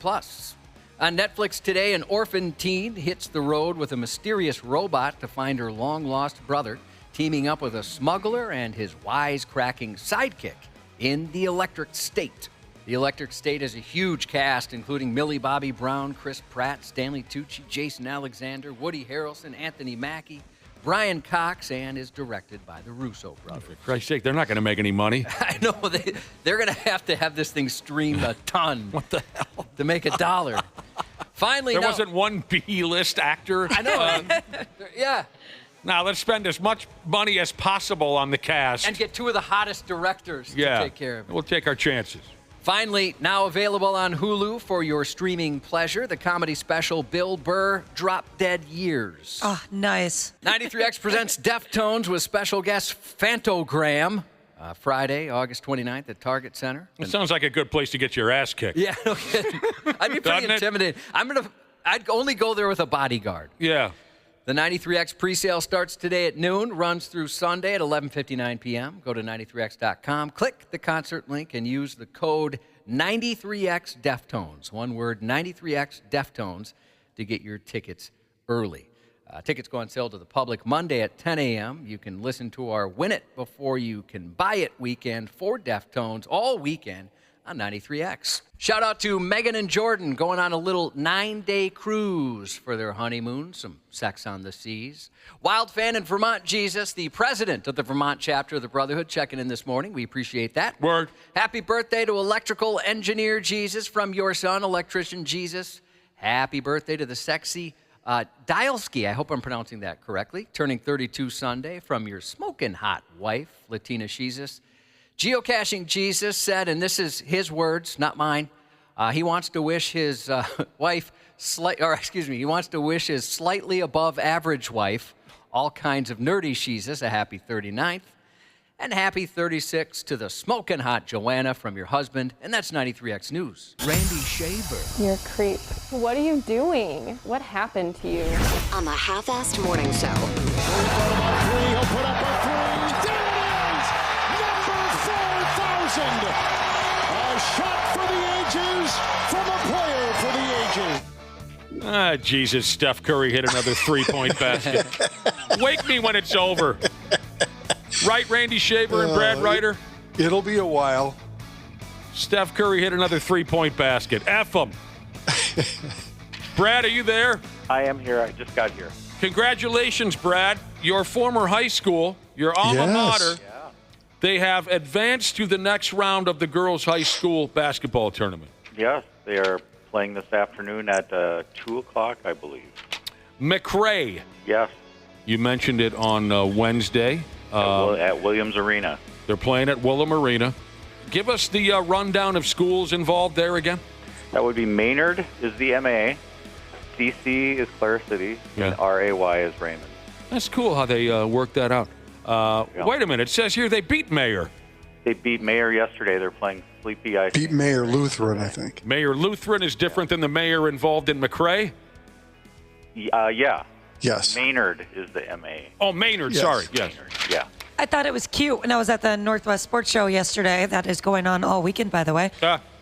On Netflix today, an orphan teen hits the road with a mysterious robot to find her long-lost brother, teaming up with a smuggler and his wisecracking sidekick in The Electric State. The Electric State has a huge cast, including Millie Bobby Brown, Chris Pratt, Stanley Tucci, Jason Alexander, Woody Harrelson, Anthony Mackie, Brian Cox, and is directed by the Russo brothers. For Christ's sake, they're not going to make any money. I know. They're going to have this thing streamed a ton. What the hell? To make $1. Finally, there wasn't one B-list actor. I know. Yeah. Now, let's spend as much money as possible on the cast. And get 2 of the hottest directors to take care of it. We'll take our chances. Finally, now available on Hulu for your streaming pleasure, the comedy special Bill Burr, Drop Dead Years. Oh, nice. 93X presents Deftones with special guest Fantogram, Friday, August 29th at Target Center. It sounds like a good place to get your ass kicked. Yeah, no kidding. I'd be pretty intimidated. I'd only go there with a bodyguard. Yeah. The 93X presale starts today at noon, runs through Sunday at 11:59 p.m. Go to 93x.com, click the concert link, and use the code 93X Deftones. One word, 93X Deftones, to get your tickets early. Tickets go on sale to the public Monday at 10 a.m. You can listen to our Win It Before You Can Buy It weekend for Deftones all weekend on 93X. Shout out to Megan and Jordan going on a little 9-day cruise for their honeymoon. Some sex on the seas. Wild Fan and Vermont Jesus, the president of the Vermont chapter of the Brotherhood, checking in this morning. We appreciate that. Word. Happy birthday to electrical engineer Jesus from your son, electrician Jesus. Happy birthday to the sexy Dialski, I hope I'm pronouncing that correctly, turning 32 Sunday, from your smoking hot wife, Latina Jesus. Geocaching Jesus said, and this is his words, not mine, he wants to wish his wife, he wants to wish his slightly above average wife all kinds of nerdy Jesus a happy 39th, and happy 36 to the smoking hot Joanna from your husband, and that's 93X News. Randy Shaver. You're a creep. What are you doing? What happened to you? On the Half-Assed Morning Show. He'll put up a 3. There it is! Number 4,000. A shot for the ages from a player for the ages. Jesus, Steph Curry hit another three-point basket. Wake me when it's over. Right, Randy Shaver and Brad Ryder? It'll be a while. Steph Curry hit another three-point basket. F him. Brad, are you there? I am here. I just got here. Congratulations, Brad. Your former high school, your alma mater, they have advanced to the next round of the girls' high school basketball tournament. Yes, they are playing this afternoon at 2 o'clock, I believe. McRae. Yes. You mentioned it on Wednesday. At Williams Arena. They're playing at Willem Arena. Give us the rundown of schools involved there again. That would be Maynard is the MA, DC is Clare City, and RAY is Raymond. That's cool how they worked that out. Wait a minute. It says here they beat Mayer. They beat Mayer yesterday. They're playing Sleepy Ice. Beat Mayer Lutheran, I think. Mayer Lutheran is different than the Mayer involved in McRae? Yeah. Yes. Maynard is the MA. Oh, Maynard. Yes. Sorry. Yes. Maynard. Yeah. I thought it was cute when I was at the Northwest Sports Show yesterday. That is going on all weekend, by the way.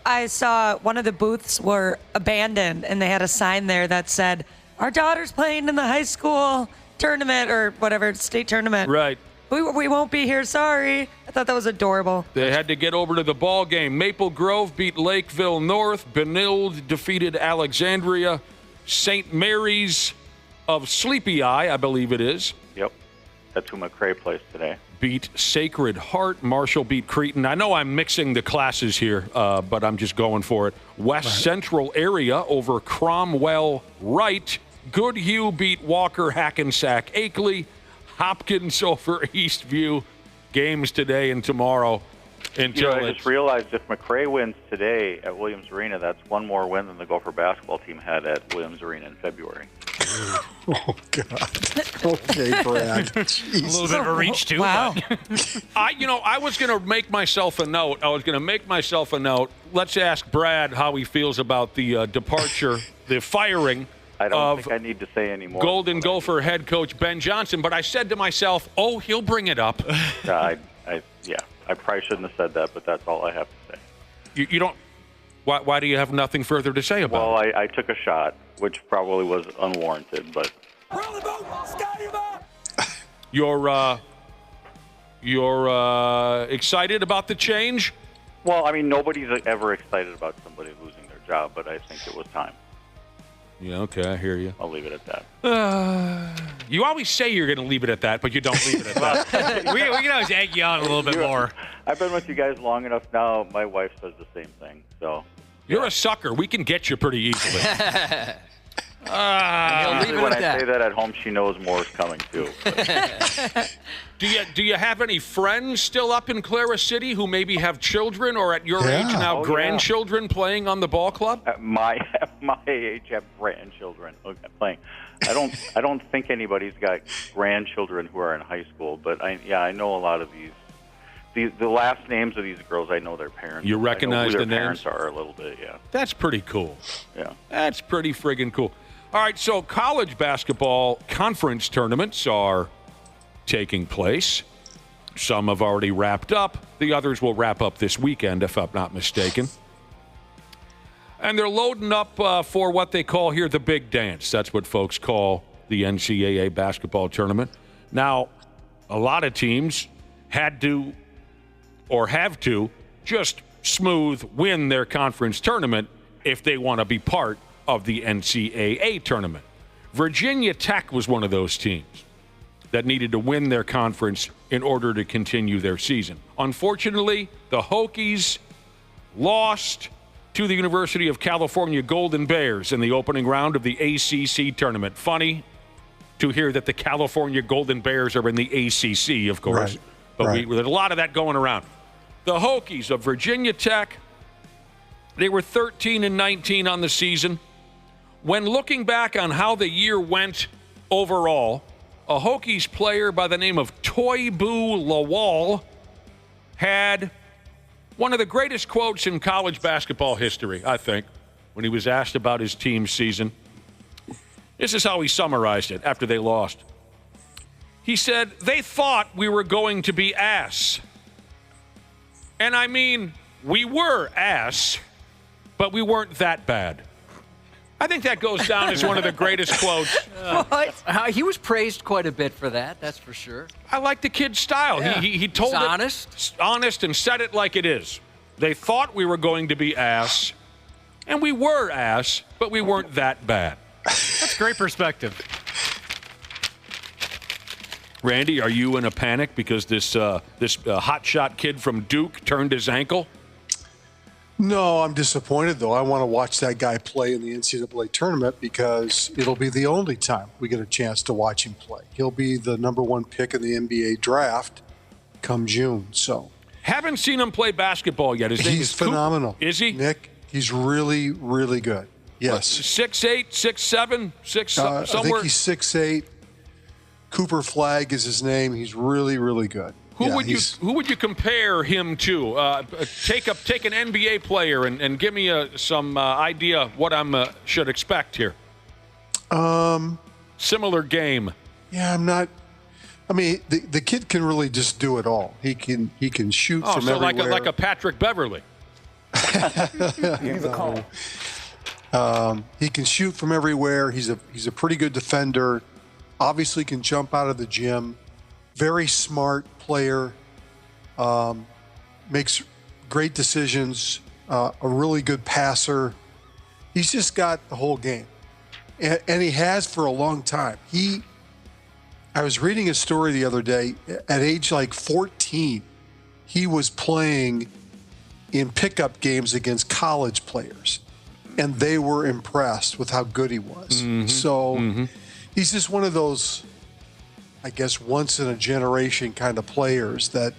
I saw one of the booths were abandoned, and they had a sign there that said, "Our daughter's playing in the high school tournament," or whatever, state tournament. Right. We won't be here, sorry. I thought that was adorable. They had to get over to the ball game. Maple Grove beat Lakeville North. Benilde defeated Alexandria. St. Mary's of Sleepy Eye, I believe it is. Yep. That's who McRae plays today. Beat Sacred Heart. Marshall beat Cretin. I know I'm mixing the classes here, but I'm just going for it. West Central area over Cromwell Wright. Goodhue beat Walker Hackensack Akeley. Hopkins over Eastview. Games today and tomorrow. I just realized if McRae wins today at Williams Arena, that's one more win than the Gopher basketball team had at Williams Arena in February. Oh, God. Okay, Brad. A little bit of a reach, too. Wow. I was going to make myself a note. Let's ask Brad how he feels about the departure, the firing I don't think I need to say any more. Golden Gopher head coach Ben Johnson, but I said to myself, he'll bring it up. I probably shouldn't have said that, but that's all I have to say. You don't. Why do you have nothing further to say about it? Well, I took a shot, which probably was unwarranted, but. You're excited about the change? Well, I mean, nobody's ever excited about somebody losing their job, but I think it was time. Yeah, okay, I hear you. I'll leave it at that. You always say you're going to leave it at that, but you don't leave it at that. we can always egg you on a little bit more. I've been with you guys long enough now. My wife says the same thing. So you're a sucker. We can get you pretty easily. When I say that at home, she knows more is coming too. Do you have any friends still up in Clara City who maybe have children or at your age now grandchildren playing on the ball club? At my age, have grandchildren playing. I don't think anybody's got grandchildren who are in high school, but I know a lot of these. The last names of these girls, I know their parents. You recognize the names? Their parents are a little bit, yeah. That's pretty cool. Yeah. That's pretty friggin' cool. All right, so college basketball conference tournaments are taking place. Some have already wrapped up. The others will wrap up this weekend, if I'm not mistaken. And they're loading up for what they call here the big dance. That's what folks call the NCAA basketball tournament. Now, a lot of teams had to or have to just smooth win their conference tournament if they want to be part of the NCAA tournament. Virginia Tech was one of those teams that needed to win their conference in order to continue their season. Unfortunately, the Hokies lost to the University of California Golden Bears in the opening round of the ACC tournament. Funny to hear that the California Golden Bears are in the ACC, of course. Right. But there's a lot of that going around. The Hokies of Virginia Tech, they were 13-19 on the season. When looking back on how the year went overall, a Hokies player by the name of Toibu Lawal had one of the greatest quotes in college basketball history, I think, when he was asked about his team's season. This is how he summarized it after they lost. He said, "They thought we were going to be ass. And I mean, we were ass, but we weren't that bad." I think that goes down as one of the greatest quotes. What? He was praised quite a bit for that, that's for sure. I like the kid's style. Yeah. He told He's it honest and said it like it is. They thought we were going to be ass, and we were ass, but we weren't that bad. That's great perspective. Randy, are you in a panic because this hotshot kid from Duke turned his ankle? No, I'm disappointed, though. I want to watch that guy play in the NCAA tournament because it'll be the only time we get a chance to watch him play. He'll be the number 1 pick in the NBA draft come June. So, haven't seen him play basketball yet. His name is is phenomenal. Is he? Nick, he's really, really good. Yes. 6'8", 6'7", 6 somewhere. I think he's 6'8". Cooper Flagg is his name. He's really, really good. Who would you compare him to? Take an NBA player and give me some idea of what I should expect here. Similar game. Yeah, I'm not. I mean, the kid can really just do it all. He can shoot from everywhere. like a Patrick Beverly. He's a call. He can shoot from everywhere. He's a pretty good defender. Obviously, can jump out of the gym. Very smart player. Makes great decisions. A really good passer. He's just got the whole game, and he has for a long time. I was reading a story the other day. At age like 14, he was playing in pickup games against college players, and they were impressed with how good he was. He's just one of those, I guess, once in a generation kind of players that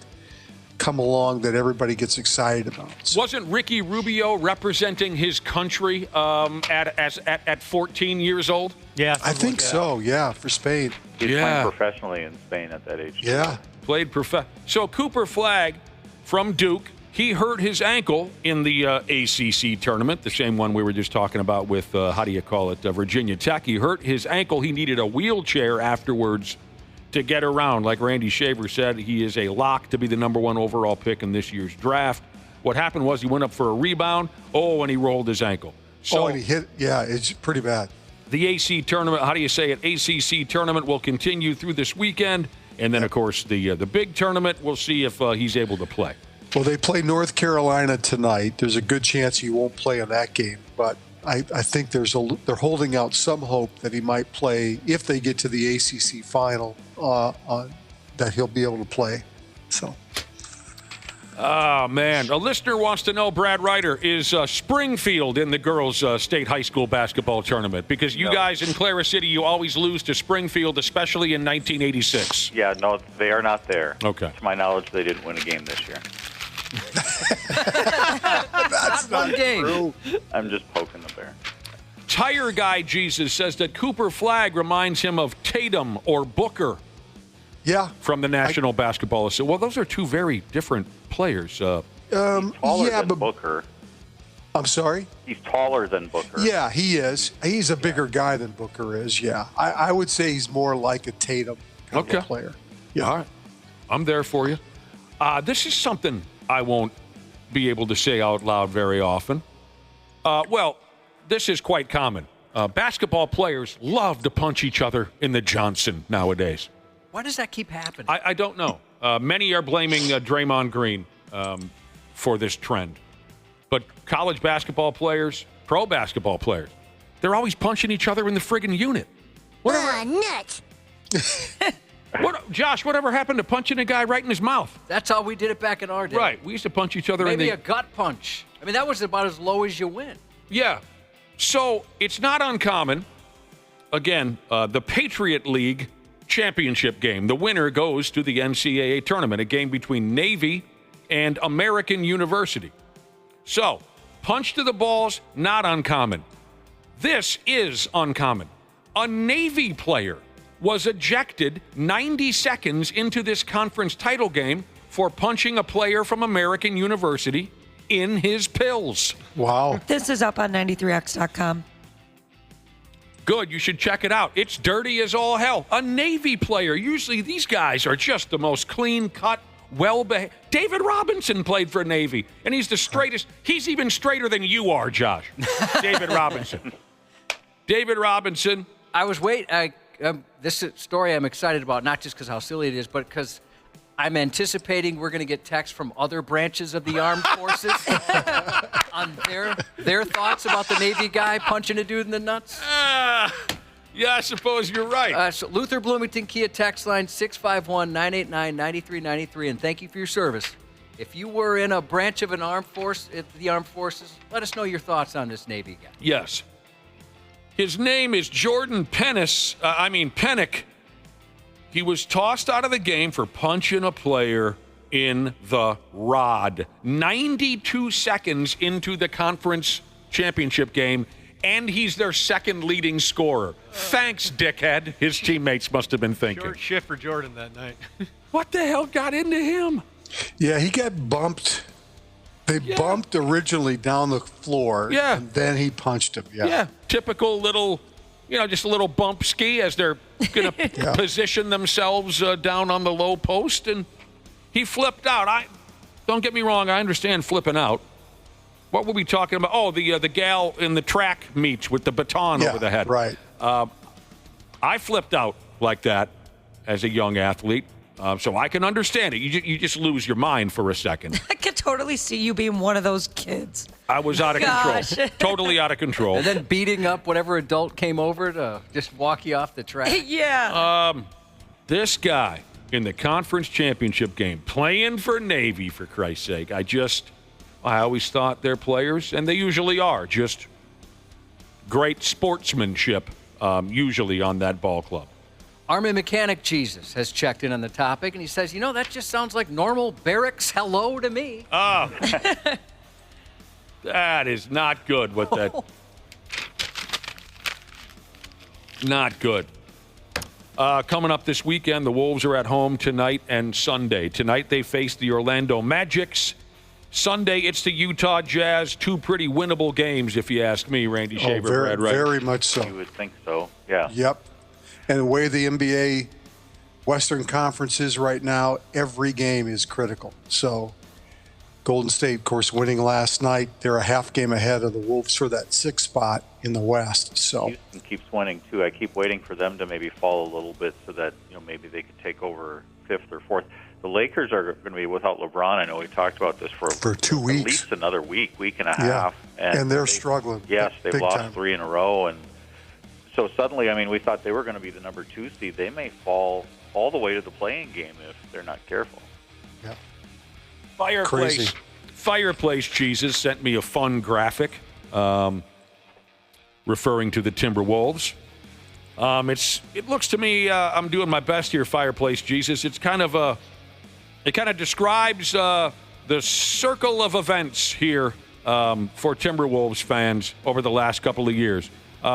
come along that everybody gets excited about. Wasn't Ricky Rubio representing his country at 14 years old? Yeah, I think so. Yeah, for Spain. He's playing professionally in Spain at that age. Yeah, played So Cooper Flagg from Duke, he hurt his ankle in the ACC tournament, the same one we were just talking about with Virginia Tech. He hurt his ankle. He needed a wheelchair afterwards to get around. Like Randy Shaver said, he is a lock to be the number 1 overall pick in this year's draft. What happened was he went up for a rebound, and he rolled his ankle. And he hit, it's pretty bad. The AC tournament, ACC tournament will continue through this weekend. And then, of course, the big tournament, we'll see if he's able to play. Well, they play North Carolina tonight. There's a good chance he won't play in that game, but I think they're holding out some hope that he might play if they get to the ACC final, that he'll be able to play. So. Oh, man. A listener wants to know, Brad Ryder, is Springfield in the girls' state high school basketball tournament? Because you guys in Clara City, you always lose to Springfield, especially in 1986. Yeah, no, they are not there. Okay. To my knowledge, they didn't win a game this year. That's not game. true. I'm just poking the bear. Tire Guy Jesus says that Cooper Flagg reminds him of Tatum or Booker. Yeah. From the National Basketball Association. Well, those are two very different players. He's taller than Booker. I'm sorry? He's taller than Booker. Yeah, he is. He's a bigger guy than Booker is, yeah. I would say he's more like a Tatum kind of player. Yeah. All right. I'm there for you. This is something I won't be able to say out loud very often. Well, this is quite common. Basketball players love to punch each other in the Johnson nowadays. Why does that keep happening? I don't know. Many are blaming Draymond Green for this trend. But college basketball players, pro basketball players, they're always punching each other in the friggin' unit. Nuts. Josh, whatever happened to punching a guy right in his mouth? That's how we did it back in our day. Right. We used to punch each other Maybe in a gut punch. I mean, that was about as low as you went. Yeah. So it's not uncommon. Again, the Patriot League championship game. The winner goes to the NCAA tournament, a game between Navy and American University. So, punch to the balls, not uncommon. This is uncommon. A Navy player was ejected 90 seconds into this conference title game for punching a player from American University in his pills. Wow. This is up on 93x.com. Good, you should check it out. It's dirty as all hell. A Navy player. Usually these guys are just the most clean-cut, well-behaved. David Robinson played for Navy, and he's the straightest. He's even straighter than you are, Josh. David Robinson. David Robinson. I was this story I'm excited about, not just because how silly it is, but because I'm anticipating we're going to get texts from other branches of the armed forces on their thoughts about the Navy guy punching a dude in the nuts. Yeah, I suppose you're right. So Luther Bloomington Kia text line 651-989-9393, and thank you for your service. If you were in a branch of the armed forces, let us know your thoughts on this Navy guy. Yes. His name is Jordan Pennick. He was tossed out of the game for punching a player in the rod. 92 seconds into the conference championship game, and he's their second leading scorer. Thanks, dickhead. His teammates must have been thinking. Short shift for Jordan that night. What the hell got into him? Yeah, he got bumped. They bumped originally down the floor, and then he punched him. Yeah, typical little, just a little bump ski as they're going to position themselves down on the low post, and he flipped out. Don't get me wrong, I understand flipping out. What were we talking about? Oh, the gal in the track meets with the baton over the head. Right. I flipped out like that as a young athlete, so I can understand it. You just lose your mind for a second. I could totally see you being one of those kids. I was out of control. Totally out of control. And then beating up whatever adult came over to just walk you off the track. Yeah. This guy in the conference championship game, playing for Navy, for Christ's sake, I always thought their players, and they usually are, just great sportsmanship, usually on that ball club. Army Mechanic Jesus has checked in on the topic, and he says, that just sounds like normal barracks hello to me. Oh, that is not good with that. Not good. Coming up this weekend, the Wolves are at home tonight and Sunday. Tonight they face the Orlando Magics. Sunday, it's the Utah Jazz. Two pretty winnable games, if you ask me, Randy Shaver. Very much so. You would think so, yeah. Yep. And the way the NBA Western Conference is right now, every game is critical. So Golden State, of course, winning last night. They're a half game ahead of the Wolves for that 6th spot in the West. So Houston keeps winning, too. I keep waiting for them to maybe fall a little bit so that maybe they could take over 5th or 4th. The Lakers are going to be without LeBron. I know we talked about this for 2 weeks. At least another week and a half. And they're struggling. Yes, they've lost time. 3 in a row. And so suddenly, we thought they were going to be the number 2 seed. They may fall all the way to the play-in game if they're not careful. Yeah. Fireplace Jesus sent me a fun graphic referring to the Timberwolves. It looks to me, I'm doing my best here, Fireplace Jesus. It kind of describes the circle of events here for Timberwolves fans over the last couple of years.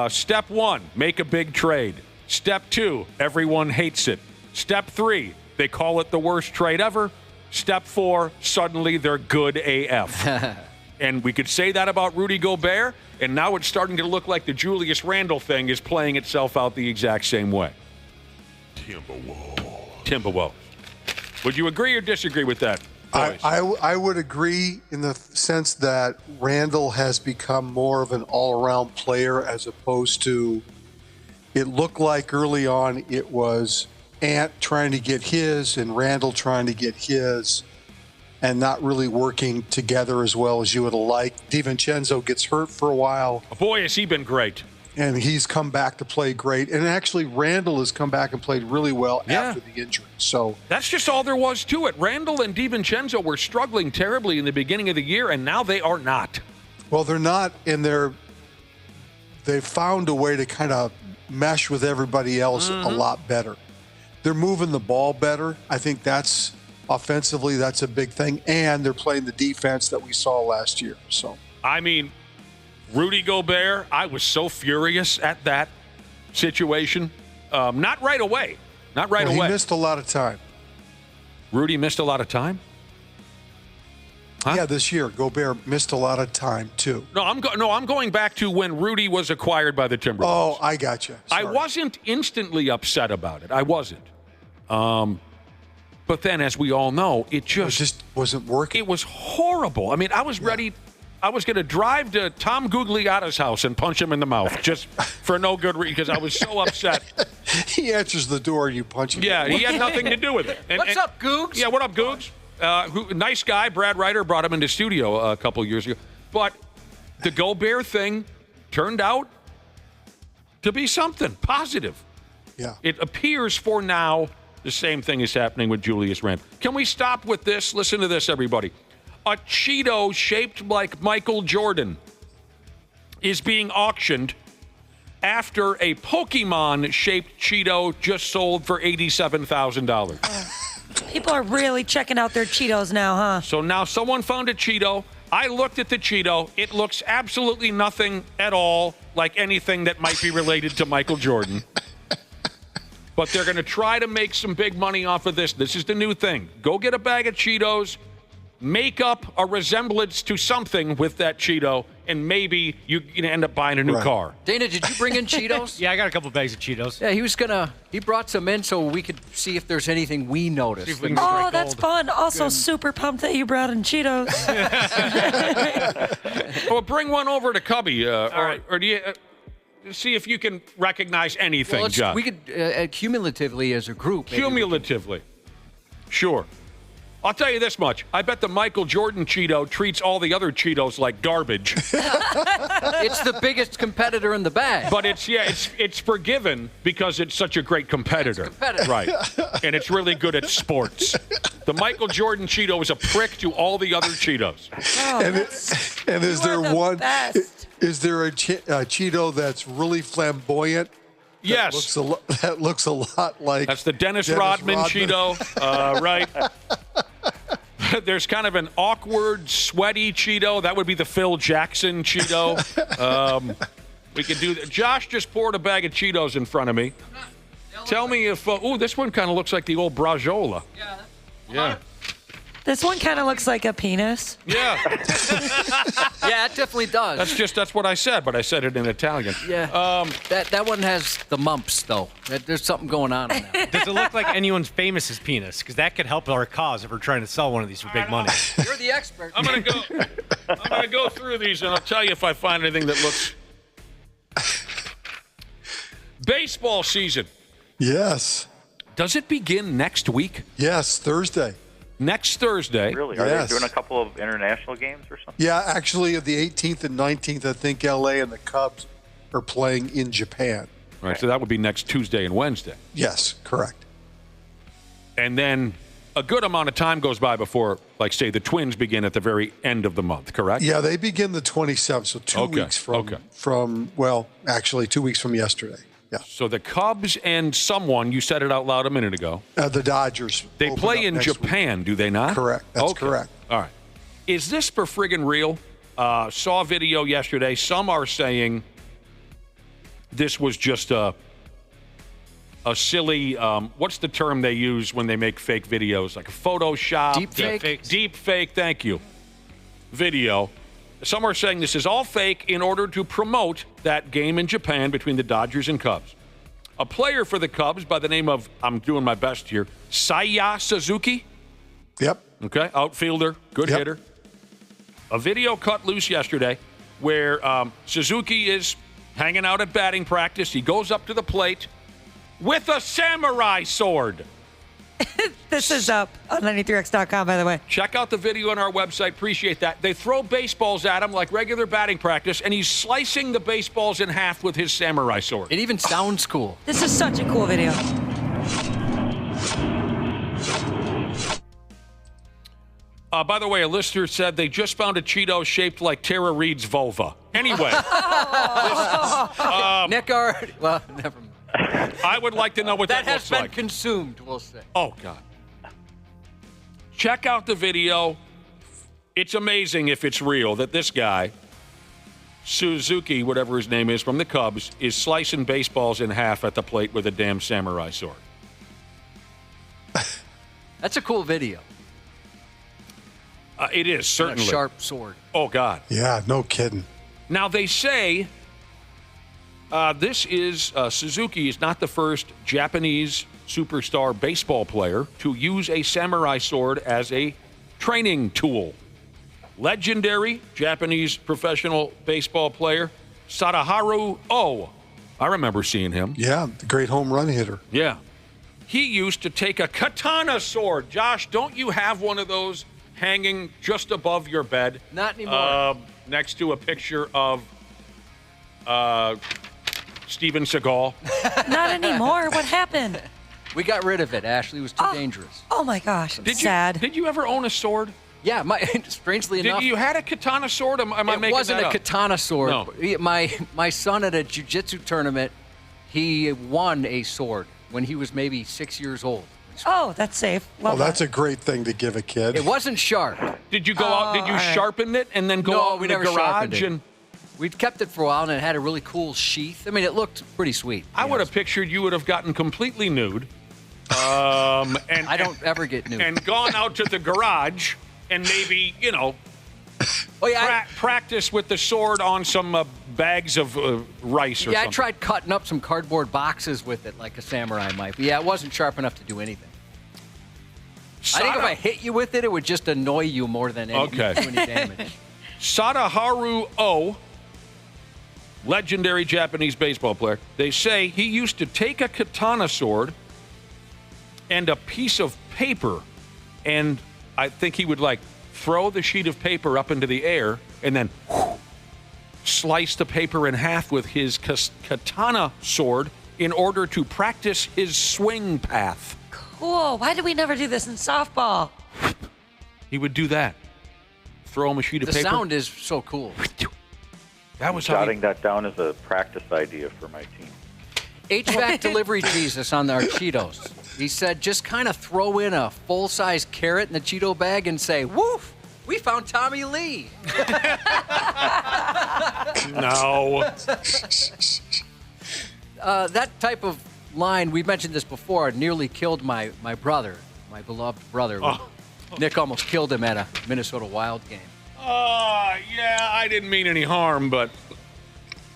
Step 1, make a big trade. Step 2, everyone hates it. Step 3, they call it the worst trade ever. Step 4, suddenly they're good AF. And we could say that about Rudy Gobert, and now it's starting to look like the Julius Randle thing is playing itself out the exact same way. Timberwolves. Would you agree or disagree with that? I would agree in the sense that Randle has become more of an all-around player as opposed to, it looked like early on it was Ant trying to get his and Randle trying to get his and not really working together as well as you would have liked. DiVincenzo gets hurt for a while. Boy, has he been great. And he's come back to play great. And actually, Randle has come back and played really well after the injury. So that's just all there was to it. Randle and DiVincenzo were struggling terribly in the beginning of the year, and now they are not. Well, they're not, and they've found a way to kind of mesh with everybody else a lot better. They're moving the ball better. I think that's offensively, that's a big thing. And they're playing the defense that we saw last year. So Rudy Gobert, I was so furious at that situation. Not right away. He missed a lot of time. Rudy missed a lot of time? Huh? Yeah, this year, Gobert missed a lot of time, too. No, I'm going back to when Rudy was acquired by the Timberwolves. Oh, I got you. I wasn't instantly upset about it. I wasn't. But then, as we all know, it just wasn't working. It was horrible. I was ready I was going to drive to Tom Gugliotta's house and punch him in the mouth just for no good reason because I was so upset. He answers the door, you punch him. Yeah, he had nothing to do with it. What's up, Googs? Yeah, what up, Googs? Nice guy. Brad Ryder brought him into studio a couple years ago. But the Gobert thing turned out to be something positive. Yeah. It appears for now the same thing is happening with Julius Randle. Can we stop with this? Listen to this, everybody. A Cheeto shaped like Michael Jordan is being auctioned after a Pokemon-shaped Cheeto just sold for $87,000. People are really checking out their Cheetos now, huh? So now someone found a Cheeto. I looked at the Cheeto. It looks absolutely nothing at all like anything that might be related to Michael Jordan. But they're going to try to make some big money off of this. This is the new thing. Go get a bag of Cheetos, make up a resemblance to something with that Cheeto, and maybe you end up buying a new car. Dana, did you bring in Cheetos? Yeah, I got a couple bags of Cheetos. Yeah, he brought some in so we could see if there's anything we noticed. Oh, that's fun. Also, super pumped that you brought in Cheetos. Well, bring one over to Cubby, right. or do you see if you can recognize anything, Well, John? we could cumulatively as a group. Cumulatively. Sure. I'll tell you this much. I bet the Michael Jordan Cheeto treats all the other Cheetos like garbage. It's the biggest competitor in the bag. But it's forgiven because it's such a great competitor. Right. And it's really good at sports. The Michael Jordan Cheeto is a prick to all the other Cheetos. Oh, And is there one? Is there a Cheeto that's really flamboyant? Yes. That looks a lot like. That's the Dennis Rodman Cheeto, right? There's kind of an awkward, sweaty Cheeto. That would be the Phil Jackson Cheeto. We could do that. Josh just poured a bag of Cheetos in front of me. Tell me if, this one kind of looks like the old Brajola. Yeah. This one kind of looks like a penis. Yeah. Yeah, it definitely does. That's what I said, but I said it in Italian. Yeah. That one has the mumps, though. There's something going on in that. Does it look like anyone's famous' penis? Because that could help our cause if we're trying to sell one of these for big money. You're the expert. I'm gonna go through these, and I'll tell you if I find anything that looks. Baseball season. Yes. Does it begin next week? Yes, Thursday. Next Thursday. Really? Are they doing a couple of international games or something? Yeah, actually, the 18th and 19th, I think LA and the Cubs are playing in Japan. All right, so that would be next Tuesday and Wednesday. Yes, correct. And then a good amount of time goes by before, like, say, the Twins begin at the very end of the month, correct? Yeah, they begin the 27th, so 2 weeks from, well, actually 2 weeks from yesterday. Yeah. So the Cubs and someone, you said it out loud a minute ago. The Dodgers. They play in Japan, do they not? Correct. That's correct. All right. Is this for friggin' real? Saw a video yesterday. Some are saying this was just a silly, what's the term they use when they make fake videos? Like a Photoshop? Deep fake. Deep fake, thank you. Video. Some are saying this is all fake in order to promote that game in Japan between the Dodgers and Cubs. A player for the Cubs by the name of, I'm doing my best here, Seiya Suzuki. Yep. Okay, outfielder, good hitter. A video cut loose yesterday where Suzuki is hanging out at batting practice. He goes up to the plate with a samurai sword. This is up on 93x.com, by the way. Check out the video on our website. Appreciate that. They throw baseballs at him like regular batting practice, and he's slicing the baseballs in half with his samurai sword. It even sounds cool. This is such a cool video. By the way, a listener said they just found a Cheeto shaped like Tara Reid's vulva. Anyway. Nick already, well, never mind. I would like to know what that looks like. That has been consumed, we'll say. Oh, God. Check out the video. It's amazing if it's real that this guy, Suzuki, whatever his name is, from the Cubs, is slicing baseballs in half at the plate with a damn samurai sword. That's a cool video. It is, certainly. And a sharp sword. Oh, God. Yeah, no kidding. Now, they say Suzuki is not the first Japanese superstar baseball player to use a samurai sword as a training tool. legendary Japanese professional baseball player, Sadaharu Oh. I remember seeing him. Yeah, the great home run hitter. Yeah. He used to take a katana sword. Josh, don't you have one of those hanging just above your bed? Not anymore. Next to a picture of Steven Seagal. Not anymore. What happened? We got rid of it, Ashley. It was too dangerous. Oh my gosh, I'm sad. Did you ever own a sword? Yeah, strangely enough. You had a katana sword? Am I making that up? It wasn't a katana sword. No. My son at a jiu-jitsu tournament, he won a sword when he was maybe 6 years old. Oh, that's safe. Well, that's a great thing to give a kid. It wasn't sharp. Did you go out? Did you sharpen it and then go out we in the never sharpened garage? it. And We'd kept it for a while, and it had a really cool sheath. I mean, it looked pretty sweet. I would have pictured you would have gotten completely nude. And I don't ever get nude. And gone out to the garage and maybe, practice with the sword on some bags of rice or something. Yeah, I tried cutting up some cardboard boxes with it like a samurai might. But yeah, it wasn't sharp enough to do anything. I think if I hit you with it, it would just annoy you more than do any damage. Sadaharu Oh, legendary Japanese baseball player. They say he used to take a katana sword and a piece of paper, and I think he would throw the sheet of paper up into the air and then slice the paper in half with his katana sword in order to practice his swing path. Cool. Why did we never do this in softball? He would do that. Throw him a sheet of paper. The sound is so cool. That was jotting that down as a practice idea for my team. HVAC delivery Jesus on our Cheetos. He said, just kind of throw in a full-size carrot in the Cheeto bag and say, woof, we found Tommy Lee. No. That type of line, we mentioned this before, nearly killed my brother, my beloved brother. Oh. Nick almost killed him at a Minnesota Wild game. Yeah, I didn't mean any harm, but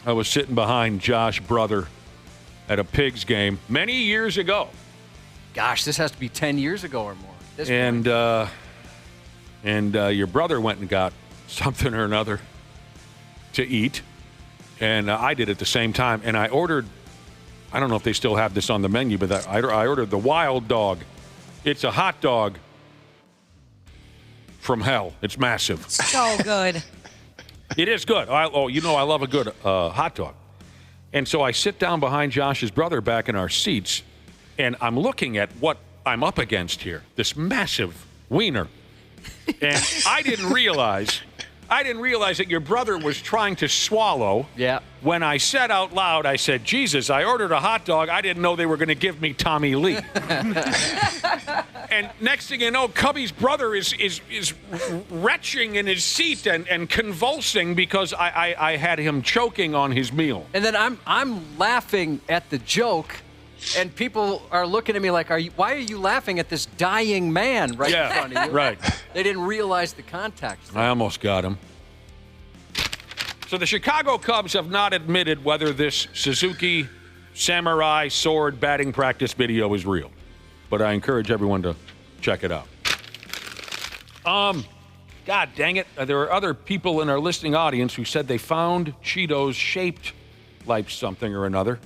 I was sitting behind Josh's brother at a Pigs game many years ago. Gosh, this has to be 10 years ago or more. And your brother went and got something or another to eat, and I did at the same time. And I ordered, I don't know if they still have this on the menu, but I ordered the Wild Dog. It's a hot dog from hell. It's massive. So good. It is good. I love a good hot dog. And so I sit down behind Josh's brother back in our seats, and I'm looking at what I'm up against here, this massive wiener. And I didn't realize that your brother was trying to swallow. Yeah. When I said out loud, I said, Jesus, I ordered a hot dog. I didn't know they were going to give me Tommy Lee. And next thing you know, Cubby's brother is retching in his seat and convulsing because I had him choking on his meal. And then I'm laughing at the joke, and people are looking at me like, why are you laughing at this dying man right in front of you? Right. They didn't realize the context. I almost got him. So the Chicago Cubs have not admitted whether this Suzuki Samurai sword batting practice video is real, but I encourage everyone to check it out. God dang it. There are other people in our listening audience who said they found Cheetos shaped like something or another,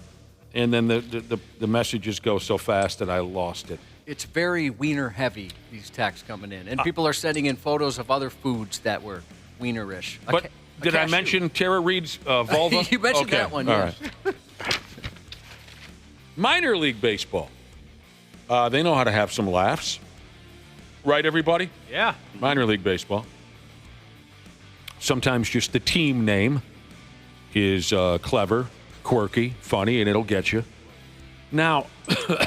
and then the messages go so fast that I lost it. It's very wiener heavy, these texts coming in. And people are sending in photos of other foods that were wienerish. But did I mention Tara Reid's vulva? You mentioned that one, all yes. right. Minor League Baseball. They know how to have some laughs. Right, everybody? Yeah. Minor League Baseball. Sometimes just the team name is clever, quirky, funny, and it'll get you. Now,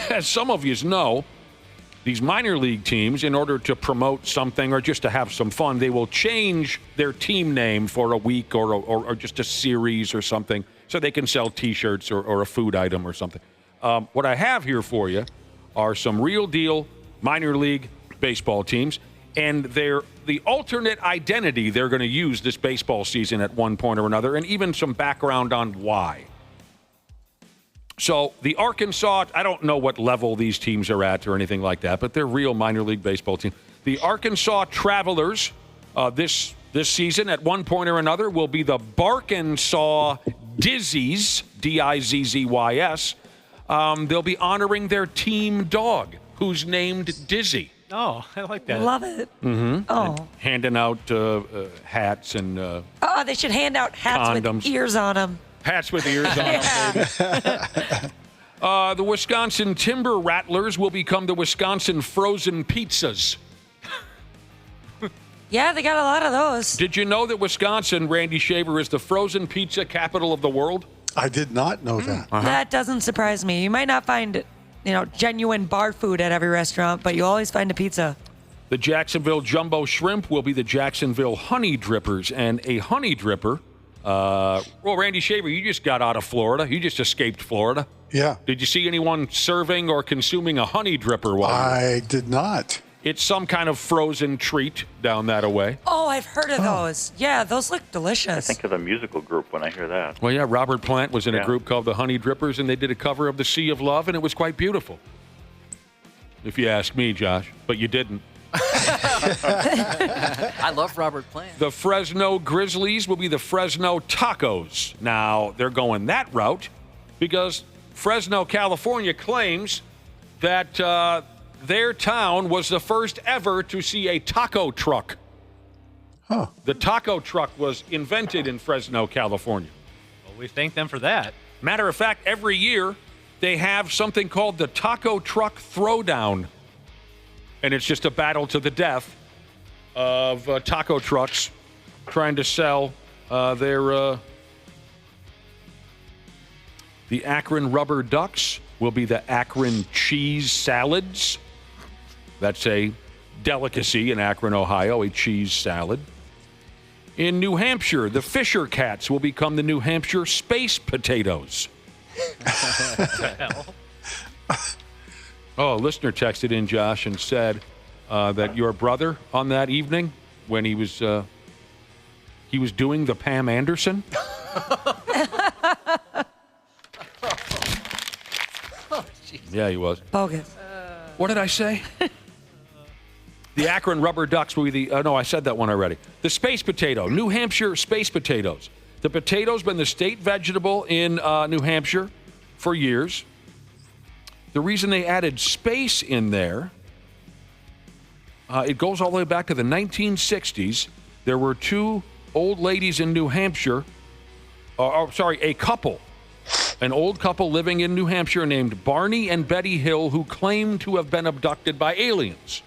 as some of you know, these minor league teams, in order to promote something or just to have some fun, they will change their team name for a week or just a series or something so they can sell T-shirts or a food item or something. What I have here for you are some real deal minor league baseball teams, and they're the alternate identity they're going to use this baseball season at one point or another, and even some background on why. So the Arkansas, I don't know what level these teams are at or anything like that, but they're real minor league baseball teams. The Arkansas Travelers this this season at one point or another will be the Barkensaw Dizzies, Dizzys. They'll be honoring their team dog, who's named Dizzy. Oh, I like that. Love it. Mm-hmm. Oh. And handing out hats and Oh, they should hand out hats condoms. with ears on them. Hats with ears on them. The Wisconsin Timber Rattlers will become the Wisconsin Frozen Pizzas. Yeah, they got a lot of those. Did you know that Wisconsin, Randy Shaver, is the frozen pizza capital of the world? I did not know that. That doesn't surprise me. You might not find, genuine bar food at every restaurant, but you'll always find a pizza. The Jacksonville Jumbo Shrimp will be the Jacksonville Honey Drippers, and a honey dripper. Randy Shaver, you just got out of Florida. You just escaped Florida. Yeah. Did you see anyone serving or consuming a honey dripper? I did not. It's some kind of frozen treat down that away. Oh, I've heard of those. Yeah, those look delicious. I think of a musical group when I hear that. Well, yeah, Robert Plant was in a group called the Honey Drippers, and they did a cover of The Sea of Love, and it was quite beautiful. If you ask me, Josh, but you didn't. I love Robert Plant. The Fresno Grizzlies will be the Fresno Tacos. Now, they're going that route because Fresno, California claims that their town was the first ever to see a taco truck. Huh. The taco truck was invented in Fresno, California. Well, we thank them for that. Matter of fact, every year they have something called the Taco Truck Throwdown. And it's just a battle to the death of taco trucks trying to sell the Akron Rubber Ducks will be the Akron Cheese Salads. That's a delicacy in Akron, Ohio, a cheese salad. In New Hampshire, the Fisher Cats will become the New Hampshire Space Potatoes. Oh, a listener texted in, Josh, and said that your brother on that evening when he was doing the Pam Anderson. Yeah, he was. Bogus. What did I say? The Akron Rubber Ducks will be the... no, I said that one already. The space potato, New Hampshire space potatoes. The potato's been the state vegetable in New Hampshire for years. The reason they added space in there, it goes all the way back to the 1960s. There were two old ladies in New Hampshire, a couple, an old couple living in New Hampshire named Barney and Betty Hill, who claimed to have been abducted by aliens.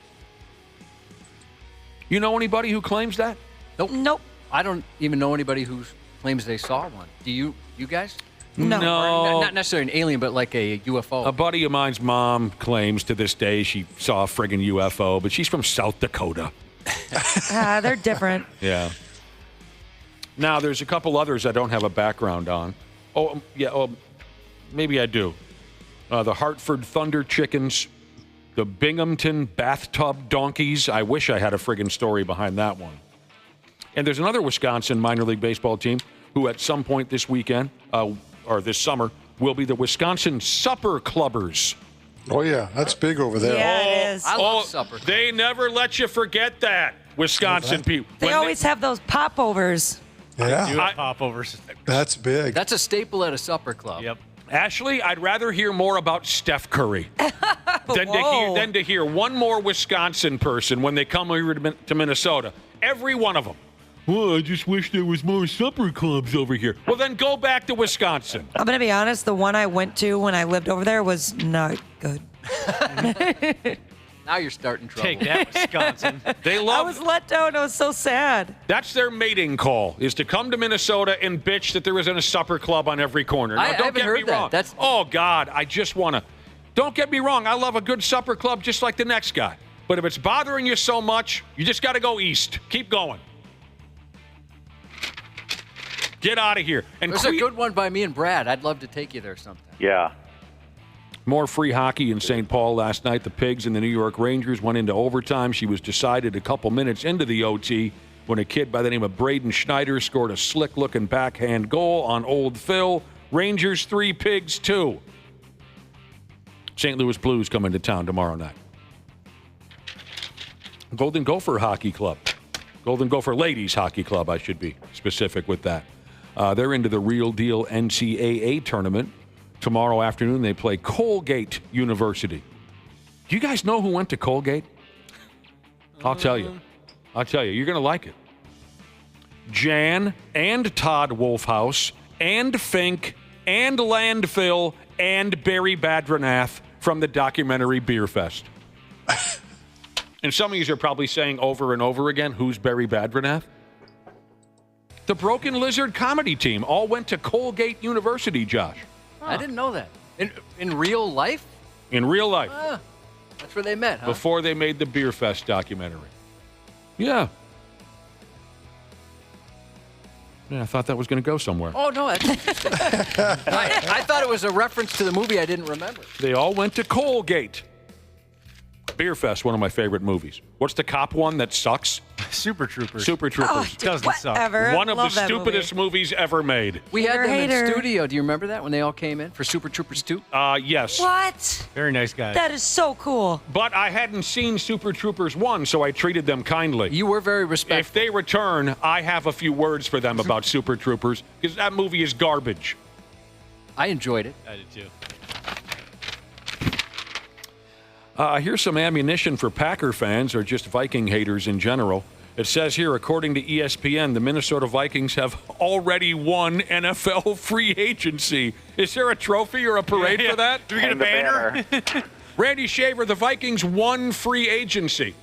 You know anybody who claims that? Nope. I don't even know anybody who claims they saw one. Do you guys? No. Or not necessarily an alien, but like a UFO. A buddy of mine's mom claims to this day she saw a friggin' UFO, but she's from South Dakota. They're different. Yeah. Now, there's a couple others I don't have a background on. Oh, yeah, maybe I do. The Hartford Thunder Chickens, the Binghamton Bathtub Donkeys. I wish I had a friggin' story behind that one. And there's another Wisconsin minor league baseball team who at some point this weekend, or this summer, will be the Wisconsin Supper Clubbers. Oh, yeah, that's big over there. Yeah, it is. I love supper. They never let you forget that, Wisconsin people. They always have those popovers. Yeah. Popovers. That's big. That's a staple at a supper club. Yep. Ashley, I'd rather hear more about Steph Curry than to hear one more Wisconsin person when they come over to Minnesota. Every one of them. Well, I just wish there was more supper clubs over here. Well, then go back to Wisconsin. I'm going to be honest, the one I went to when I lived over there was not good. Now you're starting trouble. Take that, Wisconsin. I was let down. I was so sad. That's their mating call, is to come to Minnesota and bitch that there isn't a supper club on every corner. Now, don't get me wrong. Oh, God, I just want to... Don't get me wrong. I love a good supper club just like the next guy. But if it's bothering you so much, you just got to go east. Keep going. Get out of here. And there's a good one by me and Brad. I'd love to take you there sometime. Yeah. More free hockey in St. Paul last night. The Pigs and the New York Rangers went into overtime. She was decided a couple minutes into the OT when a kid by the name of Braden Schneider scored a slick-looking backhand goal on Old Phil. Rangers 3, Pigs 2. St. Louis Blues coming to town tomorrow night. Golden Gopher Hockey Club Golden Gopher Ladies Hockey Club, I should be specific with that. They're into the Real Deal NCAA tournament. Tomorrow afternoon, they play Colgate University. Do you guys know who went to Colgate? I'll tell you. You're going to like it. Jan and Todd Wolfhouse and Fink and Landfill and Barry Badranath from the documentary Beer Fest. And some of you are probably saying over and over again, who's Barry Badranath? The Broken Lizard comedy team all went to Colgate University, Josh. I didn't know that. In real life? In real life. That's where they met, huh? Before they made the Beer Fest documentary. Yeah. Yeah, I thought that was going to go somewhere. Oh, no, that's interesting. I thought it was a reference to the movie I didn't remember. They all went to Colgate. Beer Fest, one of my favorite movies. What's the cop one that sucks? Super Troopers. Super Troopers. Oh, Doesn't suck. One of the stupidest movies ever made. We had them in studio. Do you remember that when they all came in for Super Troopers 2? Yes. What? Very nice guys. That is so cool. But I hadn't seen Super Troopers 1, so I treated them kindly. You were very respectful. If they return, I have a few words for them about Super Troopers, because that movie is garbage. I enjoyed it. I did too. Here's some ammunition for Packer fans or just Viking haters in general. It says here, according to ESPN, the Minnesota Vikings have already won NFL free agency. Is there a trophy or a parade for that? Do we get a banner? Randy Shaver, the Vikings won free agency.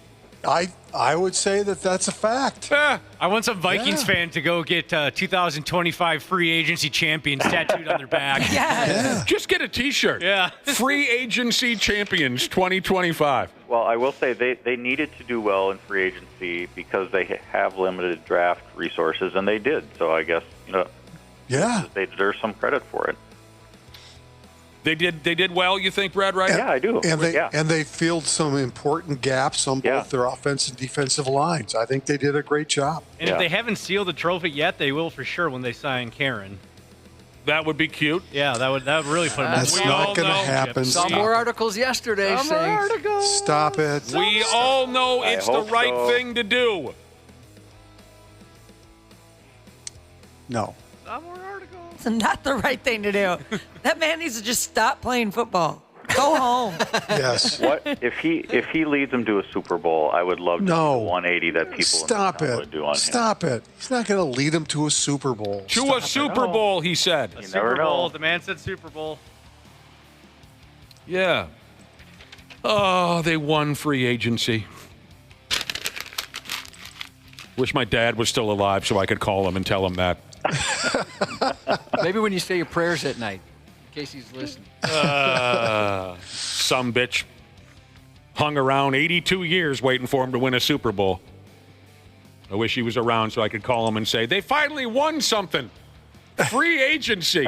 I would say that that's a fact. I want some Vikings fan to go get 2025 free agency champions tattooed on their back. Yes. Just get a T-shirt. Yeah. Free agency champions 2025. Well, I will say they needed to do well in free agency because they have limited draft resources, and they did. So I guess they deserve some credit for it. They did well, you think, Brad, right? Yeah, I do. And they filled some important gaps on both their offensive and defensive lines. I think they did a great job. And if they haven't sealed the trophy yet, they will for sure when they sign Karen. That would be cute. Yeah, that would really put them in. That's not going to happen. Saw more articles yesterday saying. Stop it. We all know it's the right thing to do. No. It's not the right thing to do. That man needs to just stop playing football. Go home. Yes. What if he leads them to a Super Bowl? I would love to see the 180 that people would do on him. Stop it. He's not going to lead them to a Super Bowl. To a Super Bowl, he said. A Super Bowl. The man said Super Bowl. Yeah. Oh, they won free agency. Wish my dad was still alive so I could call him and tell him that. Maybe when you say your prayers at night, in case he's listening. Some bitch hung around 82 years waiting for him to win a Super Bowl. I wish he was around so I could call him and say, they finally won something. Free agency.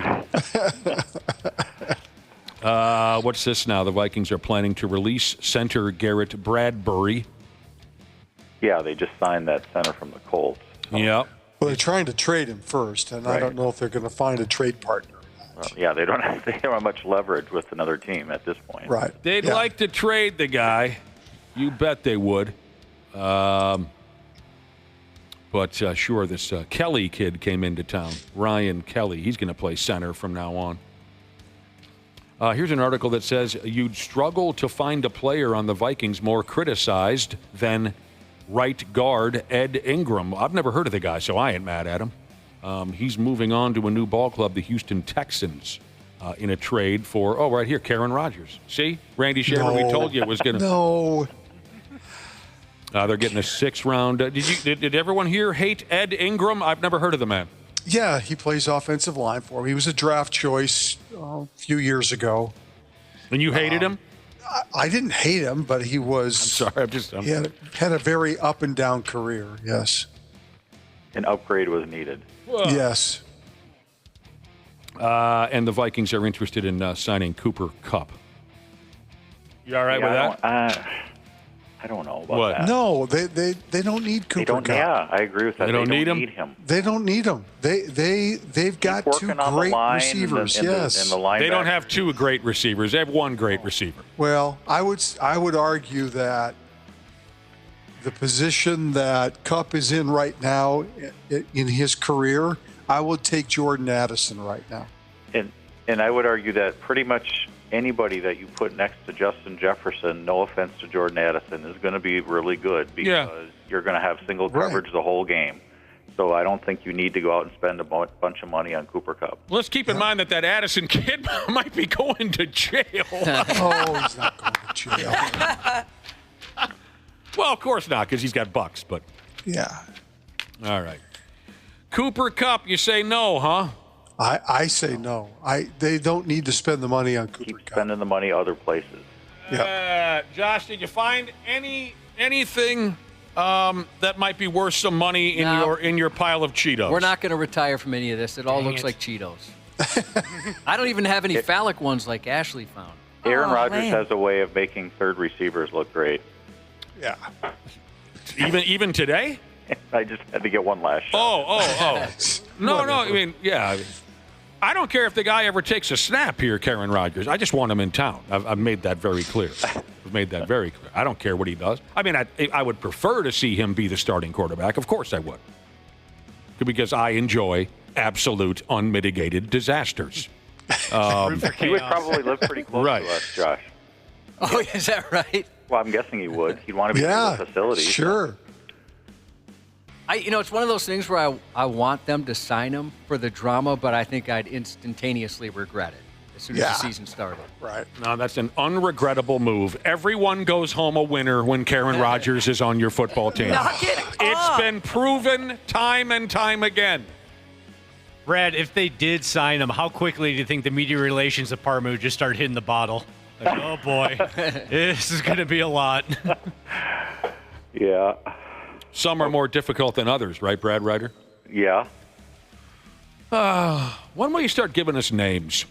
What's this now? The Vikings are planning to release center Garrett Bradbury. Yeah, they just signed that center from the Colts. Yep. Well, they're trying to trade him first, and I don't know if they're going to find a trade partner. Well, yeah, they don't have much leverage with another team at this point. Right. They'd like to trade the guy. You bet they would. But sure, this Kelly kid came into town. Ryan Kelly. He's going to play center from now on. Here's an article that says you'd struggle to find a player on the Vikings more criticized than right guard Ed Ingram. I've never heard of the guy, so I ain't mad at him. He's moving on to a new ball club, the Houston Texans, in a trade for, right here, Karen Rodgers. See? Randy Shaver, we told you it was going to. No. They're getting a 6th round. Did everyone here hate Ed Ingram? I've never heard of the man. Yeah, he plays offensive line for him. He was a draft choice a few years ago. And you hated him? I didn't hate him, but he was. I'm sorry. He had a very up and down career. Yes. An upgrade was needed. Whoa. Yes. And the Vikings are interested in signing Cooper Kupp. You all right with that? I don't know about that. No, they don't need Cooper Kupp. Yeah, I agree with that. They don't need him. They don't need him. They've got two great receivers. Yes. They don't have 2 great receivers. They have 1 great receiver. Well, I would argue that the position that Kupp is in right now in his career, I would take Jordan Addison right now. And I would argue that pretty much anybody that you put next to Justin Jefferson, no offense to Jordan Addison, is going to be really good because you're going to have single coverage the whole game. So I don't think you need to go out and spend a bunch of money on Cooper Kupp. Let's keep in mind that Addison kid might be going to jail. Oh, he's not going to jail. Well, of course not, because he's got bucks. But yeah. All right. Cooper Kupp, you say no, huh? I say no. They don't need to spend the money on Cooper Kupp. Spending the money other places. Josh, did you find anything that might be worth some money in your pile of Cheetos? We're not going to retire from any of this. It all looks like Cheetos. I don't even have any phallic ones like Ashley found. Aaron Rodgers has a way of making third receivers look great. Yeah. Even today? I just had to get one last shot. Oh. No. I mean, yeah. I don't care if the guy ever takes a snap here, Aaron Rodgers. I just want him in town. I've made that very clear. I don't care what he does. I mean, I would prefer to see him be the starting quarterback. Of course I would. Because I enjoy absolute unmitigated disasters. He would probably live pretty close to us, Josh. Oh, is that right? Well, I'm guessing he would. He'd want to be in the facility. Sure. It's one of those things where I want them to sign him for the drama, but I think I'd instantaneously regret it as soon as the season started. Right. No, that's an unregrettable move. Everyone goes home a winner when Aaron Rodgers is on your football team. It's been proven time and time again. Brad, if they did sign him, how quickly do you think the media relations department would just start hitting the bottle? Like, oh, boy, this is going to be a lot. Yeah. Some are more difficult than others, right, Brad Ryder? Yeah. When will you start giving us names?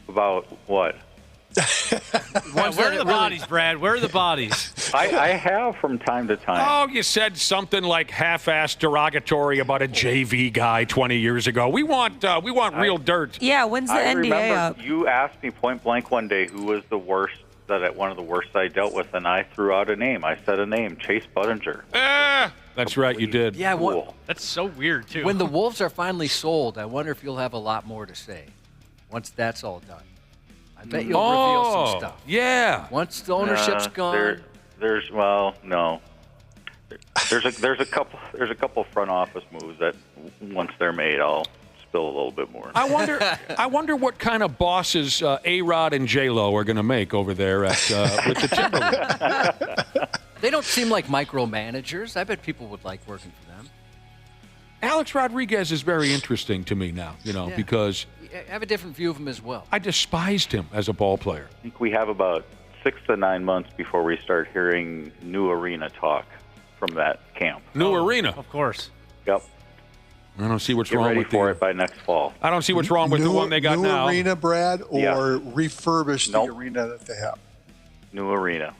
About what? Where are the bodies, Brad? Where are the bodies? I have from time to time. Oh, you said something like half-assed derogatory about a JV guy 20 years ago. We want real dirt. Yeah, when's the NDA remember up? You asked me point blank one day who was the worst, one of the worst I dealt with, and I threw out a name. I said a name, Chase Budinger. That's right, you did. Yeah, that's so weird, too. When the Wolves are finally sold, I wonder if you'll have a lot more to say once that's all done. I bet you'll reveal some stuff. Yeah. Once the ownership's gone. There's a couple front office moves that once they're made, I'll spill a little bit more. I wonder what kind of bosses A-Rod and J-Lo are going to make over there at with the Timberwolves. They don't seem like micromanagers. I bet people would like working for them. Alex Rodriguez is very interesting to me now, because I have a different view of him as well. I despised him as a ball player. I think we have about 6 to 9 months before we start hearing new arena talk from that camp. New arena? Of course. Yep. I don't see what's Get wrong ready with for it by next fall. I don't see what's wrong with the one they got now. New arena, Brad, or refurbish the arena that they have? New arena.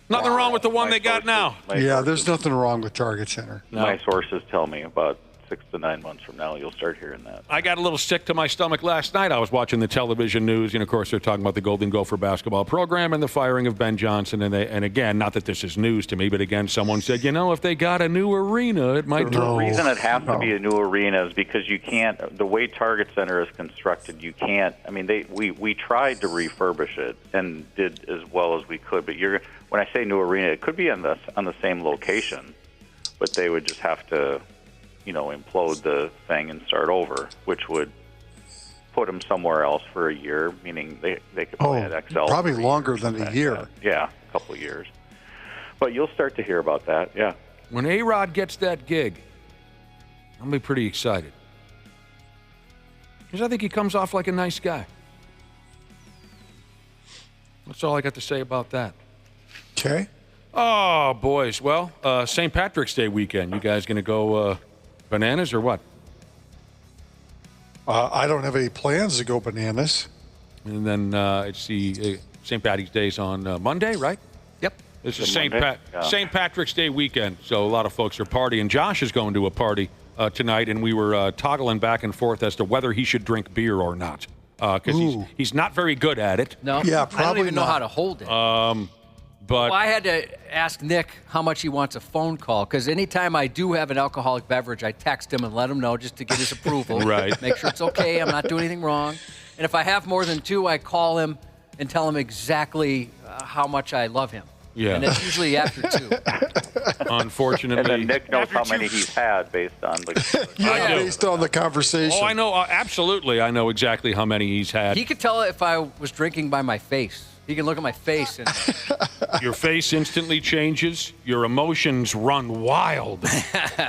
Nothing wrong with the one they got now. Yeah, there's nothing wrong with Target Center. My sources tell me about 6 to 9 months from now, you'll start hearing that. I got a little sick to my stomach last night. I was watching the television news, and of course they're talking about the Golden Gopher basketball program and the firing of Ben Johnson. And again, not that this is news to me, but again, someone said, if they got a new arena, it might. The reason it has to be a new arena is because you can't. The way Target Center is constructed, you can't. I mean, we tried to refurbish it and did as well as we could. But when I say new arena, it could be on the same location, but they would just have to, implode the thing and start over, which would put them somewhere else for a year, meaning they could play at XL. Probably longer than a year. Yeah, a couple of years. But you'll start to hear about that, yeah. When A-Rod gets that gig, I'll be pretty excited. Because I think he comes off like a nice guy. That's all I got to say about that. Okay. Oh, boys. Well, St. Patrick's Day weekend. You guys going to go bananas or what? I don't have any plans to go bananas. And then it's the St. Patrick's Day's on Monday, right? Yep. This is St. Patrick's Day weekend, so a lot of folks are partying. Josh is going to a party tonight, and we were toggling back and forth as to whether he should drink beer or not. Because he's not very good at it. No, yeah, probably I don't even know how to hold it. But well, I had to ask Nick how much he wants a phone call, because anytime I do have an alcoholic beverage, I text him and let him know just to get his approval. Right. Make sure it's okay, I'm not doing anything wrong. And if I have more than 2, I call him and tell him exactly how much I love him. Yeah. And it's usually after 2. Unfortunately. And then Nick knows how many he's had based on based on the conversation. Oh, I know. Absolutely. I know exactly how many he's had. He could tell if I was drinking by my face. He can look at my face and your face instantly changes. Your emotions run wild.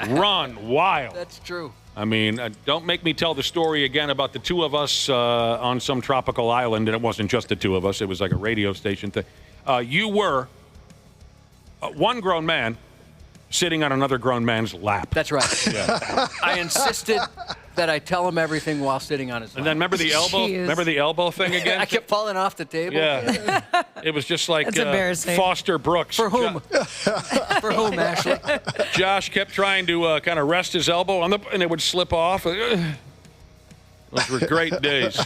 Run wild. That's true. I mean, don't make me tell the story again about the 2 of us on some tropical island, and it wasn't just the 2 of us. It was like a radio station thing. You were one grown man sitting on another grown man's lap. That's right. Yeah. I insisted that I tell him everything while sitting on his lap. And then remember the elbow? Remember the elbow thing again? I kept falling off the table. Yeah. It was just like That's embarrassing. Foster Brooks. For whom? For whom, Ashley? Josh kept trying to kind of rest his elbow on and it would slip off. Those were great days.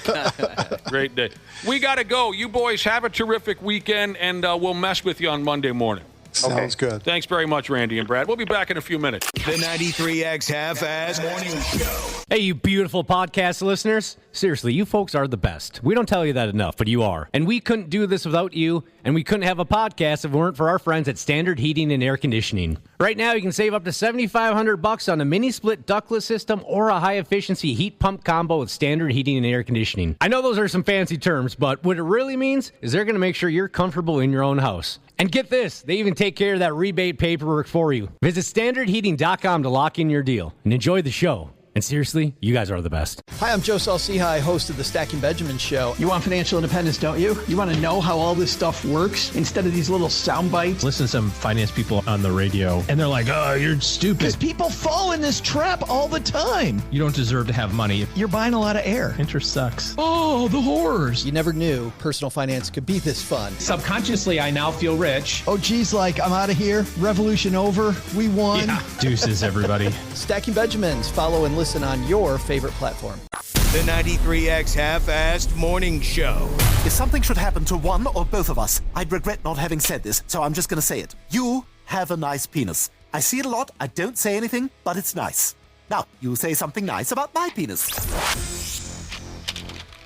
Great day. We got to go. You boys have a terrific weekend, and we'll mess with you on Monday morning. Sounds good. Thanks very much, Randy and Brad. We'll be back in a few minutes. The 93X Half-Ass Morning Show. Hey, you beautiful podcast listeners. Seriously, you folks are the best. We don't tell you that enough, but you are. And we couldn't do this without you, and we couldn't have a podcast if it weren't for our friends at Standard Heating and Air Conditioning. Right now, you can save up to $7,500 on a mini-split ductless system or a high-efficiency heat pump combo with Standard Heating and Air Conditioning. I know those are some fancy terms, but what it really means is they're going to make sure you're comfortable in your own house. And get this, they even take care of that rebate paperwork for you. Visit standardheating.com to lock in your deal and enjoy the show. And seriously, you guys are the best. Hi, I'm Joe Salciha, host of the Stacking Benjamin Show. You want financial independence, don't you? You want to know how all this stuff works instead of these little sound bites? Listen to some finance people on the radio, and they're like, oh, you're stupid. Because people fall in this trap all the time. You don't deserve to have money. You're buying a lot of air. Interest sucks. Oh, the horrors. You never knew personal finance could be this fun. Subconsciously, I now feel rich. Oh, geez, like, I'm out of here. Revolution over. We won. Yeah. Deuces, everybody. Stacking Benjamins. Follow and listen on your favorite platform. The 93X Half-Assed Morning Show. If something should happen to one or both of us, I'd regret not having said this, so I'm just going to say it. You have a nice penis. I see it a lot, I don't say anything, but it's nice. Now, you say something nice about my penis.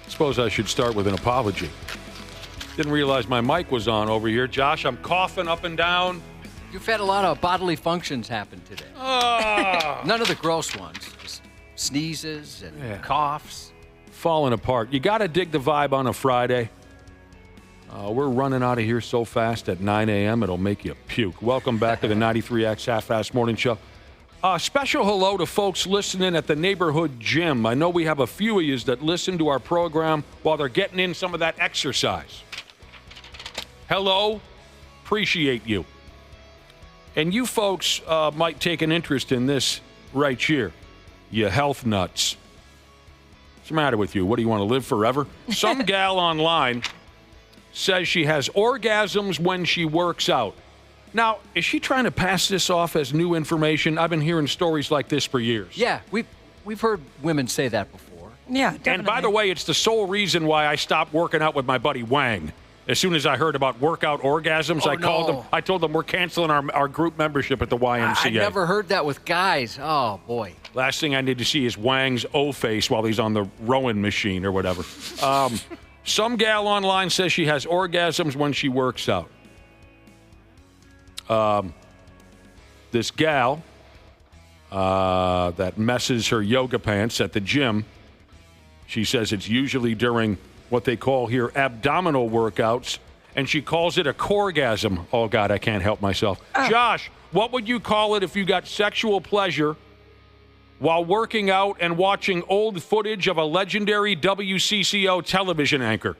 Suppose I should start with an apology. Didn't realize my mic was on over here. Josh, I'm coughing up and down. You've had a lot of bodily functions happen today. None of the gross ones. Just sneezes and coughs. Falling apart. You got to dig the vibe on a Friday. We're running out of here so fast at 9 a.m. it'll make you puke. Welcome back to the 93X Half-Ass Morning Show. Special hello to folks listening at the neighborhood gym. I know we have a few of you that listen to our program while they're getting in some of that exercise. Hello. Appreciate you. And you folks might take an interest in this right here. You health nuts. What's the matter with you? What, do you want to live forever? Some gal online says she has orgasms when she works out. Now, is she trying to pass this off as new information? I've been hearing stories like this for years. Yeah, we've heard women say that before. Yeah, definitely. And by the way, it's the sole reason why I stopped working out with my buddy Wang. As soon as I heard about workout orgasms, I called them. I told them we're canceling our group membership at the YMCA. I never heard that with guys. Oh, boy. Last thing I need to see is Wang's O-face while he's on the rowing machine or whatever. Some gal online says she has orgasms when she works out. This gal that messes her yoga pants at the gym, she says it's usually during what they call here abdominal workouts, and she calls it a coregasm. Oh, God, I can't help myself. Josh, what would you call it if you got sexual pleasure while working out and watching old footage of a legendary WCCO television anchor?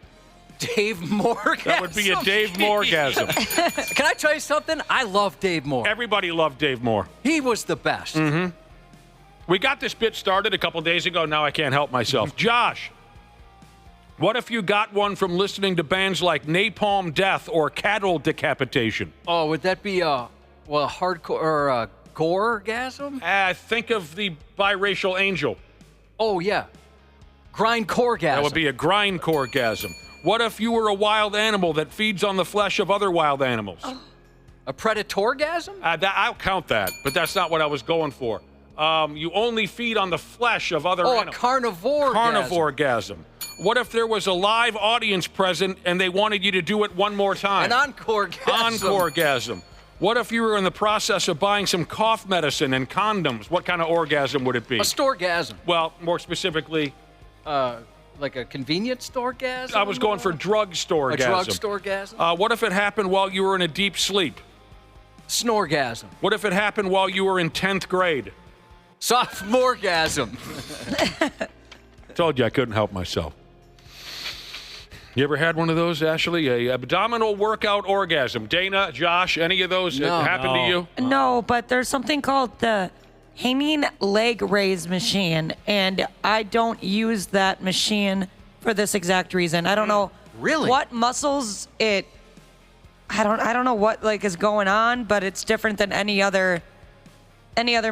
Dave Moore. That would be a Dave Moore-gasm. Can I tell you something? I love Dave Moore. Everybody loved Dave Moore. He was the best. Mm-hmm. We got this bit started a couple days ago. Now I can't help myself. Josh, what if you got one from listening to bands like Napalm Death or Cattle Decapitation? Oh, would that be a hardcore or a gore-gasm? Think of the biracial angel. Oh, yeah. Grindcore-gasm. That would be a grindcore-gasm. What if you were a wild animal that feeds on the flesh of other wild animals? A predatorgasm? I'll count that, but that's not what I was going for. You only feed on the flesh of other animals. A carnivore. Carnivoregasm. What if there was a live audience present and they wanted you to do it one more time? An encoregasm. Encoregasm. What if you were in the process of buying some cough medicine and condoms? What kind of orgasm would it be? A storegasm. Well, more specifically... like a convenience storegasm? I was going for drugstore-gasm. A drugstore-gasm? What if it happened while you were in a deep sleep? Snoregasm. What if it happened while you were in 10th grade? Sophomoregasm. Told you I couldn't help myself. You ever had one of those, Ashley? A abdominal workout orgasm? Dana, Josh, any of those happen to you? No, but there's something called the hanging leg raise machine, and I don't use that machine for this exact reason. I don't know what muscles it. I don't know what is going on, but it's different than any other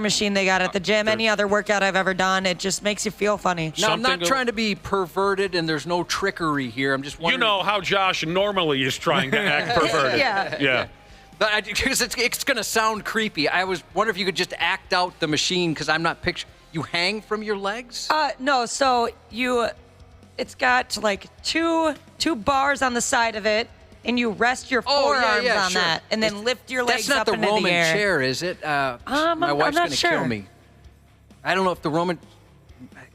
machine they got at the gym, any other workout I've ever done. It just makes you feel funny. Now, I'm not trying to be perverted, and there's no trickery here. I'm just wondering. You know how Josh normally is trying to act perverted. Yeah. Because it's going to sound creepy. I was wondering if you could just act out the machine, because I'm not picturing. You hang from your legs? No. So it's got two bars on the side of it, and you rest your forearms on that, and then lift your legs up into the air. That's not the Roman chair, is it? My wife's going to kill me. I don't know if the Roman,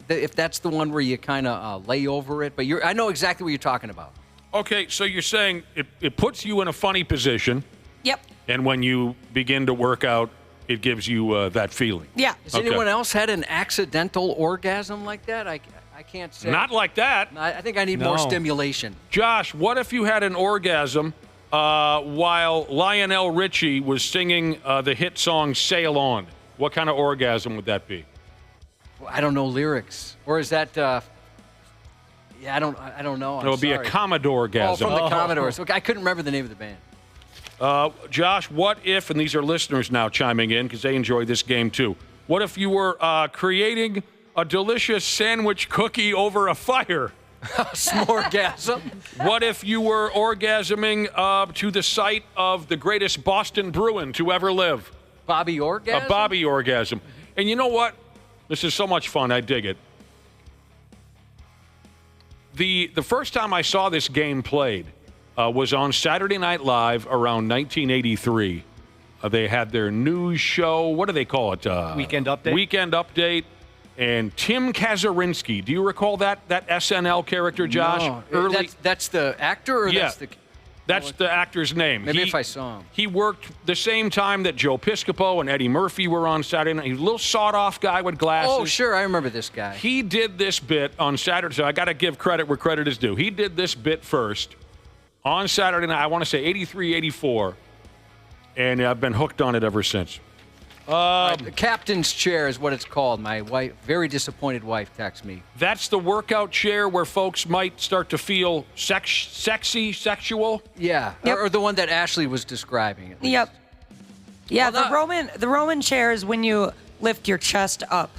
if that's the one where you kind of lay over it, but I know exactly what you're talking about. Okay, so you're saying it puts you in a funny position. Yep. And when you begin to work out, it gives you that feeling. Yeah. Has anyone else had an accidental orgasm like that? I can't say. Not like that. I think I need more stimulation. Josh, what if you had an orgasm while Lionel Richie was singing the hit song Sail On? What kind of orgasm would that be? Well, I don't know lyrics. Or is that... I don't know. It would be a Commodore-gasm. Oh, from the Commodores. Okay, I couldn't remember the name of the band. Josh, what if, and these are listeners now chiming in because they enjoy this game too, what if you were creating a delicious sandwich cookie over a fire? S'moregasm. What if you were orgasming to the site of the greatest Boston Bruin to ever live? Bobby Orgasm? A Bobby Orgasm. And you know what? This is so much fun. I dig it. The first time I saw this game played was on Saturday Night Live around 1983. They had their news show. What do they call it? Weekend Update. Weekend Update. And Tim Kazurinsky. Do you recall that SNL character, Josh? No. That's the actor? Or that's the actor's name. Maybe if I saw him. He worked the same time that Joe Piscopo and Eddie Murphy were on Saturday Night. He was a little sawed-off guy with glasses. Oh, sure. I remember this guy. He did this bit on Saturday. So I got to give credit where credit is due. He did this bit first on Saturday night. I want to say 83, 84. And I've been hooked on it ever since. The captain's chair is what it's called. My wife, very disappointed wife, texts me. That's the workout chair where folks might start to feel sexual? Yeah, Yep. or the one that Ashley was describing. At least. Yep. Yeah, Well, the Roman chair is when you lift your chest up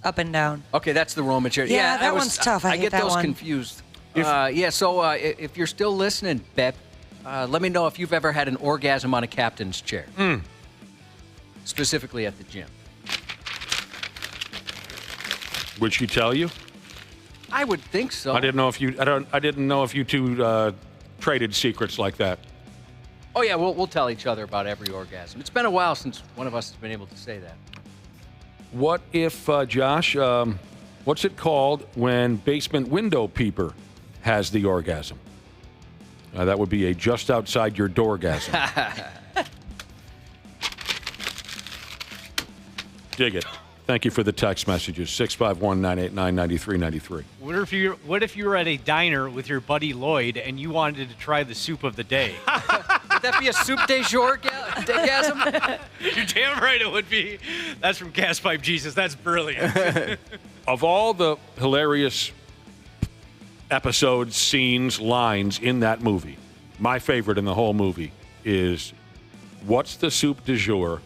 and down. Okay, that's the Roman chair. Yeah, that one's tough. I hate get that those one. confused. So if you're still listening, Bep, let me know if you've ever had an orgasm on a captain's chair. Specifically at the gym. Would she tell you? I would think so. I didn't know if you two traded secrets like that. Oh yeah, we'll tell each other about every orgasm. It's been a while since one of us has been able to say that. What if, Josh, what's it called when basement window peeper has the orgasm? That would be a just outside your doorgasm. Dig it. Thank you for the text messages. 651-989-9393. What if you were at a diner with your buddy Lloyd and you wanted to try the soup of the day? Would that be a soup de jour orgasm? You're damn right it would be. That's from Gas Pipe Jesus. That's brilliant. Of all the hilarious episodes, scenes, lines in that movie, my favorite in the whole movie is, what's the soup du jour?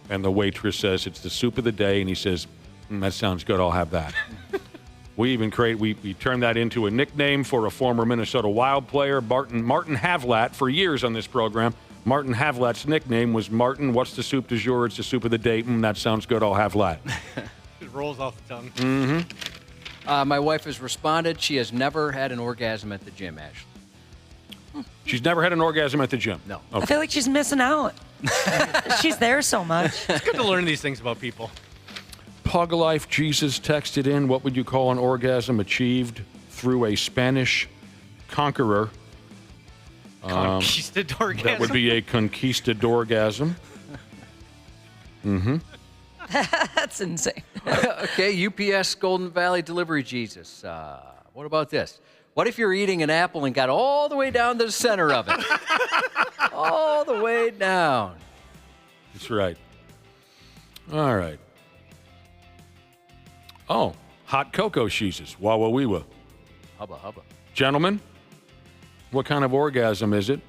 And the waitress says, it's the soup of the day. And he says, that sounds good. I'll have that. We turned that into a nickname for a former Minnesota Wild player, Martin Havlat, for years on this program. Martin Havlat's nickname was Martin, what's the soup du jour? It's the soup of the day. That sounds good. I'll have Lat. It rolls off the tongue. Mm-hmm. My wife has responded. She has never had an orgasm at the gym, Ashley. She's never had an orgasm at the gym? No. Okay. I feel like she's missing out. She's there so much. It's good to learn these things about people. Pug Life Jesus texted in, what would you call an orgasm achieved through a Spanish conqueror? Conquistadorgasm? That would be a conquistadorgasm. Mm-hmm. That's insane. Okay, UPS Golden Valley Delivery Jesus. What about this? What if you're eating an apple and got all the way down to the center of it? All the way down. That's right. All right. Oh, hot cocoa Jesus. Wawa weewa. Hubba hubba. Gentlemen, what kind of orgasm is it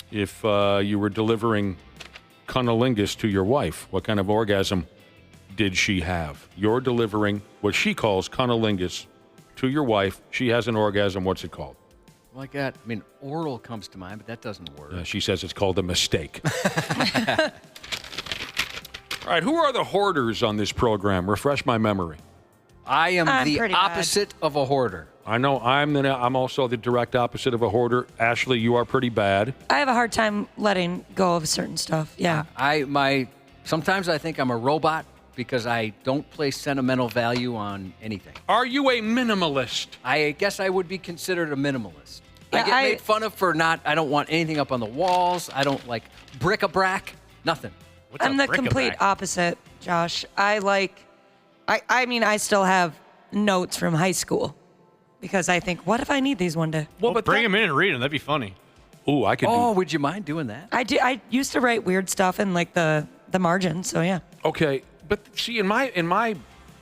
if you were delivering cunnilingus to your wife? What kind of orgasm did she have? You're delivering what she calls cunnilingus to your wife. She has an orgasm. What's it called? Like that. I mean, oral comes to mind, but that doesn't work. She says it's called a mistake. All right, who are the hoarders on this program? Refresh my memory. I am the opposite of a hoarder. I know I'm also the direct opposite of a hoarder. Ashley, you are pretty bad. I have a hard time letting go of certain stuff. Yeah. Sometimes I think I'm a robot because I don't place sentimental value on anything. Are you a minimalist? I guess I would be considered a minimalist. Yeah, I get made fun of for I don't want anything up on the walls. I don't like bric-a-brac, nothing. I'm the complete opposite, Josh. I still have notes from high school because I think, what if I need these one day? Well, but bring them in and read them. That'd be funny. Ooh, I could. Oh, would you mind doing that? I used to write weird stuff in like the margin, so yeah. Okay, but see, in my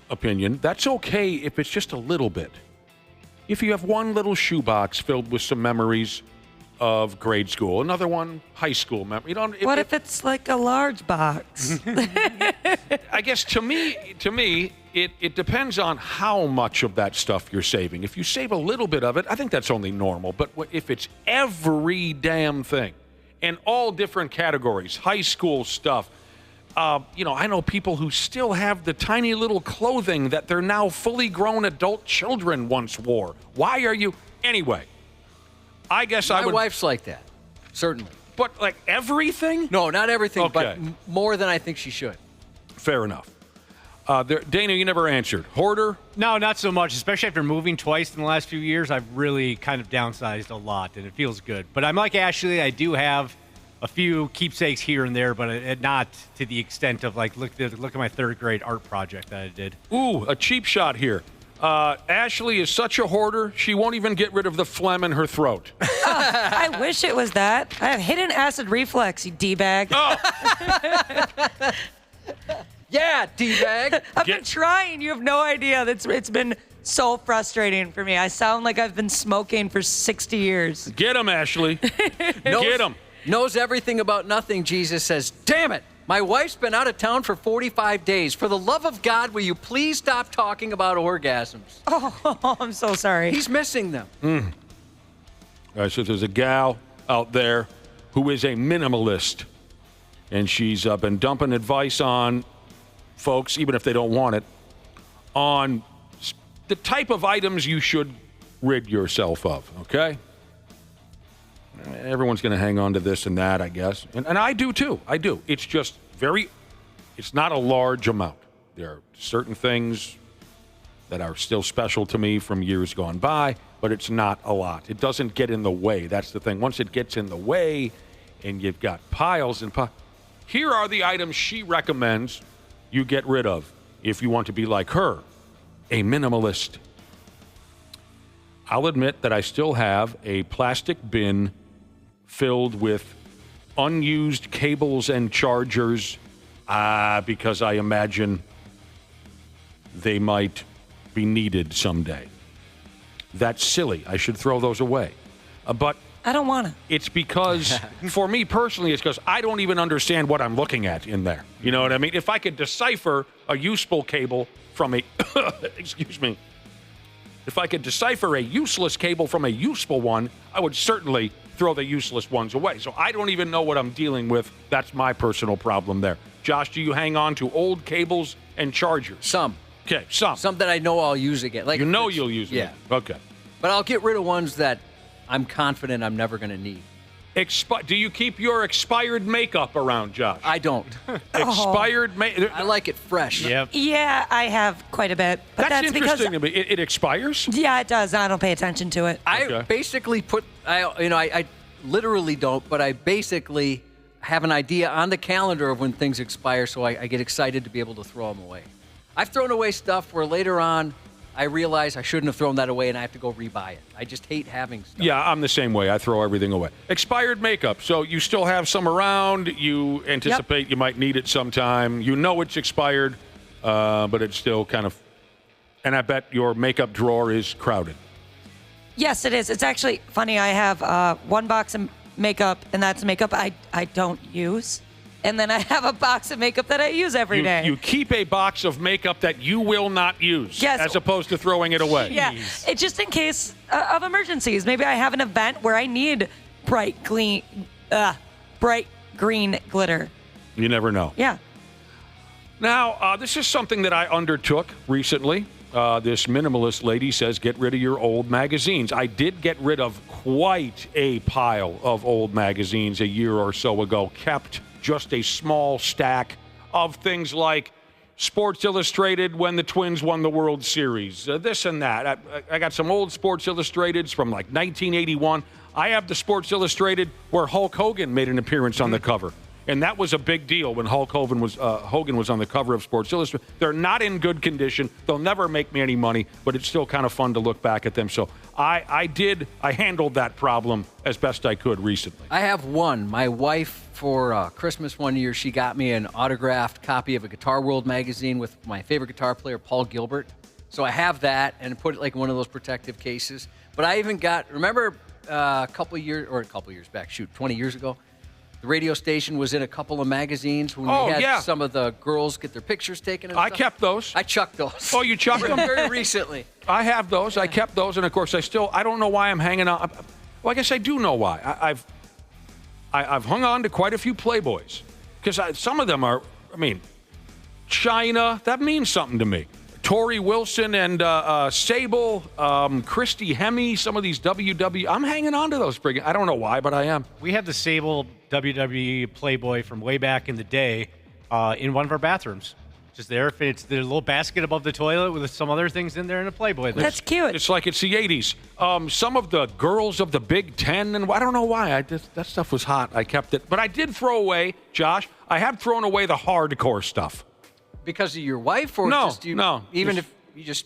opinion, that's okay if it's just a little bit. If you have one little shoebox filled with some memories of grade school, another one high school memory. What if it's like a large box? I guess to me, it depends on how much of that stuff you're saving. If you save a little bit of it, I think that's only normal. But if it's every damn thing, and all different categories, high school stuff, I know people who still have the tiny little clothing that their now fully grown adult children once wore. Why are you anyway? I guess My wife's like that, certainly. But like everything? No, not everything, Okay. but more than I think she should. Fair enough. Dana, you never answered. Hoarder? No, not so much. Especially after moving twice in the last few years, I've really kind of downsized a lot, and it feels good. But I'm like Ashley. I do have a few keepsakes here and there, but not to the extent of like look at my third grade art project that I did. Ooh, a cheap shot here. Ashley is such a hoarder, she won't even get rid of the phlegm in her throat. I wish it was that. I have hidden acid reflux, you D-bag. Oh. Yeah, D-bag. I've been trying. You have no idea. It's been so frustrating for me. I sound like I've been smoking for 60 years. Get him, Ashley. Get him. Knows everything about nothing, Jesus says. Damn it. My wife's been out of town for 45 days. For the love of God, will you please stop talking about orgasms? Oh, I'm so sorry. He's missing them. All right, so there's a gal out there who is a minimalist, and she's been dumping advice on folks, even if they don't want it, on the type of items you should rid yourself of, okay? Everyone's going to hang on to this and that, I guess. And I do, too. I do. It's just it's not a large amount. There are certain things that are still special to me from years gone by, but it's not a lot. It doesn't get in the way. That's the thing. Once it gets in the way and you've got piles and piles, here are the items she recommends you get rid of if you want to be like her, a minimalist. I'll admit that I still have a plastic bin filled with unused cables and chargers because I imagine they might be needed someday. That's silly. I should throw those away. But I don't want to. It's because, for me personally, it's because I don't even understand what I'm looking at in there. You know what I mean? If I could decipher a useful cable from a, excuse me, if I could decipher a useless cable from a useful one, I would certainly throw the useless ones away. So I don't even know what I'm dealing with. That's my personal problem there. Josh, do you hang on to old cables and chargers? Some. Okay, some. Some that I know I'll use again. Like you'll use them. Yeah. Okay. But I'll get rid of ones that I'm confident I'm never going to need. Do you keep your expired makeup around, Josh? I don't. Expired makeup? I like it fresh. Yep. Yeah, I have quite a bit. But that's interesting because, to me. It expires? Yeah, it does. I don't pay attention to it. I basically I literally don't, but I basically have an idea on the calendar of when things expire, so I get excited to be able to throw them away. I've thrown away stuff where later on I realize I shouldn't have thrown that away and I have to go rebuy it. I just hate having stuff. Yeah, I'm the same way. I throw everything away. Expired makeup. So you still have some around. You anticipate you might need it sometime. You know it's expired, but it's still kind of... And I bet your makeup drawer is crowded. Yes, it is. It's actually funny. I have one box of makeup, and that's makeup I don't use. And then I have a box of makeup that I use every day. You keep a box of makeup that you will not use, as opposed to throwing it away. Yeah, it's just in case of emergencies. Maybe I have an event where I need bright green glitter. You never know. Yeah. Now, this is something that I undertook recently. This minimalist lady says, get rid of your old magazines. I did get rid of quite a pile of old magazines a year or so ago, kept just a small stack of things like Sports Illustrated when the Twins won the World Series, this and that. I got some old Sports Illustrateds from like 1981. I have the Sports Illustrated where Hulk Hogan made an appearance on the cover. And that was a big deal when Hulk Hogan was on the cover of Sports Illustrated. They're not in good condition. They'll never make me any money, but it's still kind of fun to look back at them. So I handled that problem as best I could recently. I have one. My wife, for Christmas one year, she got me an autographed copy of a Guitar World magazine with my favorite guitar player, Paul Gilbert. So I have that and put it like in one of those protective cases. But I even remember a couple years back, 20 years ago, the radio station was in a couple of magazines when we had some of the girls get their pictures taken and I kept those. I chucked those. Oh, you chucked them? Very recently. I have those. I kept those, and of course I don't know why I'm hanging on. Well, I guess I do know why. I've hung on to quite a few Playboys because some of them are, China, that means something to me. Tori Wilson and Sable, Christy Hemme, some of these WWE. I'm hanging on to those. I don't know why, but I am. We had the Sable WWE Playboy from way back in the day in one of our bathrooms. Just there. It's the little basket above the toilet with some other things in there and a Playboy. That's cute. It's like it's the 80s. Some of the girls of the Big Ten, and I don't know why. That stuff was hot. I kept it. But I did throw away, Josh, I have thrown away the hardcore stuff. Because of your wife, or no, even if you're just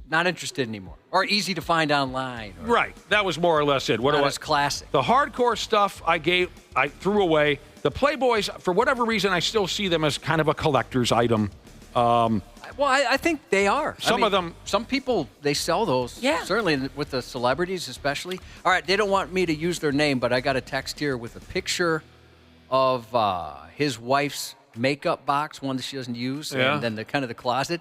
not interested anymore, or easy to find online? Right, that was more or less it. That was classic. The hardcore stuff I threw away. The Playboys, for whatever reason, I still see them as kind of a collector's item. Well, I think they are. Some of them. Some people, they sell those. Yeah. Certainly with the celebrities, especially. All right, they don't want me to use their name, but I got a text here with a picture of his wife's makeup box, one that she doesn't use, and then the closet.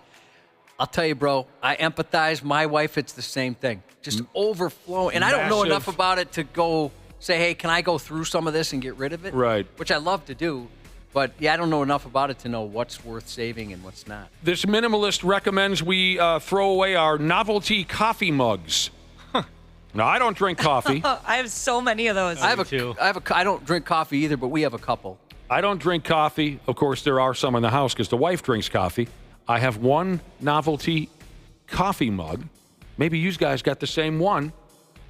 I'll tell you, bro, I empathize. My wife, it's the same thing. Just overflowing. And I don't know enough about it to go say, hey, can I go through some of this and get rid of it? Right. Which I love to do. But, I don't know enough about it to know what's worth saving and what's not. This minimalist recommends we throw away our novelty coffee mugs. Now, I don't drink coffee. I have so many of those. I don't drink coffee either, but we have a couple. I don't drink coffee. Of course, there are some in the house because the wife drinks coffee. I have one novelty coffee mug. Maybe you guys got the same one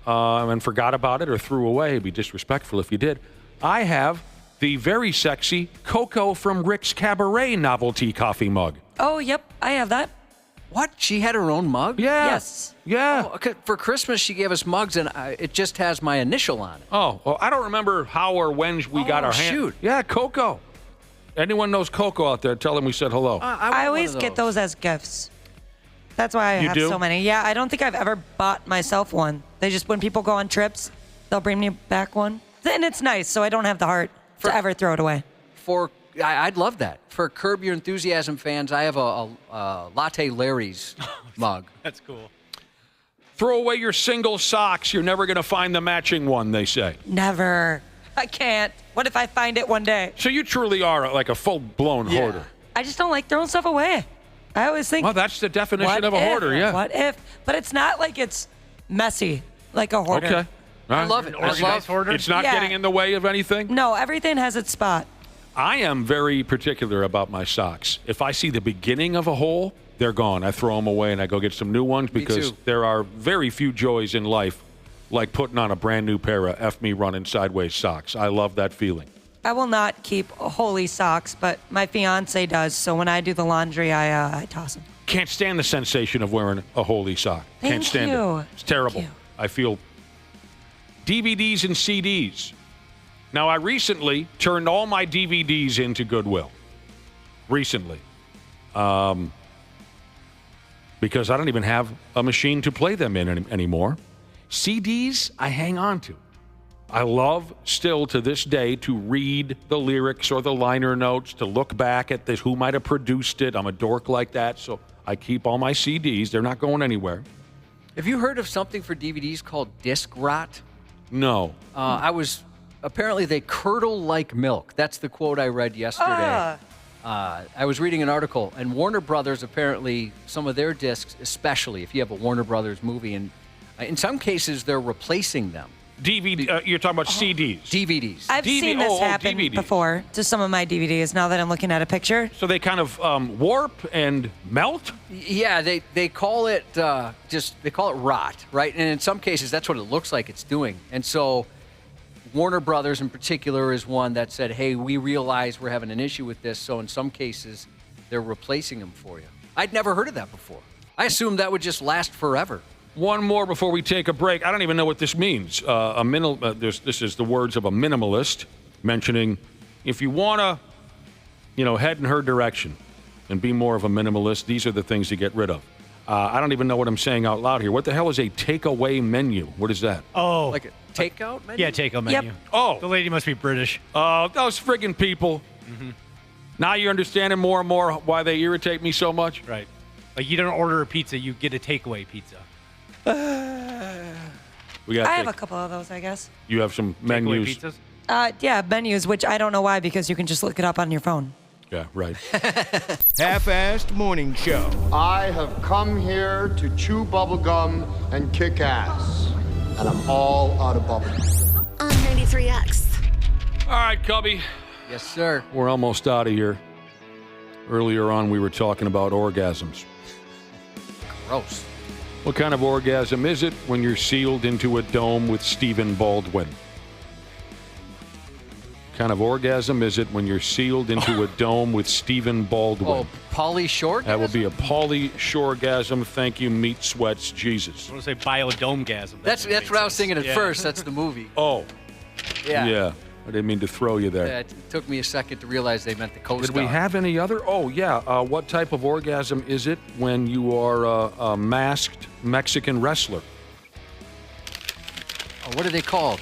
and forgot about it or threw away. It'd be disrespectful if you did. I have the very sexy Coco from Rick's Cabaret novelty coffee mug. Oh, yep. I have that. What? She had her own mug? Yeah. Yes. Yeah. Oh, okay. For Christmas, she gave us mugs, and it just has my initial on it. Oh, well, I don't remember how or when we got our hand. Shoot. Yeah, Coco. Anyone knows Coco out there, tell them we said hello. I always get those as gifts. That's why I have so many. Yeah, I don't think I've ever bought myself one. They just, when people go on trips, they'll bring me back one. And it's nice, so I don't have the heart to ever throw it away. I'd love that. For Curb Your Enthusiasm fans, I have a Latte Larry's mug. That's cool. Throw away your single socks. You're never going to find the matching one, they say. Never. I can't. What if I find it one day? So you truly are like a full-blown hoarder. I just don't like throwing stuff away. I always think. Well, that's the definition of a hoarder, yeah. What if? But it's not like it's messy like a hoarder. Okay. I love it. It's not getting in the way of anything? No, everything has its spot. I am very particular about my socks. If I see the beginning of a hole, they're gone. I throw them away and I go get some new ones because there are very few joys in life like putting on a brand new pair of F me running sideways socks. I love that feeling. I will not keep holy socks, but my fiance does. So when I do the laundry, I toss them. Can't stand the sensation of wearing a holy sock. Can't stand it. It's terrible. I feel DVDs and CDs. Now, I recently turned all my DVDs into Goodwill. Recently. Because I don't even have a machine to play them in anymore. CDs, I hang on to. I love still to this day to read the lyrics or the liner notes, to look back at this, who might have produced it. I'm a dork like that, so I keep all my CDs. They're not going anywhere. Have you heard of something for DVDs called disc rot? No. Apparently they curdle like milk. That's the quote I read yesterday. I was reading an article, and Warner Brothers, apparently, some of their discs, especially if you have a Warner Brothers movie, and in some cases they're replacing them. DVD, you're talking about CDs. DVDs. I've seen this happen DVDs. before to some of my DVDs now that I'm looking at a picture. So they kind of warp and melt? Yeah, they call it they call it rot, right? And in some cases that's what it looks like it's doing. And so Warner Brothers in particular is one that said, hey, we realize we're having an issue with this, so in some cases they're replacing them for you. I'd never heard of that before. I assumed that would just last forever. One more before we take a break. I don't even know what this means. This is the words of a minimalist mentioning if you want to, head in her direction and be more of a minimalist, these are the things to get rid of. I don't even know what I'm saying out loud here. What the hell is a takeaway menu? What is that? Oh. Like a takeout menu? Yeah, takeout menu. Yep. Oh. The lady must be British. Those friggin' people. Mm-hmm. Now you're understanding more and more why they irritate me so much? Right. Like you don't order a pizza, you get a takeaway pizza. I have a couple of those, I guess. You have some menus. Takeaway pizzas? Yeah, menus, which I don't know why, because you can just look it up on your phone. Yeah, right. Half-assed morning show. I have come here to chew bubblegum and kick ass. And I'm all out of bubblegum. On 93X. All right, Cubby. Yes, sir. We're almost out of here. Earlier on, we were talking about orgasms. Gross. What kind of orgasm is it when you're sealed into a dome with Stephen Baldwin? What kind of orgasm is it when you're sealed into a dome with Stephen Baldwin? Oh, Pauly Shore? That would be a Pauly Shore-gasm. Thank you, Meat Sweats, Jesus. I want to say biodomegasm. That's what I was thinking at first. That's the movie. Oh. Yeah. Yeah. I didn't mean to throw you there. Yeah, it took me a second to realize they meant the co-star. Did we have any other? Oh, yeah. What type of orgasm is it when you are a masked Mexican wrestler? Oh, what are they called?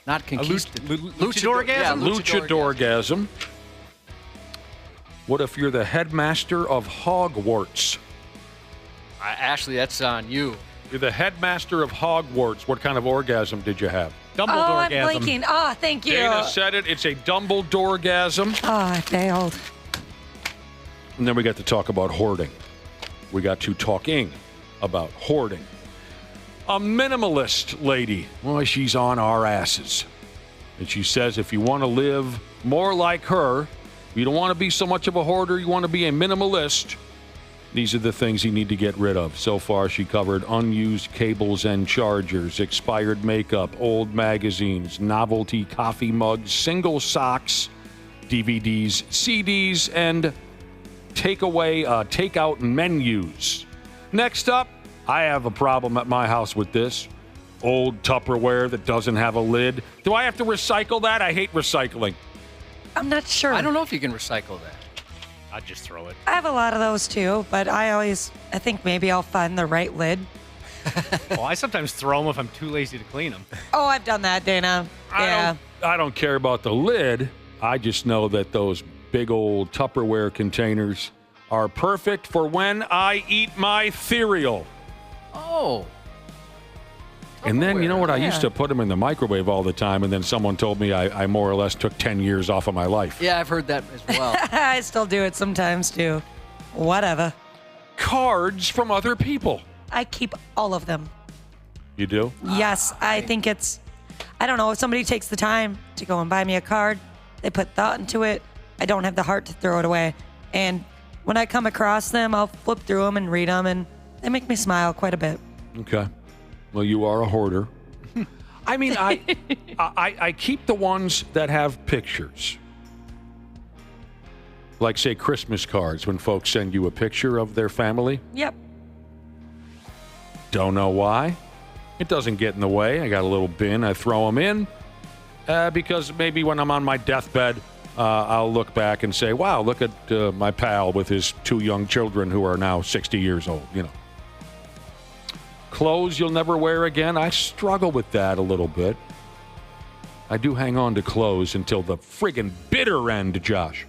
Not conquistador. Luchadorgasm? Yeah, Luchadorgasm. What if you're the headmaster of Hogwarts? Ashley, that's on you. You're the headmaster of Hogwarts. What kind of orgasm did you have? I'm blinking. Oh, thank you. Dana said it. It's a Dumbledore-gasm. I failed. And then we got to talk about hoarding. We got to talking about hoarding. A minimalist lady. Well, she's on our asses. And she says if you want to live more like her, you don't want to be so much of a hoarder, you want to be a minimalist, these are the things you need to get rid of. So far, she covered unused cables and chargers, expired makeup, old magazines, novelty coffee mugs, single socks, DVDs, CDs, and takeout menus. Next up, I have a problem at my house with this. Old Tupperware that doesn't have a lid. Do I have to recycle that? I hate recycling. I'm not sure. I don't know if you can recycle that. I'd just throw it. I have a lot of those too, but I think maybe I'll find the right lid. Well, I sometimes throw them if I'm too lazy to clean them. Oh, I've done that, Dana. Yeah. I don't care about the lid. I just know that those big old Tupperware containers are perfect for when I eat my cereal. Oh. And then, you know what? I Yeah. used to put them in the microwave all the time, and then someone told me I more or less took 10 years off of my life. Yeah, I've heard that as well. I still do it sometimes, too. Whatever. Cards from other people. I keep all of them. You do? Yes, I think it's, I don't know, if somebody takes the time to go and buy me a card, they put thought into it, I don't have the heart to throw it away. And when I come across them, I'll flip through them and read them, and they make me smile quite a bit. Okay. Well, you are a hoarder. I mean, I keep the ones that have pictures. Like, say, Christmas cards, when folks send you a picture of their family. Yep. Don't know why. It doesn't get in the way. I got a little bin. I throw them in because maybe when I'm on my deathbed, I'll look back and say, wow, look at my pal with his 2 young children who are now 60 years old, you know. Clothes you'll never wear again. I struggle with that a little bit. I do hang on to clothes until the friggin' bitter end, Josh.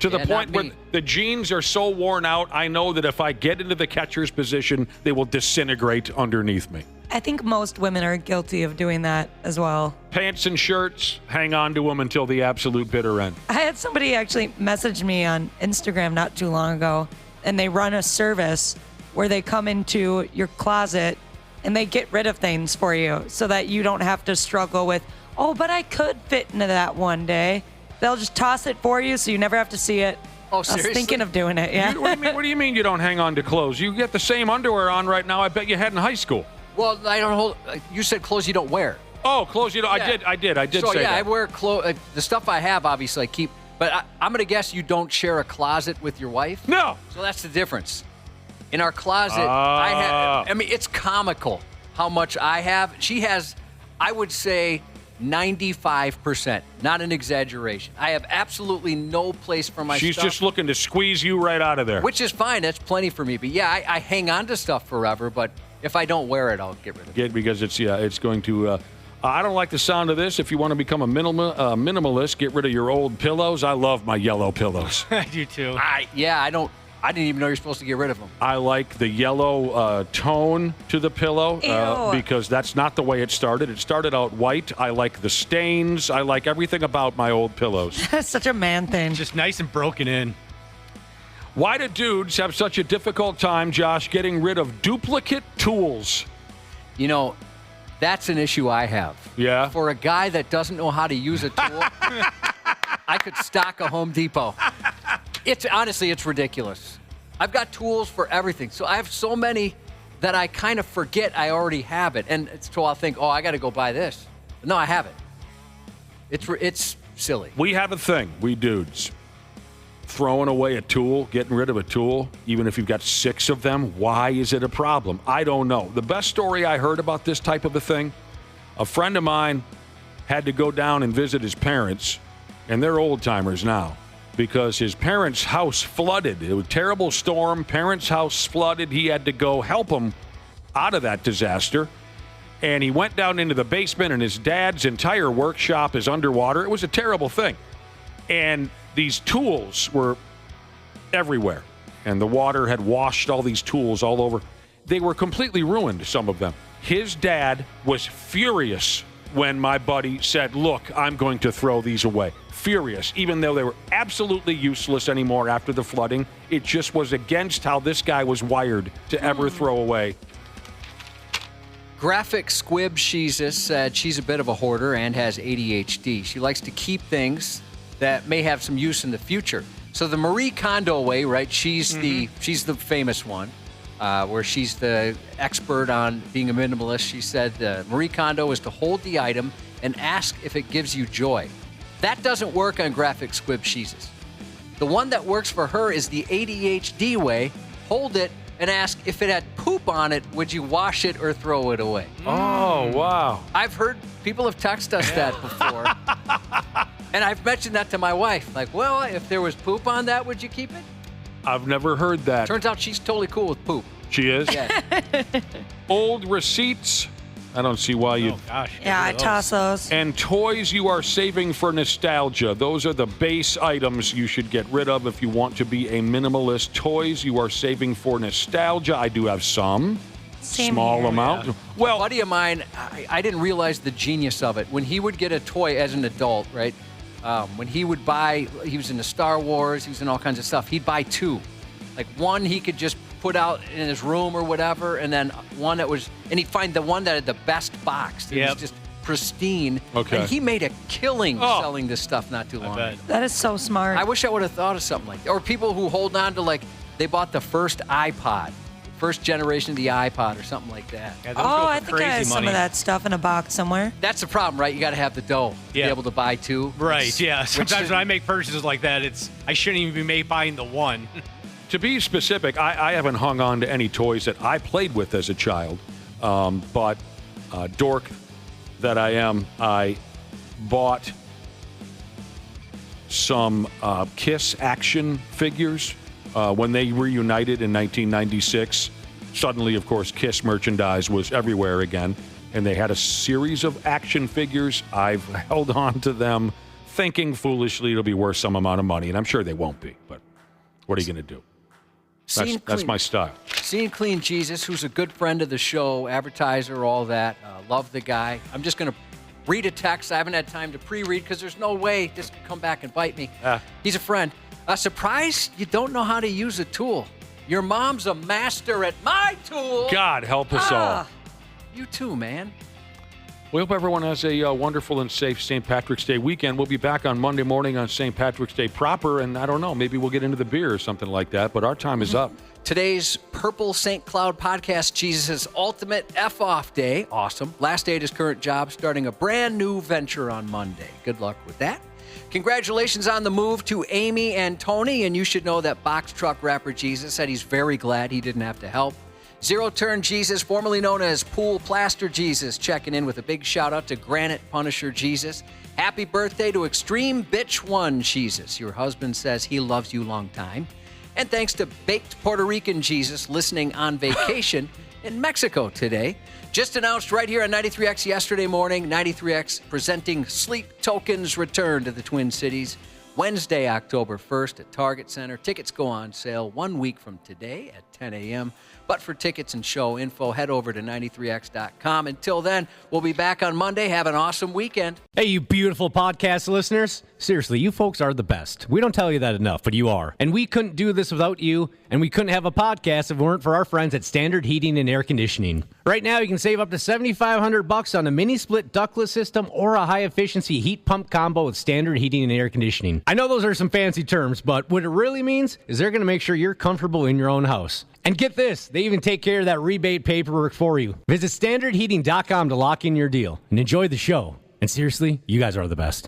To the point where the jeans are so worn out, I know that if I get into the catcher's position, they will disintegrate underneath me. I think most women are guilty of doing that as well. Pants and shirts, hang on to them until the absolute bitter end. I had somebody actually message me on Instagram not too long ago, and they run a service where they come into your closet and they get rid of things for you so that you don't have to struggle with, oh, but I could fit into that one day. They'll just toss it for you so you never have to see it. Oh, I seriously? was thinking of doing it, yeah. What do you mean you don't hang on to clothes? You get the same underwear on right now I bet you had in high school. Well, I don't hold. You said clothes you don't wear. Oh, clothes you don't. Yeah. I did So say yeah, that. I wear clothes. The stuff I have, obviously, I keep. But I'm gonna guess you don't share a closet with your wife. No. So that's the difference. In our closet, I have. I mean, it's comical how much I have. She has, I would say, 95%. Not an exaggeration. I have absolutely no place for my She's stuff. just looking to squeeze you right out of there. Which is fine. That's plenty for me. But yeah, I hang on to stuff forever. But if I don't wear it, I'll get rid of it. Because it's going to. I don't like the sound of this. If you want to become a minimalist, get rid of your old pillows. I love my yellow pillows. I do too. I didn't even know you're supposed to get rid of them. I like the yellow tone to the pillow because that's not the way it started. It started out white. I like the stains. I like everything about my old pillows. That's such a man thing. Just nice and broken in. Why do dudes have such a difficult time, Josh, getting rid of duplicate tools? You know, that's an issue I have. Yeah? For a guy that doesn't know how to use a tool, I could stock a Home Depot. Honestly, it's ridiculous. I've got tools for everything. So I have so many that I kind of forget I already have it. And so I'll think, I got to go buy this. But no, I have it. It's silly. We have a thing, we dudes. Throwing away a tool, getting rid of a tool, even if you've got 6 of them, why is it a problem? I don't know. The best story I heard about this type of a thing, a friend of mine had to go down and visit his parents, and they're old-timers now, because his parents' house flooded. It was a terrible storm. Parents' house flooded. He had to go help them out of that disaster. And he went down into the basement, and his dad's entire workshop is underwater. It was a terrible thing. And these tools were everywhere. And the water had washed all these tools all over. They were completely ruined, some of them. His dad was furious when my buddy said, look, I'm going to throw these away. Furious, even though they were absolutely useless anymore after the flooding. It just was against how this guy was wired to ever throw away. Graphic Squib Jesus said she's a bit of a hoarder and has ADHD. She likes to keep things that may have some use in the future. So the Marie Kondo way, right? She's the famous one, where she's the expert on being a minimalist. She said Marie Kondo is to hold the item and ask if it gives you joy. That doesn't work on Graphic Squib Jesus. The one that works for her is the ADHD way. Hold it and ask if it had poop on it, would you wash it or throw it away? Oh, wow. I've heard people have texted us that before. And I've mentioned that to my wife. Like, if there was poop on that, would you keep it? I've never heard that. Turns out she's totally cool with poop. She is? Old receipts. I don't see why you... Oh, gosh. Yeah, I toss those. And toys you are saving for nostalgia. Those are the base items you should get rid of if you want to be a minimalist. Toys you are saving for nostalgia. I do have some. Same small here. amount. Yeah. Well, a buddy of mine, I didn't realize the genius of it. When he would get a toy as an adult, right? When he would buy, he was into Star Wars, he was in all kinds of stuff. He'd buy two. Like one he could just put out in his room or whatever, and then one that was, and he'd find the one that had the best box. It was just pristine. Okay. And he made a killing selling this stuff not too long ago. That is so smart. I wish I would have thought of something like that. Or people who hold on to, like, they bought the first iPod, first generation of the iPod or something like that. Yeah, I think I have some of that stuff in a box somewhere. That's the problem, right? You got to have the dough to be able to buy two. Right, yeah. Sometimes when I make purchases like that, I shouldn't even be buying the one. To be specific, I haven't hung on to any toys that I played with as a child, but dork that I am, I bought some Kiss action figures when they reunited in 1996. Suddenly, of course, Kiss merchandise was everywhere again, and they had a series of action figures. I've held on to them, thinking foolishly it'll be worth some amount of money, and I'm sure they won't be, but what are you going to do? That's my style. Seeing Clean Jesus, who's a good friend of the show, advertiser, all that. Love the guy. I'm just going to read a text. I haven't had time to pre-read because there's no way this could come back and bite me. He's a friend. Surprised you don't know how to use a tool. Your mom's a master at my tool. God help us all. You too, man. We hope everyone has a wonderful and safe St. Patrick's Day weekend. We'll be back on Monday morning on St. Patrick's Day proper, and I don't know, maybe we'll get into the beer or something like that, but our time is up. Today's Purple St. Cloud podcast, Jesus' ultimate F-off day. Awesome. Last day at his current job, starting a brand new venture on Monday. Good luck with that. Congratulations on the move to Amy and Tony, and you should know that box truck rapper Jesus said he's very glad he didn't have to help. Zero Turn Jesus, formerly known as Pool Plaster Jesus, checking in with a big shout out to Granite Punisher Jesus. Happy birthday to Extreme Bitch One Jesus. Your husband says he loves you long time. And thanks to Baked Puerto Rican Jesus, listening on vacation in Mexico today. Just announced right here on 93X yesterday morning, 93X presenting Sleep Tokens return to the Twin Cities. Wednesday, October 1st at Target Center. Tickets go on sale 1 week from today at 10 a.m. But for tickets and show info, head over to 93x.com. Until then, we'll be back on Monday. Have an awesome weekend. Hey, you beautiful podcast listeners. Seriously, you folks are the best. We don't tell you that enough, but you are. And we couldn't do this without you, and we couldn't have a podcast if it weren't for our friends at Standard Heating and Air Conditioning. Right now, you can save up to $7,500 on a mini-split ductless system or a high-efficiency heat pump combo with Standard Heating and Air Conditioning. I know those are some fancy terms, but what it really means is they're going to make sure you're comfortable in your own house. And get this, they even take care of that rebate paperwork for you. Visit standardheating.com to lock in your deal and enjoy the show. And seriously, you guys are the best.